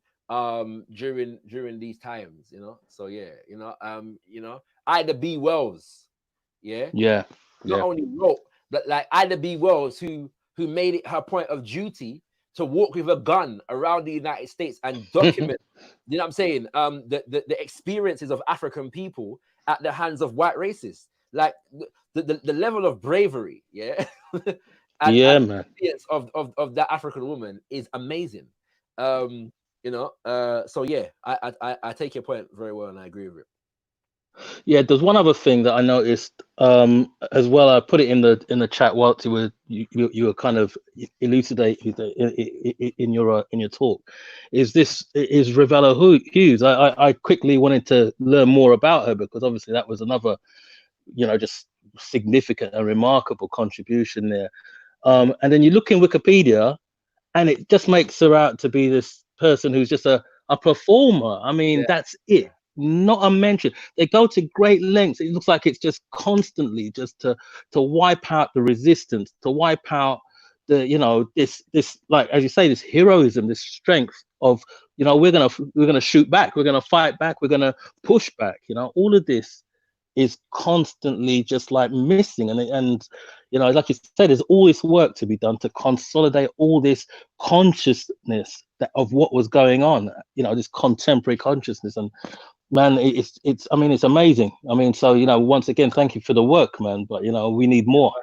During these times, you know. So yeah, you know, Ida B. Wells, yeah, Yeah, not yeah. only wrote, but like Ida B. Wells, who made it her point of duty to walk with a gun around the United States and document, you know what I'm saying, the experiences of African people at the hands of white racists. Like the level of bravery, yeah, Yeah, and man. resilience of that African woman is amazing. You know, so yeah, I take your point very well, and I agree with it. Yeah, there's one other thing that I noticed as well. I put it in the chat whilst you were kind of elucidating in your talk. Is Ravella Hughes? I quickly wanted to learn more about her because obviously that was another, just significant and remarkable contribution there. And then you look in Wikipedia, and it just makes her out to be this person who's just a performer. I mean, Yeah, that's it. Not a mention. They go to great lengths. It looks like it's just constantly just to wipe out the resistance, to wipe out this like, as you say, this heroism, this strength of, we're gonna shoot back, we're gonna fight back, we're gonna push back. All of this is constantly just like missing, and like you said, there's all this work to be done to consolidate all this consciousness of what was going on, this contemporary consciousness. And man, it's I mean, it's amazing. I mean, so once again, thank you for the work, man, but we need more.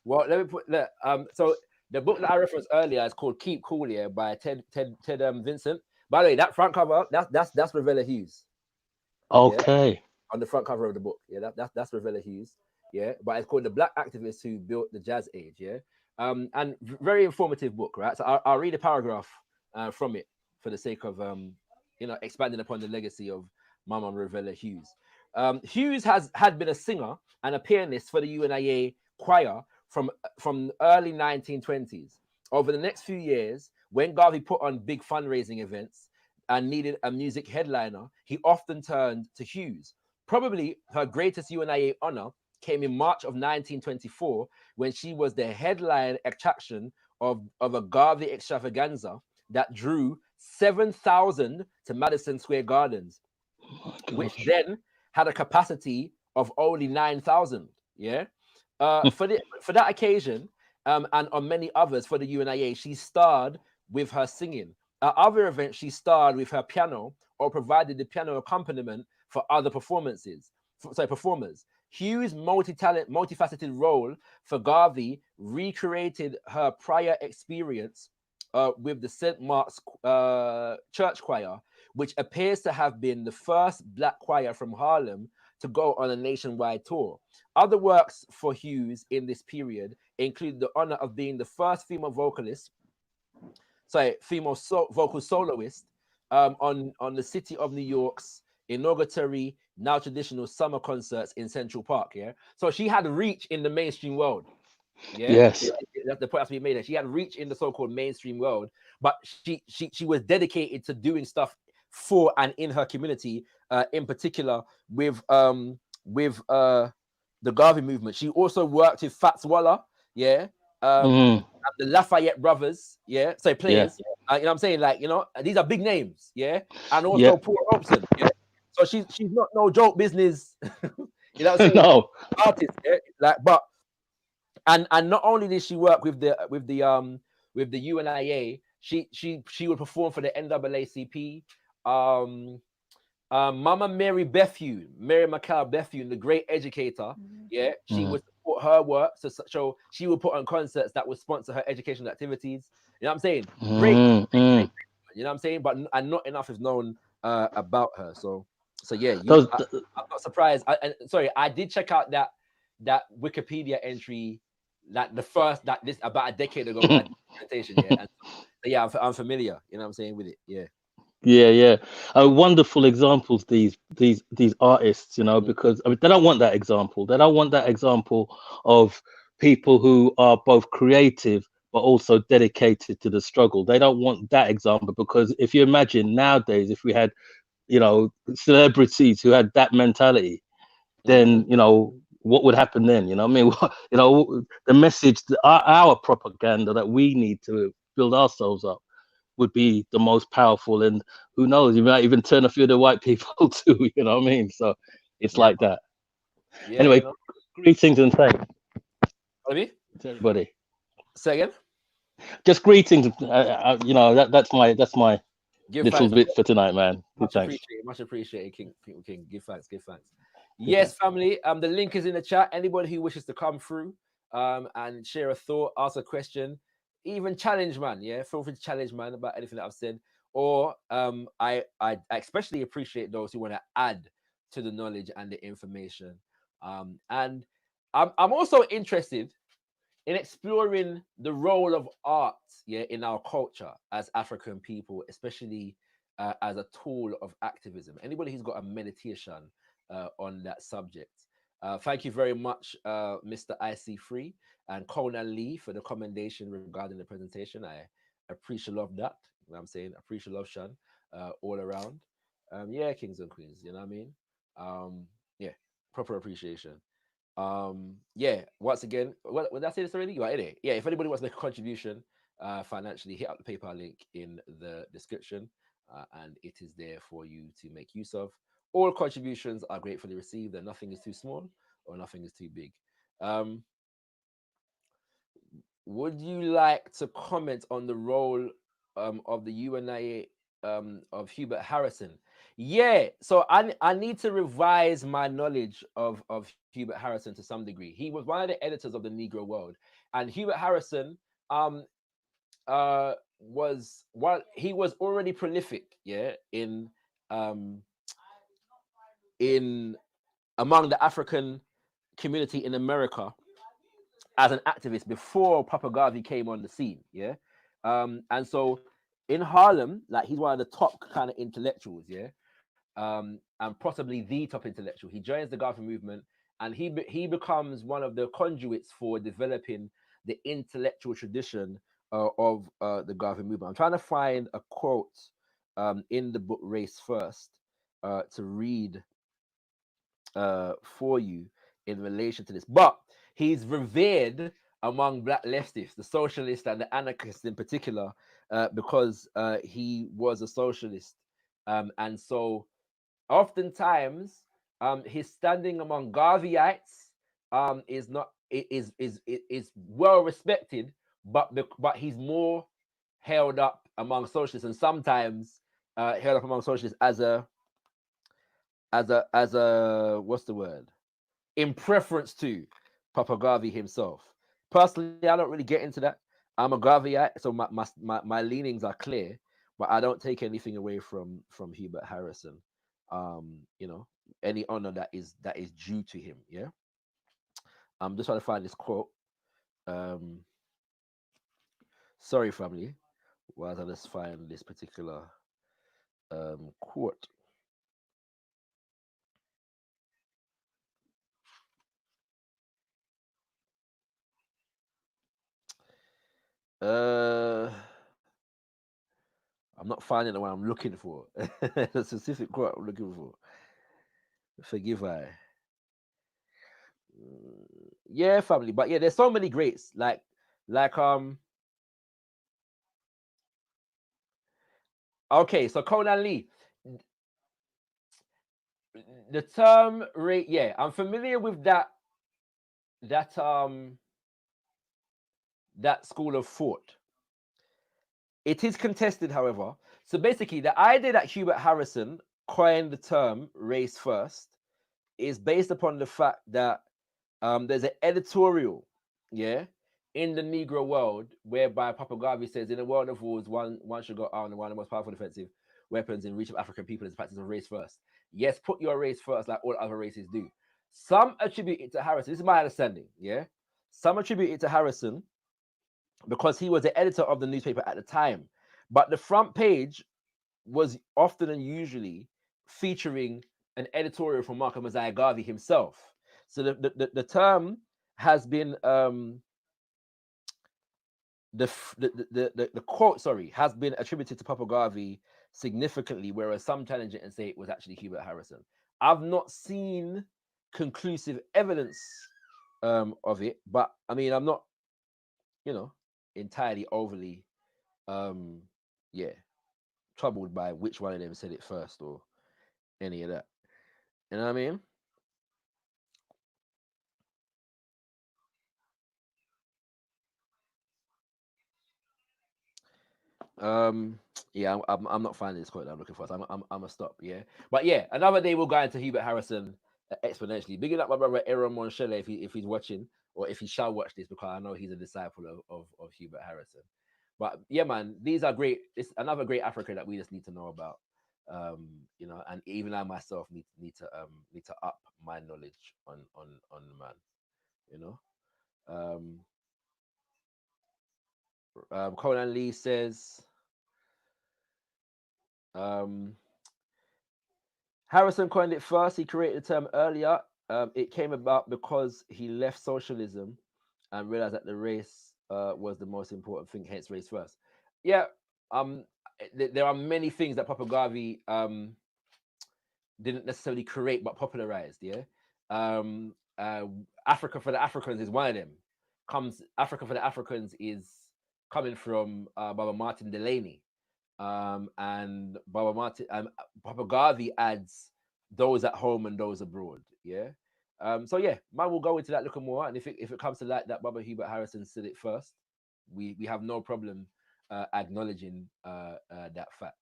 well, let me put that. So the book that I referenced earlier is called Keep Cool, yeah, by Ted Vincent. By the way, that front cover, that's Ravella Hughes. Yeah, Okay. on the front cover of the book. Yeah, that's Ravella Hughes. Yeah, but it's called The Black Activist Who Built the Jazz Age. Yeah, and very informative book, right? So I'll read a paragraph from it for the sake of expanding upon the legacy of Mama Ravella Hughes. Hughes had been a singer and a pianist for the UNIA choir from early 1920s. Over the next few years, when Garvey put on big fundraising events and needed a music headliner, he often turned to Hughes. Probably her greatest UNIA honor came in March of 1924 when she was the headline attraction of a Garvey extravaganza that drew 7,000 to Madison Square Gardens, Oh, which gosh. then had a capacity of only 9,000. Yeah. For that occasion, and on many others for the UNIA, she starred with her singing. At other events, she starred with her piano or provided the piano accompaniment for other performers. Hughes' multifaceted role for Garvey recreated her prior experience with the St. Mark's Church Choir, which appears to have been the first black choir from Harlem to go on a nationwide tour. Other works for Hughes in this period include the honor of being the first female vocalist, vocal soloist on the City of New York's inauguratory, now traditional summer concerts in Central Park. Yeah, so she had reach in the mainstream world. Yeah, Yes. that's the point that's being made. She had reach in the so-called mainstream world, but she was dedicated to doing stuff for and in her community, in particular with the Garvey movement. She also worked with Fats Waller, yeah, Mm, the Lafayette brothers, yeah, so yeah. players, you know what I'm saying, like, you know, these are big names, yeah, and Yeah. also Paul Robeson, yeah. So she's not no joke business, you know what I'm saying, No. artist, yeah? Like, but and not only did she work with the UNIA, she would perform for the NAACP. Mama Mary McCall Bethune, the great educator, yeah, she Mm, would support her work. So she would put on concerts that would sponsor her educational activities. You know what I'm saying? Great, mm. you know what I'm saying? But and not enough is known about her. So yeah, Those, I'm not surprised. Sorry, I did check out that Wikipedia entry, that the first that this about a decade ago when I did the presentation, yeah. And so, yeah, I'm familiar. You know what I'm saying with it, yeah. yeah, yeah. Wonderful examples, these artists, you know, because I mean, they don't want that example. They don't want that example of people who are both creative but also dedicated to the struggle. They don't want that example, because if you imagine nowadays, if we had, you know, celebrities who had that mentality, then, you know, what would happen then? You know what I mean? You know, the message, our propaganda that we need to build ourselves up would be the most powerful. And who knows, you might even turn a few of the white people too, you know what I mean? So it's Yeah, like that. yeah, Anyway, no. greetings and thanks What I mean? to everybody. Say again. Just greetings. You know, that's my Give little thanks. bit for tonight, man. Good, Much thanks. appreciated. Much appreciated, King. Give thanks. Give thanks. Good, Yes, thanks. family. The link is in the chat. Anybody who wishes to come through, and share a thought, ask a question, even challenge, man. Yeah, feel free to challenge, man, about anything that I've said. Or I especially appreciate those who want to add to the knowledge and the information. And I'm also interested in exploring the role of art, yeah, in our culture as African people, especially as a tool of activism. Anybody who's got a meditation on that subject. Thank you very much, Mr. IC3 and Conan Lee, for the commendation regarding the presentation. I appreciate love that. You know what I'm saying? Appreciate love, Sean, all around. Yeah, kings and queens, you know what I mean? Yeah, proper appreciation. Yeah, once again, when I say this already, you are in it. Yeah, if anybody wants to make a contribution financially, hit up the PayPal link in the description, and it is there for you to make use of. All contributions are gratefully received, and nothing is too small or nothing is too big. Um, would you like to comment on the role of the UNIA of Hubert Harrison? Yeah, so I need to revise my knowledge of Hubert Harrison to some degree. He was one of the editors of the Negro World, and Hubert Harrison he was already prolific, yeah, um in among the African community in America as an activist before Papa Garvey came on the scene, yeah. And so in Harlem, like, he's one of the top kind of intellectuals, yeah. And possibly the top intellectual. He joins the Garvey movement, and he becomes one of the conduits for developing the intellectual tradition of the Garvey movement. I'm trying to find a quote in the book Race First to read for you in relation to this. But he's revered among black leftists, the socialists and the anarchists in particular, because he was a socialist. And so oftentimes his standing among Garveyites is not is well respected, but he's more held up among socialists, and sometimes held up among socialists as a what's the word, in preference to Papa Garvey himself. Personally, I don't really get into that. I'm a Garveyite, so my leanings are clear, but I don't take anything away from Hubert Harrison. You know, any honor that is due to him. Yeah. I'm just trying to find this quote. Um, sorry, family. While I just find this particular quote. Uh, I'm not finding the one I'm looking for. The specific quote I'm looking for. Forgive I. Yeah, family. But yeah, there's so many greats. Like okay, so Conan Lee. The term rate, yeah, I'm familiar with that that school of thought. It is contested, however. So basically, the idea that Hubert Harrison coined the term race first is based upon the fact that there's an editorial, yeah, in the Negro world whereby Papa Garvey says, in a world of wars, one should go armed, and one of the most powerful defensive weapons in reach of African people is the practice of race first. Yes, put your race first, like all other races do. Some attribute it to Harrison. This is my understanding, yeah. Some attribute it to Harrison because he was the editor of the newspaper at the time. But the front page was often and usually featuring an editorial from Markham Mosiah Garvey himself. So the term has been the quote, sorry, has been attributed to Papa Garvey significantly, whereas some challenge it and say it was actually Hubert Harrison. I've not seen conclusive evidence of it, but I mean, I'm not, you know, entirely overly, yeah, troubled by which one of them said it first or any of that. You know what I mean? Um, yeah, I'm not finding this quote that I'm looking for. So I'm gonna stop. Yeah, but yeah, another day we'll go into Hubert Harrison exponentially. Bigging up my brother Aaron Monchele if he's watching or if he shall watch this, because I know he's a disciple of Hubert Harrison. But yeah, man, these are great. It's another great Africa that we just need to know about. You know, and even I myself need to up my knowledge on the man. You know, um, Conan Lee says. Um, Harrison coined it first. He created the term earlier. It came about because he left socialism and realized that the race was the most important thing, hence race first. Yeah, um, there are many things that Papa Garvey didn't necessarily create but popularized. Yeah, um, uh, Africa for the Africans is one of them. Comes Africa for the Africans is coming from Baba Martin Delaney, and Baba Garvey adds those at home and those abroad. Yeah. So yeah, man, will go into that little more, and if it comes to that Baba Hubert Harrison said it first, we have no problem acknowledging that fact.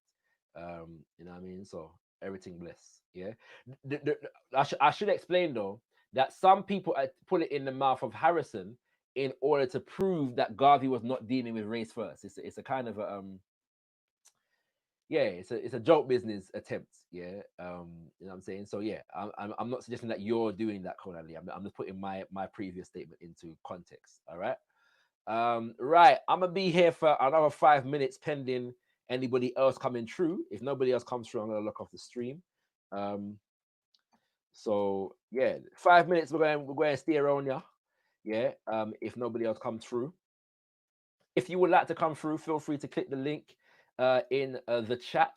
You know what I mean? So everything bless. Yeah. I should explain though that some people put it in the mouth of Harrison in order to prove that Garvey was not dealing with race first. It's a kind of a yeah, it's a joke business attempt. Yeah, you know what I'm saying. So yeah, I'm not suggesting that you're doing that, Conan Lee. I'm just putting my previous statement into context. All right. Right. I'm gonna be here for another 5 minutes pending anybody else coming through. If nobody else comes through, I'm gonna look off the stream. Um, so yeah, 5 minutes. We're going to stay around here. Yeah. If nobody else comes through, if you would like to come through, feel free to click the link in the chat.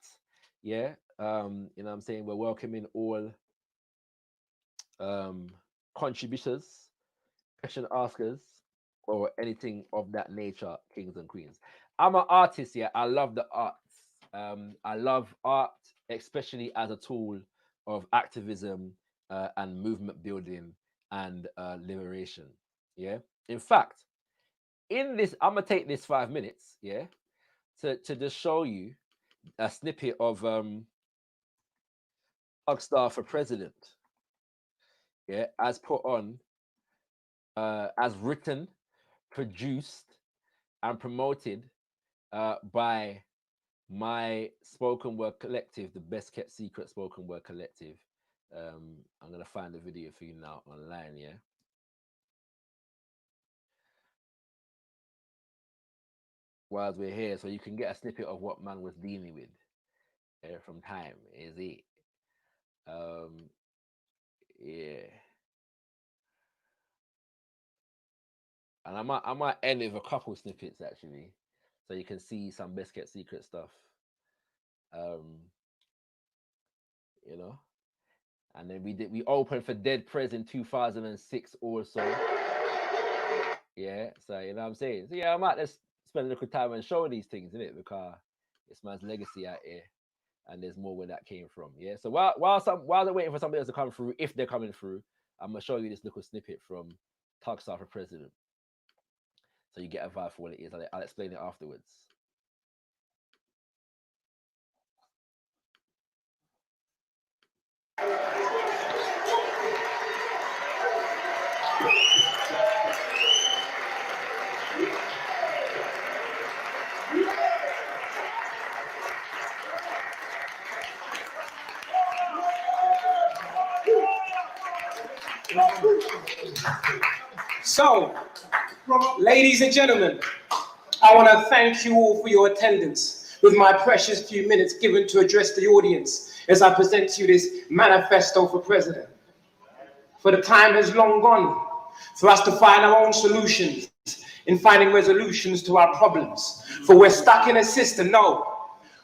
Yeah. You know what I'm saying? We're welcoming all contributors, question askers, or anything of that nature, kings and queens. I'm an artist, yeah. I love the arts. I love art, especially as a tool of activism and movement building and liberation. Yeah. In fact, in this, I'm gonna take this 5 minutes, yeah, to just show you a snippet of Rockstar for President, yeah, as put on, as written, produced, and promoted by my spoken word collective, the Best Kept Secret Spoken Word Collective. I'm gonna find the video for you now online, yeah. Whilst we're here, so you can get a snippet of what man was dealing with from time, is it? Yeah. And I might end with a couple snippets actually, so you can see some Best Kept Secret stuff. You know, and then we opened for Dead Prez in 2006 also. Yeah, so you know what I'm saying. So yeah, I might just spend a little time and show these things, innit? Because it's man's legacy out here, and there's more where that came from. Yeah. So while they're waiting for somebody else to come through, if they're coming through, I'm gonna show you this little snippet from Tug Star for President, so you get a vibe for what it is. I'll explain it afterwards. So, ladies and gentlemen, I want to thank you all for your attendance with my precious few minutes given to address the audience as I present to you this manifesto for president. For the time has long gone for us to find our own solutions in finding resolutions to our problems. For we're stuck in a system, no.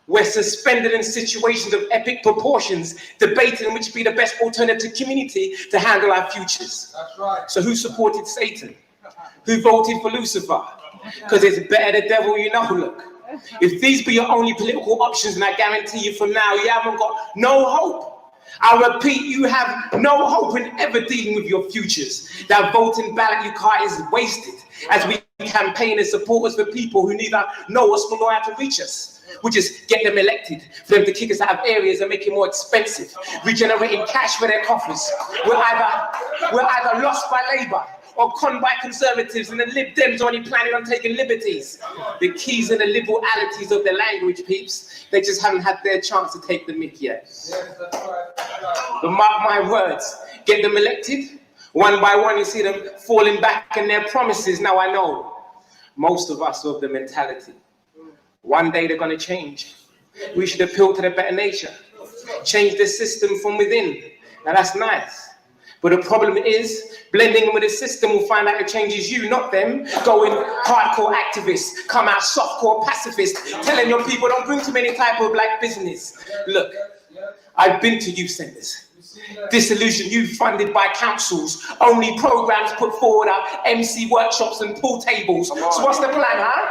We're suspended in situations of epic proportions, debating which be the best alternative community to handle our futures. That's right. So who supported Satan? Who voted for Lucifer? Because it's better the devil you know, look. If these be your only political options, and I guarantee you from now, you haven't got no hope. I repeat, you have no hope in ever dealing with your futures. That voting ballot you cast is wasted as we campaign and support us for people who neither know us nor know how to reach us. We just get them elected for them to kick us out of areas and make it more expensive, regenerating cash for their coffers. We're either lost by Labour or conned by Conservatives, and the Lib Dems are only planning on taking liberties. The keys and the liberalities of their language, peeps, they just haven't had their chance to take the mick yet. Yes, that's right. But mark my words, get them elected, one by one you see them falling back in their promises. Now I know most of us have the mentality. One day they're going to change. We should appeal to the better nature. Change the system from within. Now that's nice. But the problem is, blending with the system will find out it changes you, not them. Going hardcore activists, come out softcore pacifists, telling your people don't bring too many type of black business. Look, I've been to youth centers. Disillusioned youth funded by councils. Only programs put forward are MC workshops and pool tables. So what's the plan, huh?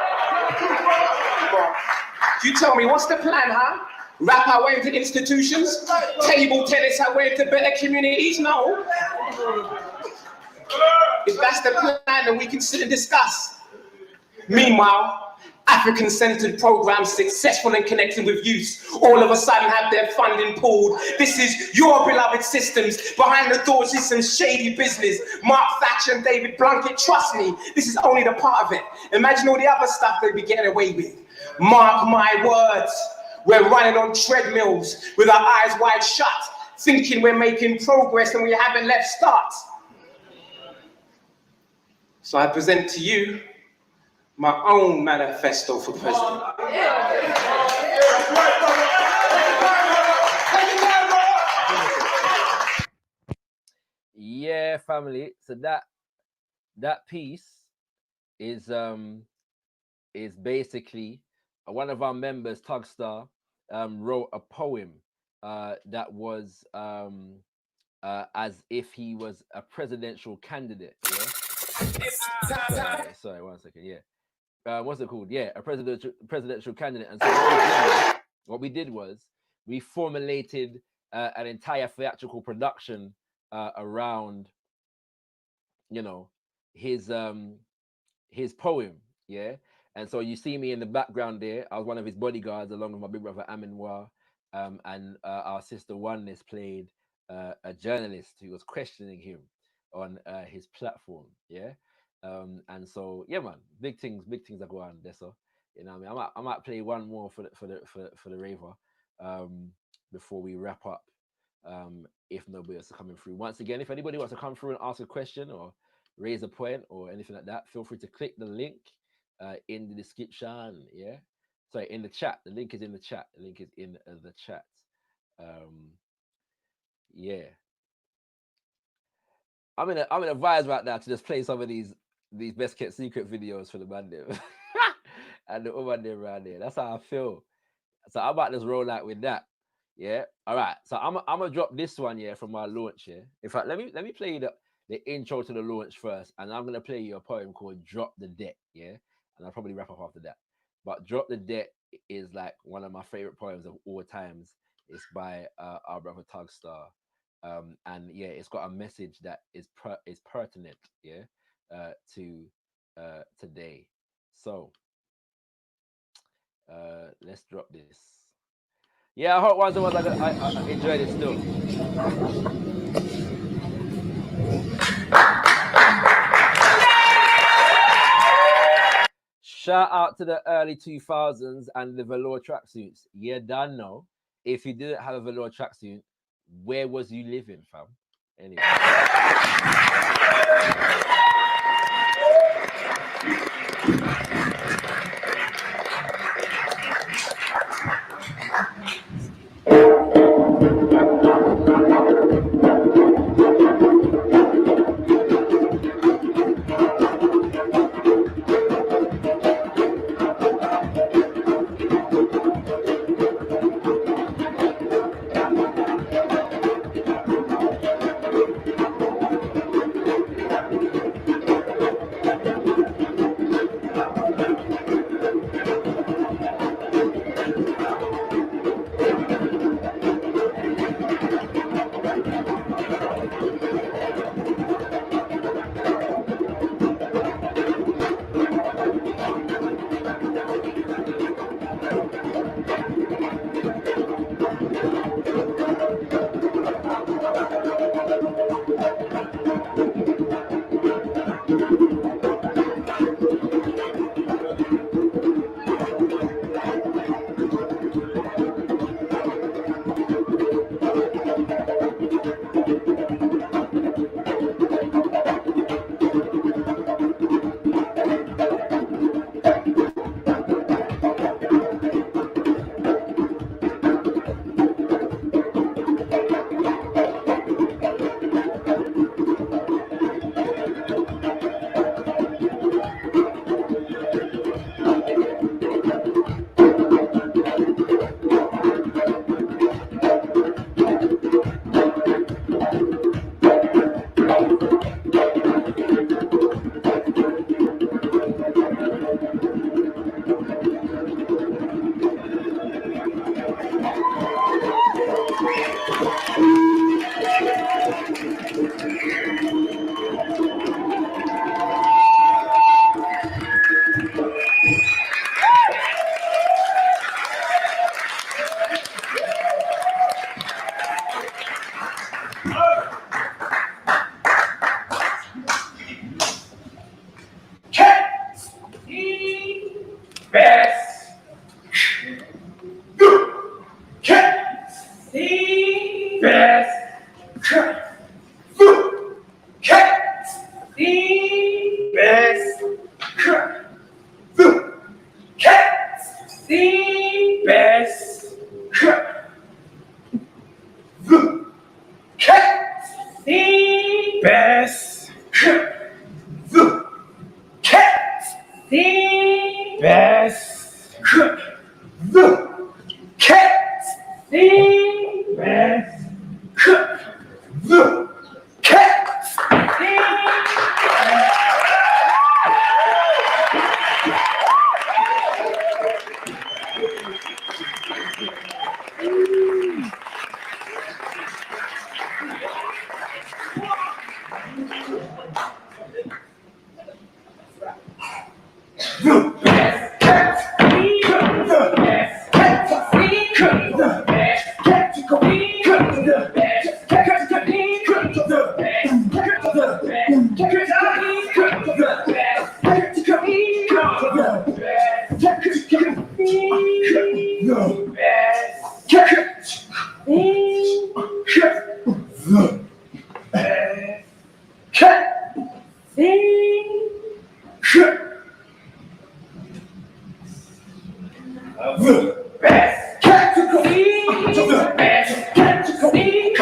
You tell me, what's the plan, huh? Rap our way into institutions? Table tennis our way into better communities? No. If that's the plan, then we can sit and discuss. Meanwhile, African-centered programs successful in connecting with youth all of a sudden have their funding pulled. This is your beloved systems. Behind the doors is some shady business. Mark Thatcher and David Blunkett, trust me, this is only the part of it. Imagine all the other stuff they'd be getting away with. Mark my words, we're running on treadmills with our eyes wide shut, thinking we're making progress and we haven't left start. So I present to you my own manifesto for president. Yeah, family. So that piece is basically one of our members, Tugstar, wrote a poem that was as if he was a presidential candidate. Yeah? Sorry, 1 second. Yeah. What's it called? Yeah, a presidential candidate. And so what we did was we formulated an entire theatrical production around, you know, his poem. Yeah. And so you see me in the background there. I was one of his bodyguards along with my big brother Aminoir, and our sister Oneness played a journalist who was questioning him on his platform. Yeah. And so yeah, man, big things are going on there. So you know, what I mean, I might play one more for the raver, before we wrap up. If nobody else is coming through. Once again, if anybody wants to come through and ask a question or raise a point or anything like that, feel free to click the link in the description. Yeah, sorry, in the chat. The link is in the chat. The link is in the chat. Yeah, I'm in a vibes right now to just play some of these best kept secret videos for the man there and the woman there around there. That's how I feel. So I'm about to just roll out with that. Yeah. All right. So I'm gonna drop this one, yeah, from my launch. Yeah. In fact, let me play the intro to the launch first, and I'm gonna play you a poem called "Drop the Debt." Yeah, and I'll probably wrap up after that. But "Drop the Debt" is like one of my favorite poems of all times. It's by our brother Tugstar, and yeah, it's got a message that is pertinent, yeah, to today. So let's drop this. Yeah, I hope one of the ones I enjoyed it still. Shout out to the early 2000s and the velour tracksuits. You don't know. If you didn't have a velour tracksuit, where was you living, fam? Anyway. The best category. The best category.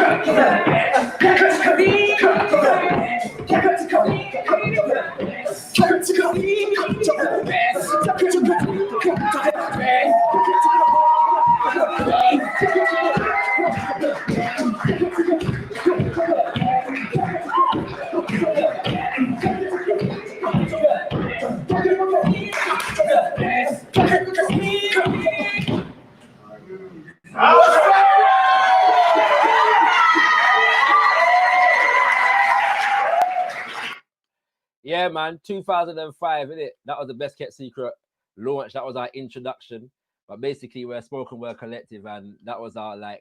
Yeah, man, 2005, innit? That was the Best Kept Secret launch. That was our introduction. But basically, we're a spoken word collective, and that was our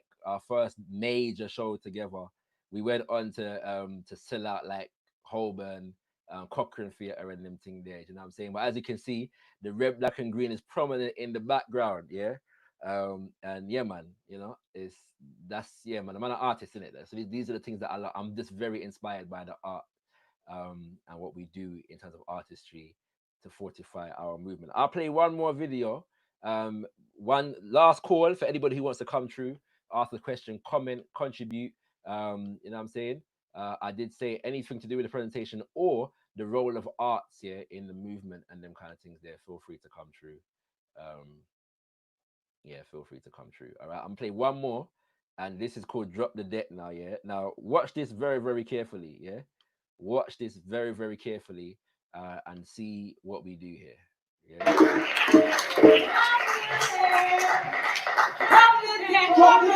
first major show together. We went on to sell out like Holborn, Cochrane Theatre and them thing there. You know what I'm saying? But as you can see, the red, black, and green is prominent in the background. Yeah. And yeah, man, you know, man, I'm an artist, innit? So these are the things that I'm just very inspired by the art. And what we do in terms of artistry to fortify our movement. I'll play one more video. One last call for anybody who wants to come through, ask the question, comment, contribute. You know what I'm saying? I did say anything to do with the presentation or the role of arts here in the movement and them kind of things there. Feel free to come through. Yeah, feel free to come through. All right, I'm gonna play one more, and this is called Drop the Debt now. Yeah, now watch this very, very carefully. Yeah. Watch this very, very carefully and see what we do here. Yeah. Drop the debt, drop the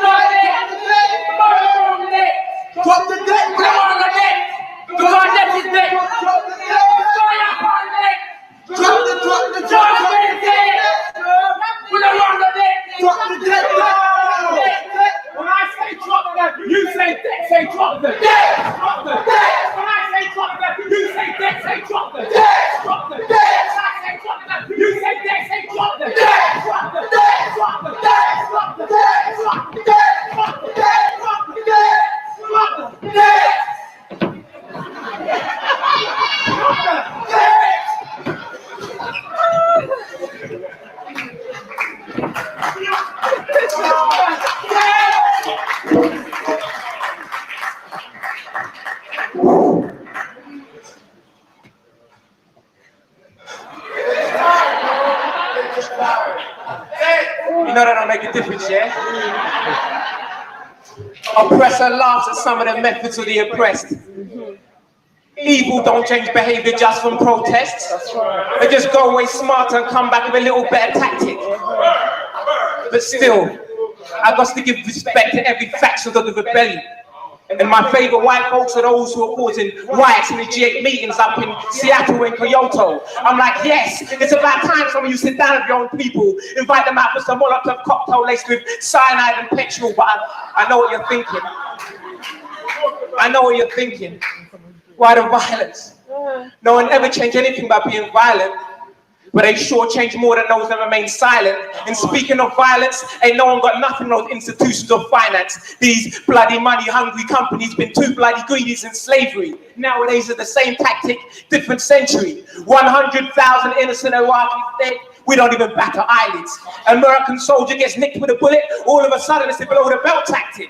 debt, when I say drop that, you say drop the debt, drop the debt. When I say drop that, you say debt, say drop the debt, drop the debt. When I say drop that, you say debt, say drop the debt, drop the debt, drop the debt, drop the debt, drop the debt, drop the debt, drop the debt, drop the debt. You know that don't make a difference, yeah? Oppressor laughs at some of the methods of the oppressed. Evil don't change behavior just from protests. They just go away smarter and come back with a little better tactic. But still, I've got to give respect to every faction of the rebellion. And my favorite white folks are those who are causing riots in the G8 meetings up in Seattle and Kyoto. I'm like, yes, it's about time some of you sit down with your own people, invite them out for some Molotov cocktail laced with cyanide and petrol. But I know what you're thinking. I know what you're thinking. Why the violence? No one ever changed anything by being violent. But they sure change more than those that remain silent. And speaking of violence, ain't no one got nothing on those institutions of finance. These bloody money-hungry companies been too bloody greedy since slavery. Nowadays, it's the same tactic, different century. 100,000 innocent Iraqis dead. We don't even bat our eyelids. American soldier gets nicked with a bullet. All of a sudden, it's a below-the-belt tactic.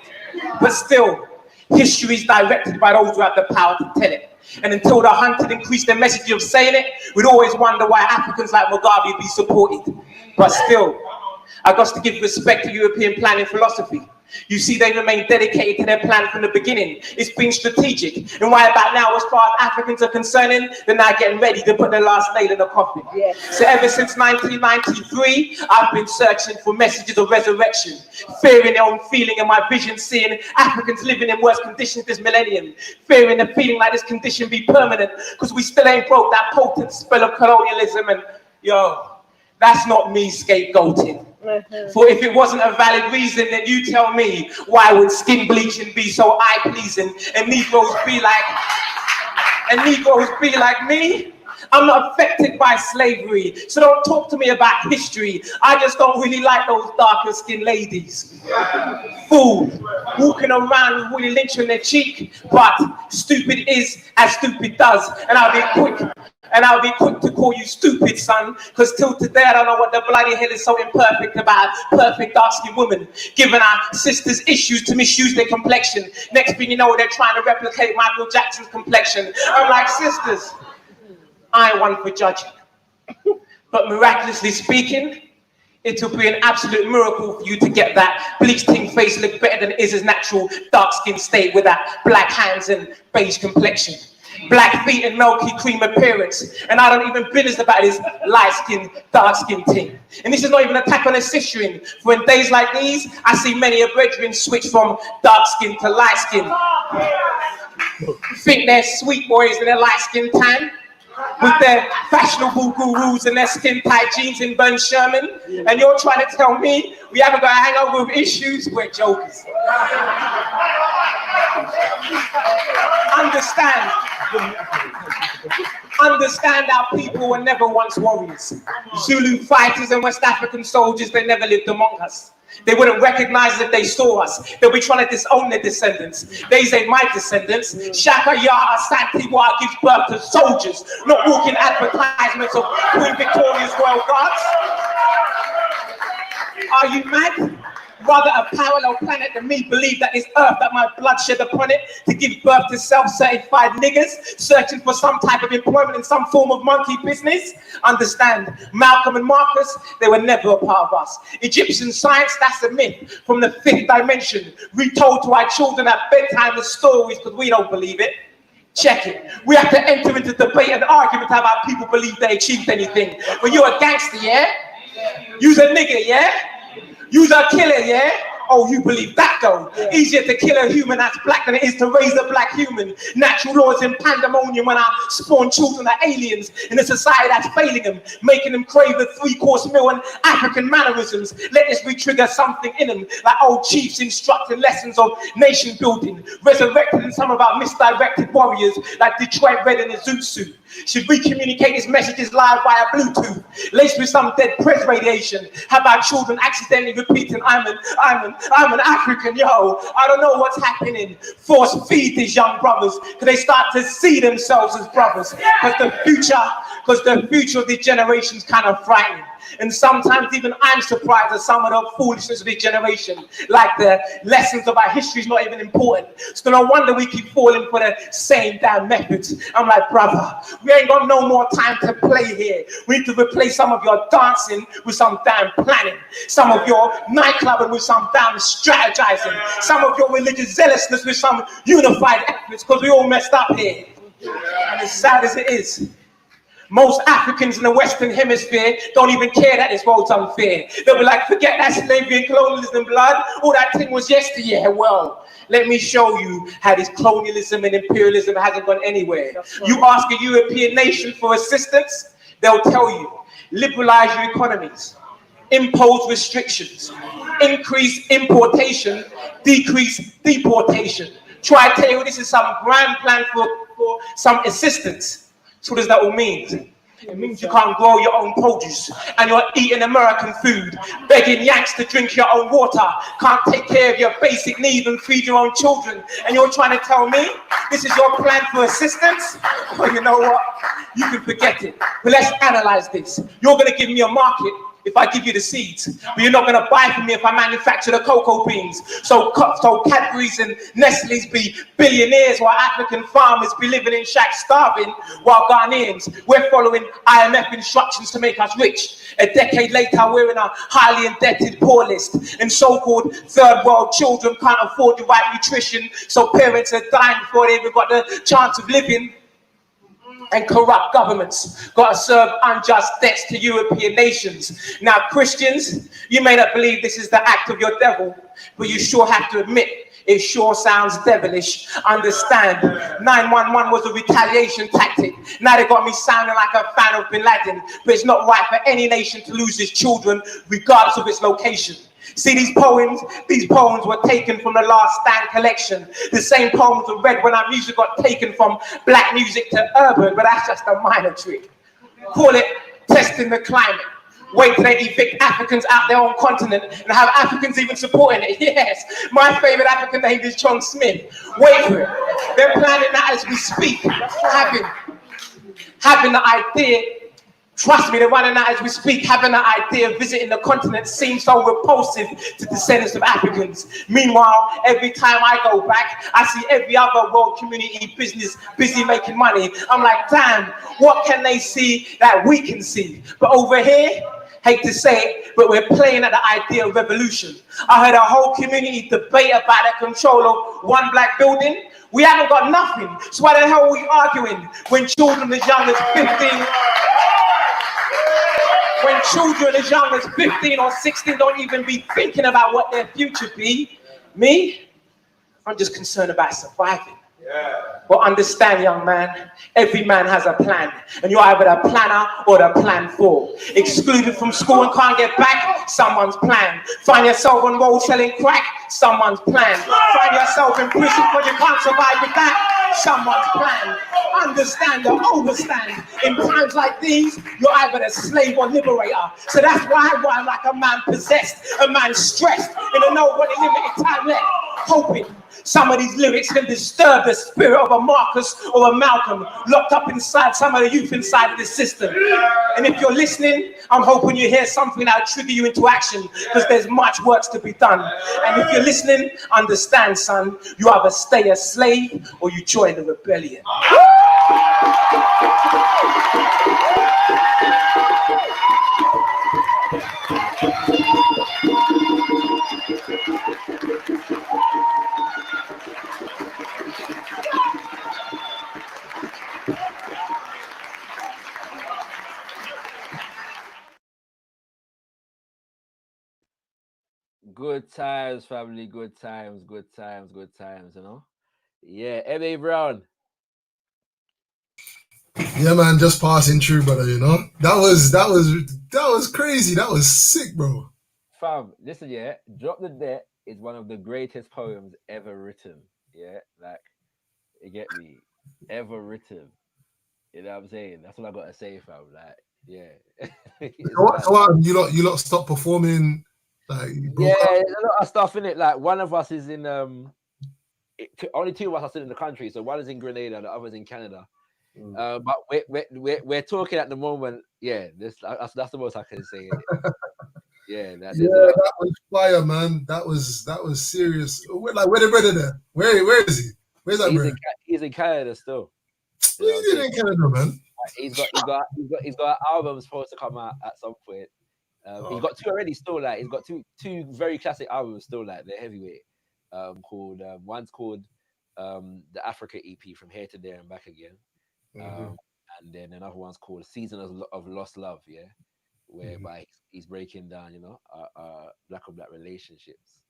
But still, history is directed by those who have the power to tell it. And until the hunted increase their message of saying it, we'd always wonder why Africans like Mugabe be supported. But still, I got to give respect to European planning philosophy. You see, they remain dedicated to their plan from the beginning. It's been strategic. And right about now, as far as Africans are concerned, they're now getting ready to put their last nail in the coffin. Yes. So ever since 1993, I've been searching for messages of resurrection, fearing their own feeling and my vision, seeing Africans living in worse conditions this millennium, fearing the feeling like this condition be permanent, because we still ain't broke that potent spell of colonialism. And yo, that's not me scapegoating. For if it wasn't a valid reason, then you tell me, why would skin bleaching be so eye-pleasing and Negroes be like me? I'm not affected by slavery, so don't talk to me about history. I just don't really like those darker skinned ladies. Fool, walking around with Willie Lynch on their cheek, but stupid is as stupid does, and I'll be quick to call you stupid, son, because till today I don't know what the bloody hell is so imperfect about perfect dark-skinned women, giving our sisters issues to misuse their complexion. Next thing you know, they're trying to replicate Michael Jackson's complexion. I'm like, sisters, I ain't one for judging. But miraculously speaking, it will be an absolute miracle for you to get that bleached-ting face look better than it is his natural dark-skinned state with that black hands and beige complexion. Black feet and milky cream appearance, and I don't even business about his light-skinned, dark-skinned thing. And this is not even an attack on a sister. For in days like these, I see many a brethren switch from dark-skin to light-skin. Think they're sweet boys in their light-skin tan, with their fashionable gurus and their skin-tight jeans in Ben Sherman, and you're trying to tell me we haven't got a hangover with issues? We're jokers. Understand our people were never once warriors. Zulu fighters and West African soldiers, they never lived among us. They wouldn't recognize us if they saw us. They'll be trying to disown their descendants. These ain't my descendants. Shaka Yara Santiwa gives birth to soldiers, not walking advertisements of Queen Victoria's Royal Guards. Are you mad? Rather a parallel planet than me believe that it's earth that my blood shed upon it to give birth to self-certified niggas searching for some type of employment in some form of monkey business. Understand, Malcolm and Marcus, they were never a part of us. Egyptian science, that's a myth from the 5th dimension, retold to our children at bedtime as stories because we don't believe it. Check it. We have to enter into debate and argument about how people believe they achieved anything. When you're a gangster, yeah? You's a nigga, yeah? You's a killer, yeah? Oh, you believe that though? Easier to kill a human that's black than it is to raise a black human. Natural laws in pandemonium when I spawn children are aliens in a society that's failing them, making them crave the 3-course meal and African mannerisms. Let this re-trigger something in them, like old chiefs instructing lessons of nation building, resurrected in some of our misdirected warriors like Detroit Red in a zoot suit. Should we communicate his messages live via Bluetooth, laced with some dead press radiation? Have our children accidentally repeating, I'm an African, yo. I don't know what's happening. Force feed these young brothers, because they start to see themselves as brothers. Because the future of this generation is kind of frightening. And sometimes even I'm surprised at some of the foolishness of this generation. Like the lessons of our history is not even important. So no wonder we keep falling for the same damn methods. I'm like, brother, we ain't got no more time to play here. We need to replace some of your dancing with some damn planning. Some of your nightclubbing with some damn strategizing. Some of your religious zealousness with some unified efforts, because we all messed up here. And as sad as it is, most Africans in the Western Hemisphere don't even care that this world's unfair. They'll be like, forget that slavery and colonialism, blood. All that thing was yesteryear. Well, let me show you how this colonialism and imperialism hasn't gone anywhere. You ask a European nation for assistance, they'll tell you, liberalize your economies, impose restrictions, increase importation, decrease deportation. Try to tell you this is some grand plan for some assistance. So what does that all mean? It means you can't grow your own produce and you're eating American food, begging Yanks to drink your own water, can't take care of your basic needs and feed your own children. And you're trying to tell me this is your plan for assistance? Well, you know what? You can forget it. But let's analyze this. You're going to give me a market if I give you the seeds, but you're not going to buy from me if I manufacture the cocoa beans. So Cadbury's and Nestle's be billionaires while African farmers be living in shacks starving, while Ghanaians, we're following IMF instructions to make us rich. A decade later, we're in a highly indebted poor list, and so-called third world children can't afford the right nutrition, so parents are dying before they even got the chance of living. And corrupt governments got to serve unjust debts to European nations. Now, Christians, you may not believe this is the act of your devil, but you sure have to admit it sure sounds devilish. Understand, 911 was a retaliation tactic. Now they got me sounding like a fan of Bin Laden, but it's not right for any nation to lose its children regardless of its location. See, these poems were taken from the Last Stand collection. The same poems were read when our music got taken from black music to urban, but that's just a minor trick. Call it testing the climate. Wait till they evict Africans out their own continent and have Africans even supporting it. Yes, my favorite African name is John Smith. Wait for it. They're planning that as we speak. Having the idea, trust me, they're running that as we speak, having the idea of visiting the continent seems so repulsive to descendants of Africans. Meanwhile, every time I go back, I see every other world community business busy making money. I'm like, damn, what can they see that we can see? But over here, hate to say it, but we're playing at the idea of revolution. I heard a whole community debate about the control of one black building. We haven't got nothing. So why the hell are we arguing when children as young as 15, when children as young as 15 or 16 don't even be thinking about what their future be? Me? I'm just concerned about surviving. But understand, young man, every man has a plan, and you're either the planner or the plan for. Excluded from school and can't get back, someone's plan. Find yourself on road selling crack, someone's plan. Find yourself in prison because you can't survive with that, someone's plan. Understand or overstand. In times like these, you're either the slave or liberator. So that's why I'm like a man possessed, a man stressed, in a nobody limited time left, hoping some of these lyrics can disturb the spirit of a Marcus or a Malcolm locked up inside some of the youth inside of the system. And if you're listening, I'm hoping you hear something that'll trigger you into action, because there's much work to be done. And if you're listening, understand, son, you either stay a slave or you join the rebellion. Good times, family. Good times, good times, good times, you know? Yeah, M.A. Brown. Yeah, man, just passing through, brother, you know? That was crazy. That was sick, bro. Fam, listen, yeah, Drop the Debt is one of the greatest poems ever written. Yeah, like, you get me? Ever written. You know what I'm saying? That's what I gotta say, fam. Like, yeah. You lot stopped performing. Like, yeah, there's a lot of stuff in it. Like, one of us is in only two of us are still in the country. So one is in Grenada, the other's in Canada. But we're talking at the moment. Yeah, that's the most I can say. Yeah, that was fire, man. That was serious. Where the brother there? Where is he? Where's that brother? He's in Canada still. What are you doing in Canada, man? He's got an album supposed to come out at some point. He's got two already. Still, like, he's got two very classic albums. Still, like, they're heavyweight. Called one's called the Africa EP, From Here to There and Back Again. And then another one's called Season of Lost Love. Yeah, whereby he's breaking down, you know, black on black relationships.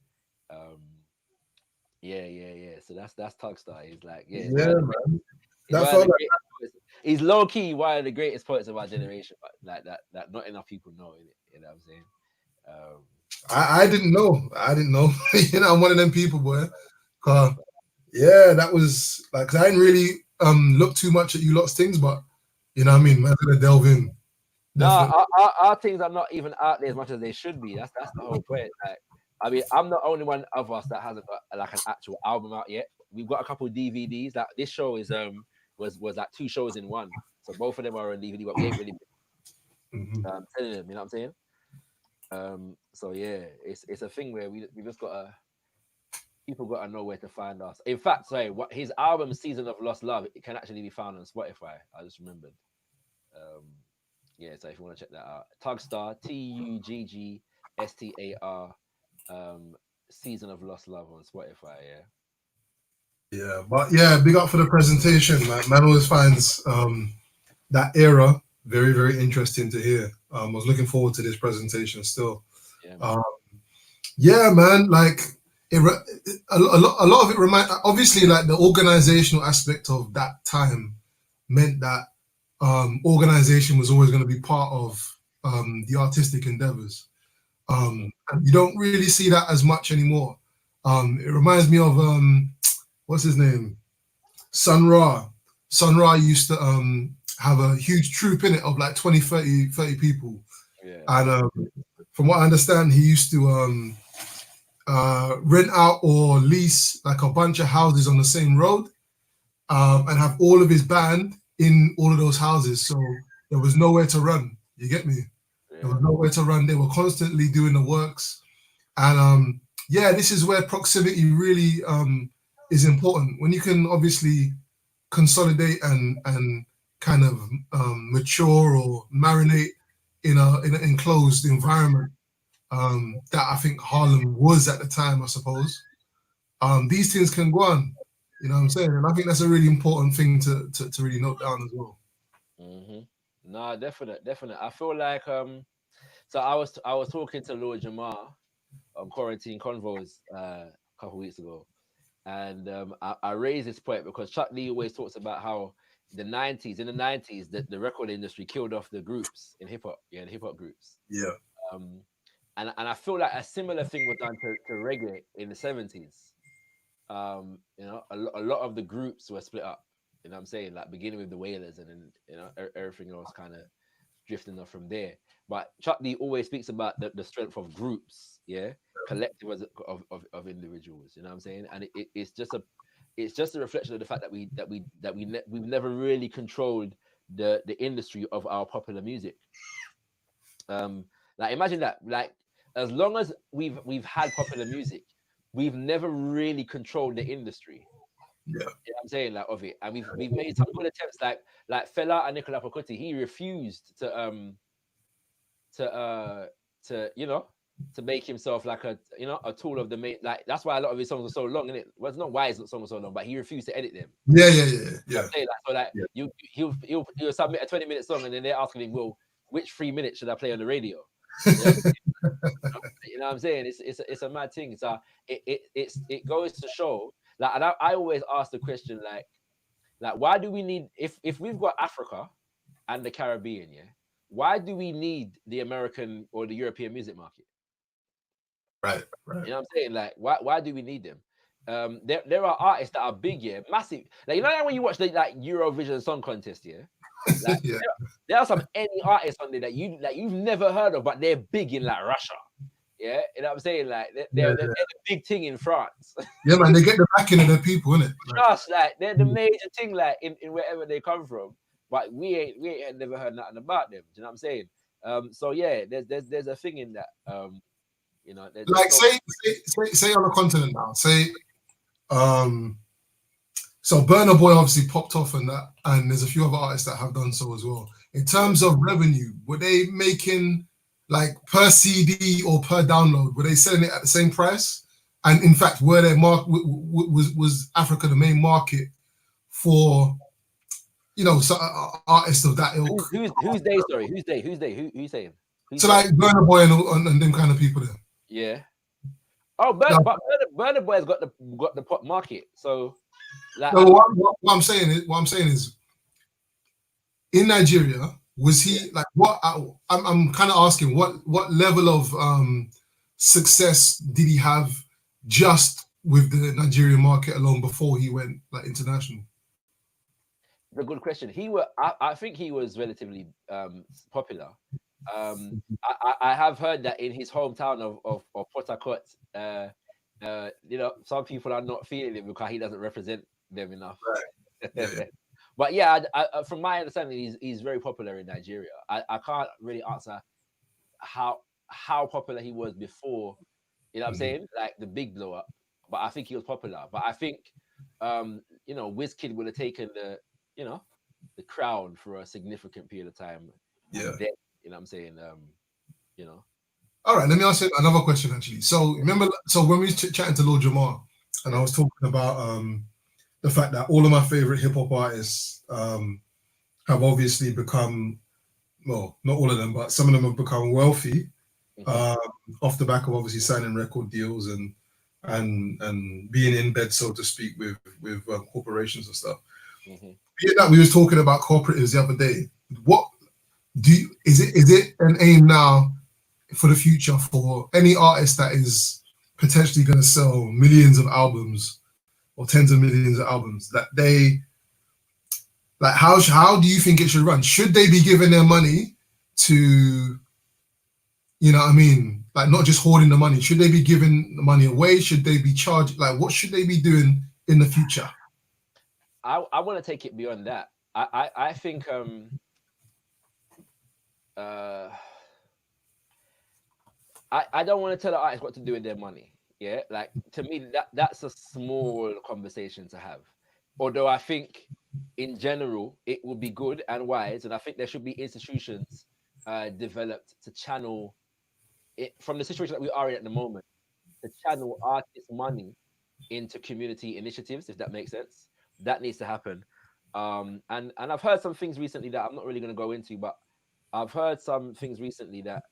Yeah. So that's Tugstar. He's like, man. He's low key one of the greatest poets of our generation, but like that not enough people know it. You know what I'm saying? I didn't know. You know, I'm one of them people, boy. Yeah, that was like, 'cause I didn't really look too much at you lot's things, but you know what I mean, I'm gonna delve in. No, our things are not even out there as much as they should be. That's the whole point. Like, I mean, I'm the only one of us that hasn't got like an actual album out yet. We've got a couple of DVDs. Like, this show is was like two shows in one, so both of them are on DVD, but we ain't really telling them, you know what I'm saying? So yeah, it's a thing where we just people gotta know where to find us. In fact, sorry, what his album Season of Lost Love, it can actually be found on Spotify. I just remembered. Yeah, so if you want to check that out, Tugstar, Tuggstar, Season of Lost Love on Spotify. Yeah, but yeah, big up for the presentation, man. Man always finds that era very, very interesting to hear. I was looking forward to this presentation still. Yeah, man, like a lot of it obviously, like, the organizational aspect of that time meant that organization was always going to be part of the artistic endeavors. And you don't really see that as much anymore. It reminds me of what's his name? Sun Ra. Sun Ra used to have a huge troop in it of like 20, 30 people. Yeah. And from what I understand, he used to rent out or lease like a bunch of houses on the same road, and have all of his band in all of those houses. So there was nowhere to run. You get me? Yeah. There was nowhere to run. They were constantly doing the works. And yeah, this is where proximity really is important. When you can obviously consolidate and kind of mature or marinate in an enclosed environment, that I think Harlem was at the time, I suppose. These things can go on, you know what I'm saying? And I think that's a really important thing to really note down as well. No, definitely. I feel like so I was talking to Lord Jamar on Quarantine Convos a couple of weeks ago, and I raised this point because Chuck Lee always talks about how in the 90s, the record industry killed off the groups in hip hop, the hip hop groups. Yeah. And I feel like a similar thing was done to reggae in the 70s. You know, a lot of the groups were split up. You know what I'm saying? Like beginning with the Wailers, and then, you know, everything else kind of drifting off from there. But Chuck Lee always speaks about the strength of groups, collective of individuals. You know what I'm saying? And it's just a reflection of the fact that we've never really controlled the industry of our popular music. Like imagine that, like as long as we've had popular music, we've never really controlled the industry. Yeah. You know what I'm saying, like of it, and we've made some good attempts, like Fela and Nicola Pacuti. He refused to make himself like a tool of the main. Like that's why a lot of his songs are so long, isn't it? Well, it's not why his songs are so long, but he refused to edit them. Yeah. He'll submit a 20-minute song, and then they're asking him, well, which 3 minutes should I play on the radio? You know what I'm saying? It's a mad thing. So it goes to show. Like, and I always ask the question, like why do we need, if we've got Africa and the Caribbean, why do we need the American or the European music market? Right. You know what I'm saying? Like, why do we need them? There are artists that are big, massive. Like, you know, when you watch the Eurovision Song Contest, like, there are some any artists on there that you've never heard of, but they're big in like Russia. Yeah, you know what I'm saying? Like they're the big thing in France. Yeah, man, they get the backing of the people, innit? Just like they're the major thing, like in wherever they come from. But we ain't never heard nothing about them. Do you know what I'm saying? So yeah, there's a thing in that. You know, like say on the continent now. Say, so Burna Boy obviously popped off and that, and there's a few other artists that have done so as well. In terms of revenue, were they making like per CD or per download? Were they selling it at the same price? And in fact, were their was Africa the main market for, you know, so, artists of that ilk? Who's they? Sorry, who's they? Who you saying? So like Burna Boy and them kind of people there. Yeah. Oh, Burna Boy's got the pop market. So, like, no, what I'm saying is, in Nigeria, was he like what? I'm kind of asking what level of success did he have just with the Nigerian market alone before he went like international? A good question. I think he was relatively popular. I have heard that in his hometown of Port Harcourt, you know, some people are not feeling him because he doesn't represent them enough. Right. Yeah. But yeah, from my understanding, he's very popular in Nigeria. I can't really answer how popular he was before, you know what I'm saying? Like the big blow up. But I think he was popular. But I think, you know, Wizkid would have taken the crown for a significant period of time. Yeah. Then, you know what I'm saying? You know. All right, let me ask you another question actually. So remember, when we were chatting to Lord Jamar, and I was talking about the fact that all of my favorite hip hop artists have obviously become, well, not all of them, but some of them have become wealthy off the back of obviously signing record deals and being in bed, so to speak, with corporations and stuff. Being that we was talking about cooperatives the other day, what is it an aim now for the future for any artist that is potentially going to sell millions of albums or tens of millions of albums, that they Like, how do you think it should run? Should they be giving their money to, you know what I mean? Like, not just hoarding the money. Should they be giving the money away? Should they be charged? Like, what should they be doing in the future? I want to take it beyond that. I think I don't want to tell the artists what to do with their money. Yeah, like, to me, that's a small conversation to have. Although I think in general it would be good and wise, and I think there should be institutions developed to channel it from the situation that we are in at the moment, to channel artists' money into community initiatives, if that makes sense. That needs to happen. And I've heard some things recently that I'm not really going to go into, but I've heard some things recently that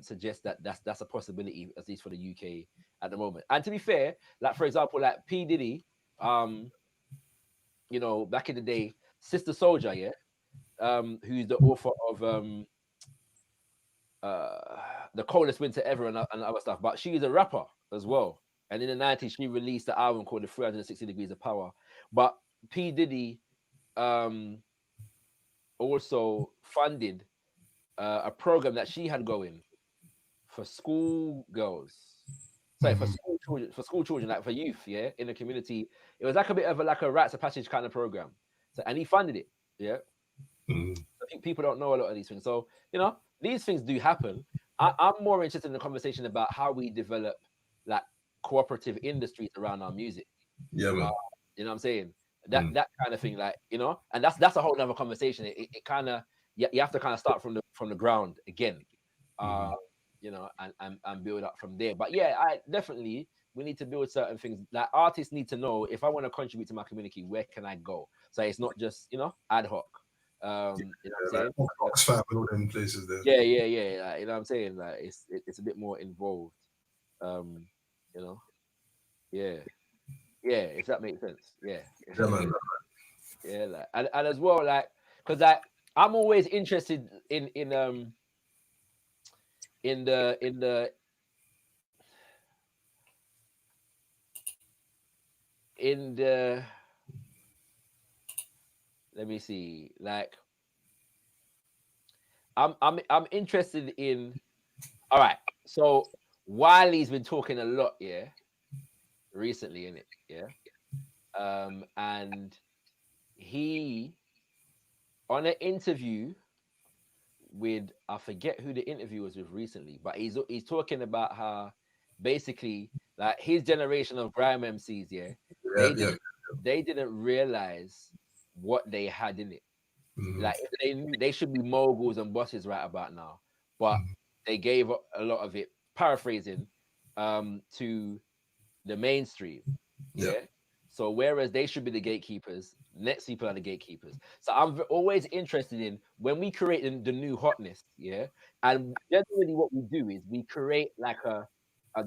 suggest that that's a possibility, at least for the UK at the moment. And to be fair, like, for example, like P. Diddy, you know, back in the day, Sister Soldier, yeah, who's the author of The Coldest Winter Ever and other stuff, but she's a rapper as well. And in the 90s, she released an album called The 360 Degrees of Power. But P. Diddy also funded a program that she had going for school girls. Sorry, for school children, like for youth, yeah, in the community. It was like a bit of a rites of passage kind of program. So, and he funded it, yeah. I think people don't know a lot of these things. So, you know, these things do happen. I'm more interested in the conversation about how we develop like cooperative industries around our music. Yeah, man. You know what I'm saying? That kind of thing, like, you know, and that's a whole nother conversation. It kind of, you have to kind of start from the ground again, you know, and build up from there. But yeah, we need to build certain things. Like, artists need to know, if I want to contribute to my community, where can I go? So it's not just, you know, ad hoc. You know what I'm saying? Oxfam and all them places there. Yeah. Like, you know what I'm saying? Like, it's a bit more involved. You know, yeah. If that makes sense, yeah. Man. Yeah, like, and as well, like, because like, I'm always interested in the let me see, like, I'm interested in, all right, so Wiley's been talking a lot, yeah, recently, in it, yeah, and he, on an interview with, I forget who the interview was with recently, but he's talking about how basically, like, his generation of grime MCs, they didn't realize what they had in it. Like, they knew they should be moguls and bosses right about now, but they gave a lot of it, paraphrasing, to the mainstream. Yeah. So whereas they should be the gatekeepers, next people are the gatekeepers. So I'm always interested in, when we create the new hotness, yeah, and generally what we do is we create like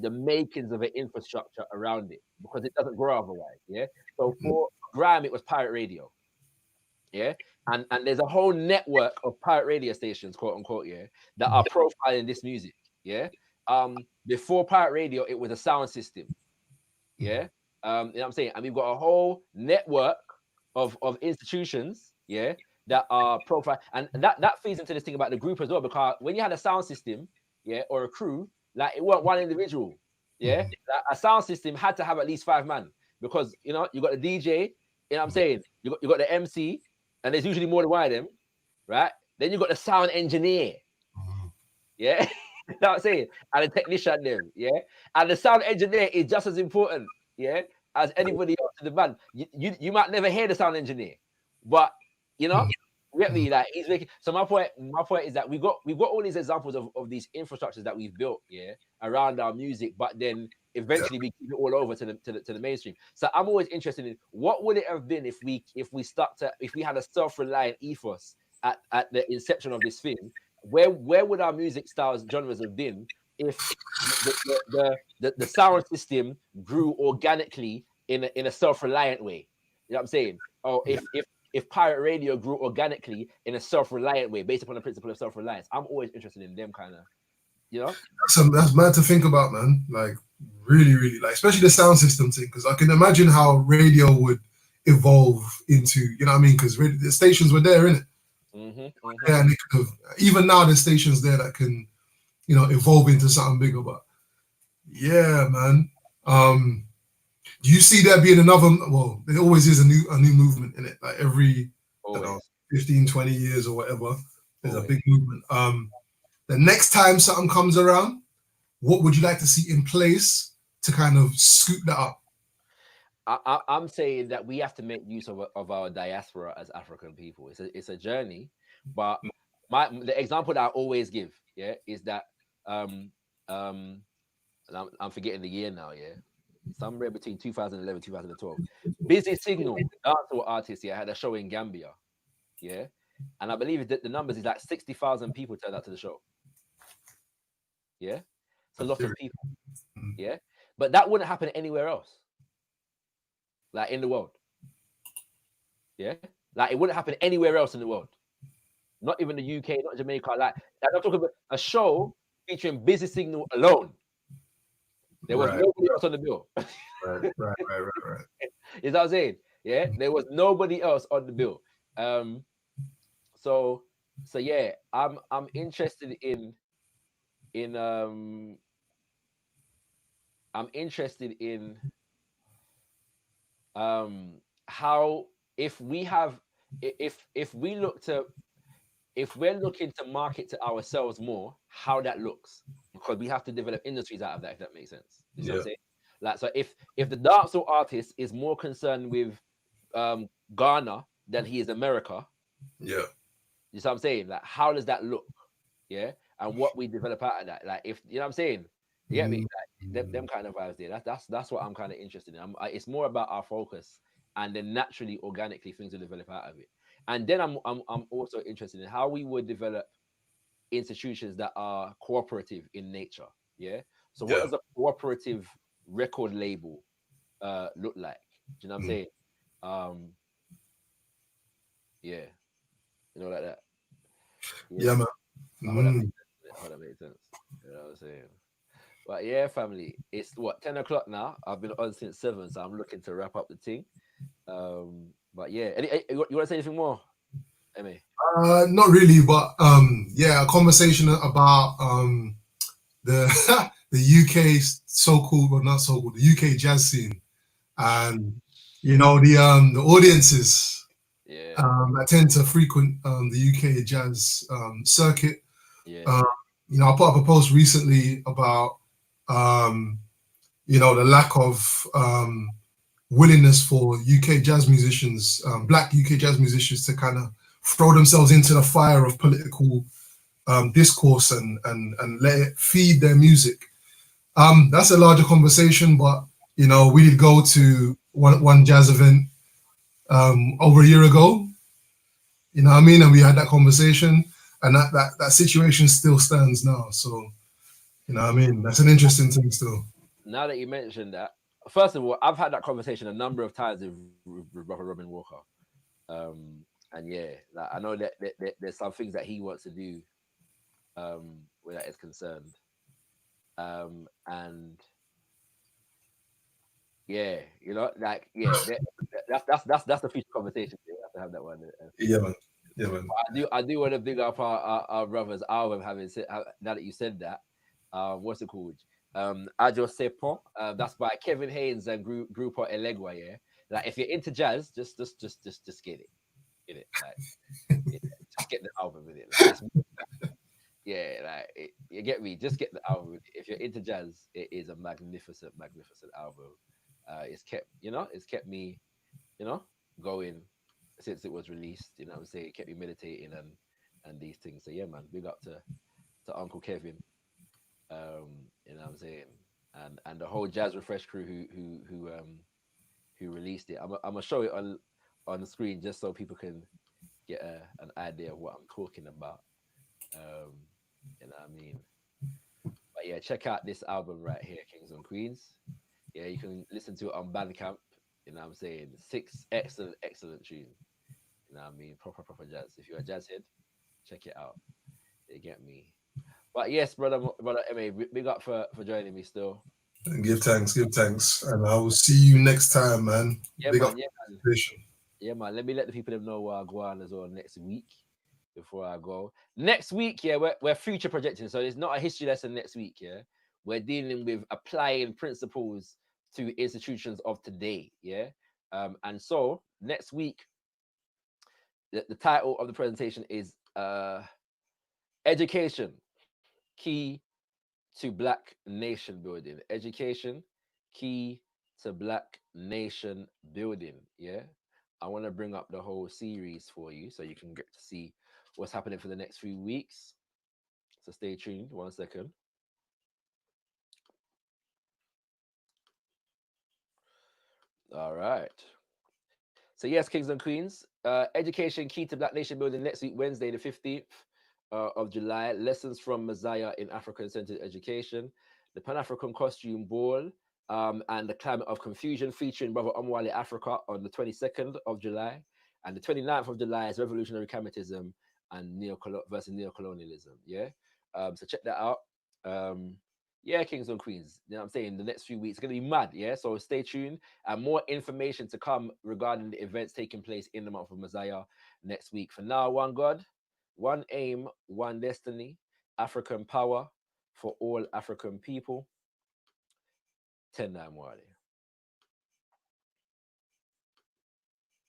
the makings of an infrastructure around it, because it doesn't grow otherwise, yeah. So for grime, it was pirate radio, yeah, and there's a whole network of pirate radio stations, quote unquote, yeah, that are profiling this music, yeah. Before pirate radio, it was a sound system, yeah. You know what I'm saying? And we've got a whole network of institutions, yeah, that are profile, and that feeds into this thing about the group as well, because when you had a sound system, yeah, or a crew, like, it weren't one individual, yeah. A sound system had to have at least 5 man, because, you know, you got the DJ, you know what I'm saying? You got the MC, and there's usually more than one of them, right? Then you got the sound engineer, yeah. You know what I'm saying? And the technician there, yeah. And the sound engineer is just as important, yeah, as anybody else in the band. You might never hear the sound engineer, but, you know, get me, like, he's making. So my point is that we've got all these examples of these infrastructures that we've built, yeah, around our music, but then eventually we keep it all over to the mainstream. So I'm always interested in, what would it have been if we had a self-reliant ethos at the inception of this thing? Where would our music styles, genres have been if the sound system grew organically in a self-reliant way? You know what I'm saying? Or if pirate radio grew organically in a self-reliant way, based upon the principle of self-reliance. I'm always interested in them kind of, you know? That's mad to think about, man. Like, really, really, like, especially the sound system thing, because I can imagine how radio would evolve into, you know what I mean? Because the stations were there, innit? Yeah, and it could have, even now there's stations there that can, you know, evolve into something bigger. But yeah, man. Do you see there being another, well, there always is a new movement in it, like every, I don't know, 15, 20 years or whatever, there's a big movement. The next time something comes around, what would you like to see in place to kind of scoop that up? I'm saying that we have to make use of our diaspora as African people. It's a journey, but the example that I always give, yeah, is that and I'm forgetting the year now, yeah, somewhere between 2011 2012, Busy Signal, dancehall artist, yeah, had a show in Gambia, yeah, and I believe that the numbers is like 60,000 people turned out to the show, yeah, it's a lot of people, yeah, but that wouldn't happen anywhere else, like in the world, yeah, like it wouldn't happen anywhere else in the world, not even the UK, not Jamaica, like I'm talking about a show featuring Busy Signal alone. There was nobody else on the bill. Right. Is that what I'm saying? Yeah, there was nobody else on the bill. So yeah, I'm interested in how if we're looking to market to ourselves more, how that looks, because we have to develop industries out of that, if that makes sense. You know what I'm saying? Like, so if the dancehall artist is more concerned with Ghana than he is America, you know what I'm saying? Like, how does that look? Yeah, and what we develop out of that, like, if you know what I'm saying, you get me? Like, them kind of vibes there. That's what I'm kind of interested in. It's more about our focus, and then naturally, organically, things will develop out of it. And then I'm also interested in how we would develop institutions that are cooperative in nature. Yeah. So what does a cooperative record label look like? Do you know what I'm saying? Yeah. You know, like that. Yeah, man. I hope that makes sense. You know what I'm saying? But yeah, family, it's what, 10 o'clock now. I've been on since 7, so I'm looking to wrap up the thing. But yeah, you want to say anything more, Emmy? Not really, but yeah, a conversation about the the UK so-called, well, not so-called, the UK jazz scene, and you know the audiences that tend to frequent the UK jazz circuit. You know, I put up a post recently about you know, the lack of willingness for UK jazz musicians, black UK jazz musicians, to kind of throw themselves into the fire of political discourse and let it feed their music. That's a larger conversation, but you know, we did go to one jazz event over a year ago. You know what I mean? And we had that conversation, and that situation still stands now. So, you know what I mean? That's an interesting thing still. Now that you mentioned that, first of all, I've had that conversation a number of times with Brother Robin Walker. And yeah, like, I know that there's some things that he wants to do where that is concerned. And yeah, you know, like, yeah, that's the future conversation. We have to have that one. Yeah, man. Yeah, man. I do want to big up our brother's album. Having said, now that you said that, what's it called? Ajo Sepon. That's by Kevin Haynes and Grupo Elegua. Yeah, like, if you're into jazz, just get it. Get it, like, just get the album with it. Like, yeah, like, you get me. Just get the album with it. If you're into jazz, it is a magnificent album. It's kept me, going since it was released. You know what I'm saying? It kept me meditating and these things. So yeah, man, big up to Uncle Kevin. You know what I'm saying? And the whole Jazz Refresh crew who released it. I'm gonna show it on the screen just so people can get an idea of what I'm talking about. You know what I mean? But yeah, check out this album right here, Kings and Queens. Yeah, you can listen to it on Bandcamp. You know what I'm saying? 6 excellent tunes. You know what I mean? Proper jazz. If you're a jazz head, check it out. You get me? But yes, brother Emma, big up for joining me still. Give thanks, and I will see you next time, man. Yeah, Big man. up Yeah, man. participation. Yeah, man. Let me let the people know where I go on as well next week. Before I go, next week, yeah, we're future projecting, so it's not a history lesson next week. Yeah, we're dealing with applying principles to institutions of today. Yeah, and so next week, the title of the presentation is education key to Black nation building. Education key to Black nation building. Yeah, I want to bring up the whole series for you so you can get to see what's happening for the next few weeks. So stay tuned. 1 second. All right. So yes, kings and queens, education key to Black nation building next week, Wednesday, the 15th of July. Lessons from Mosiah in African-centered education, the Pan-African Costume Ball, and the Climate of Confusion featuring Brother Omwale Africa on the 22nd of July. And the 29th of July is Revolutionary Chamatism and versus Neocolonialism. Yeah. So check that out. Yeah, kings and queens. You know what I'm saying? The next few weeks are going to be mad. Yeah. So stay tuned. And more information to come regarding the events taking place in the month of Mosiah next week. For now, one God, one aim, one destiny, African power for all African people. Tendai Mwale.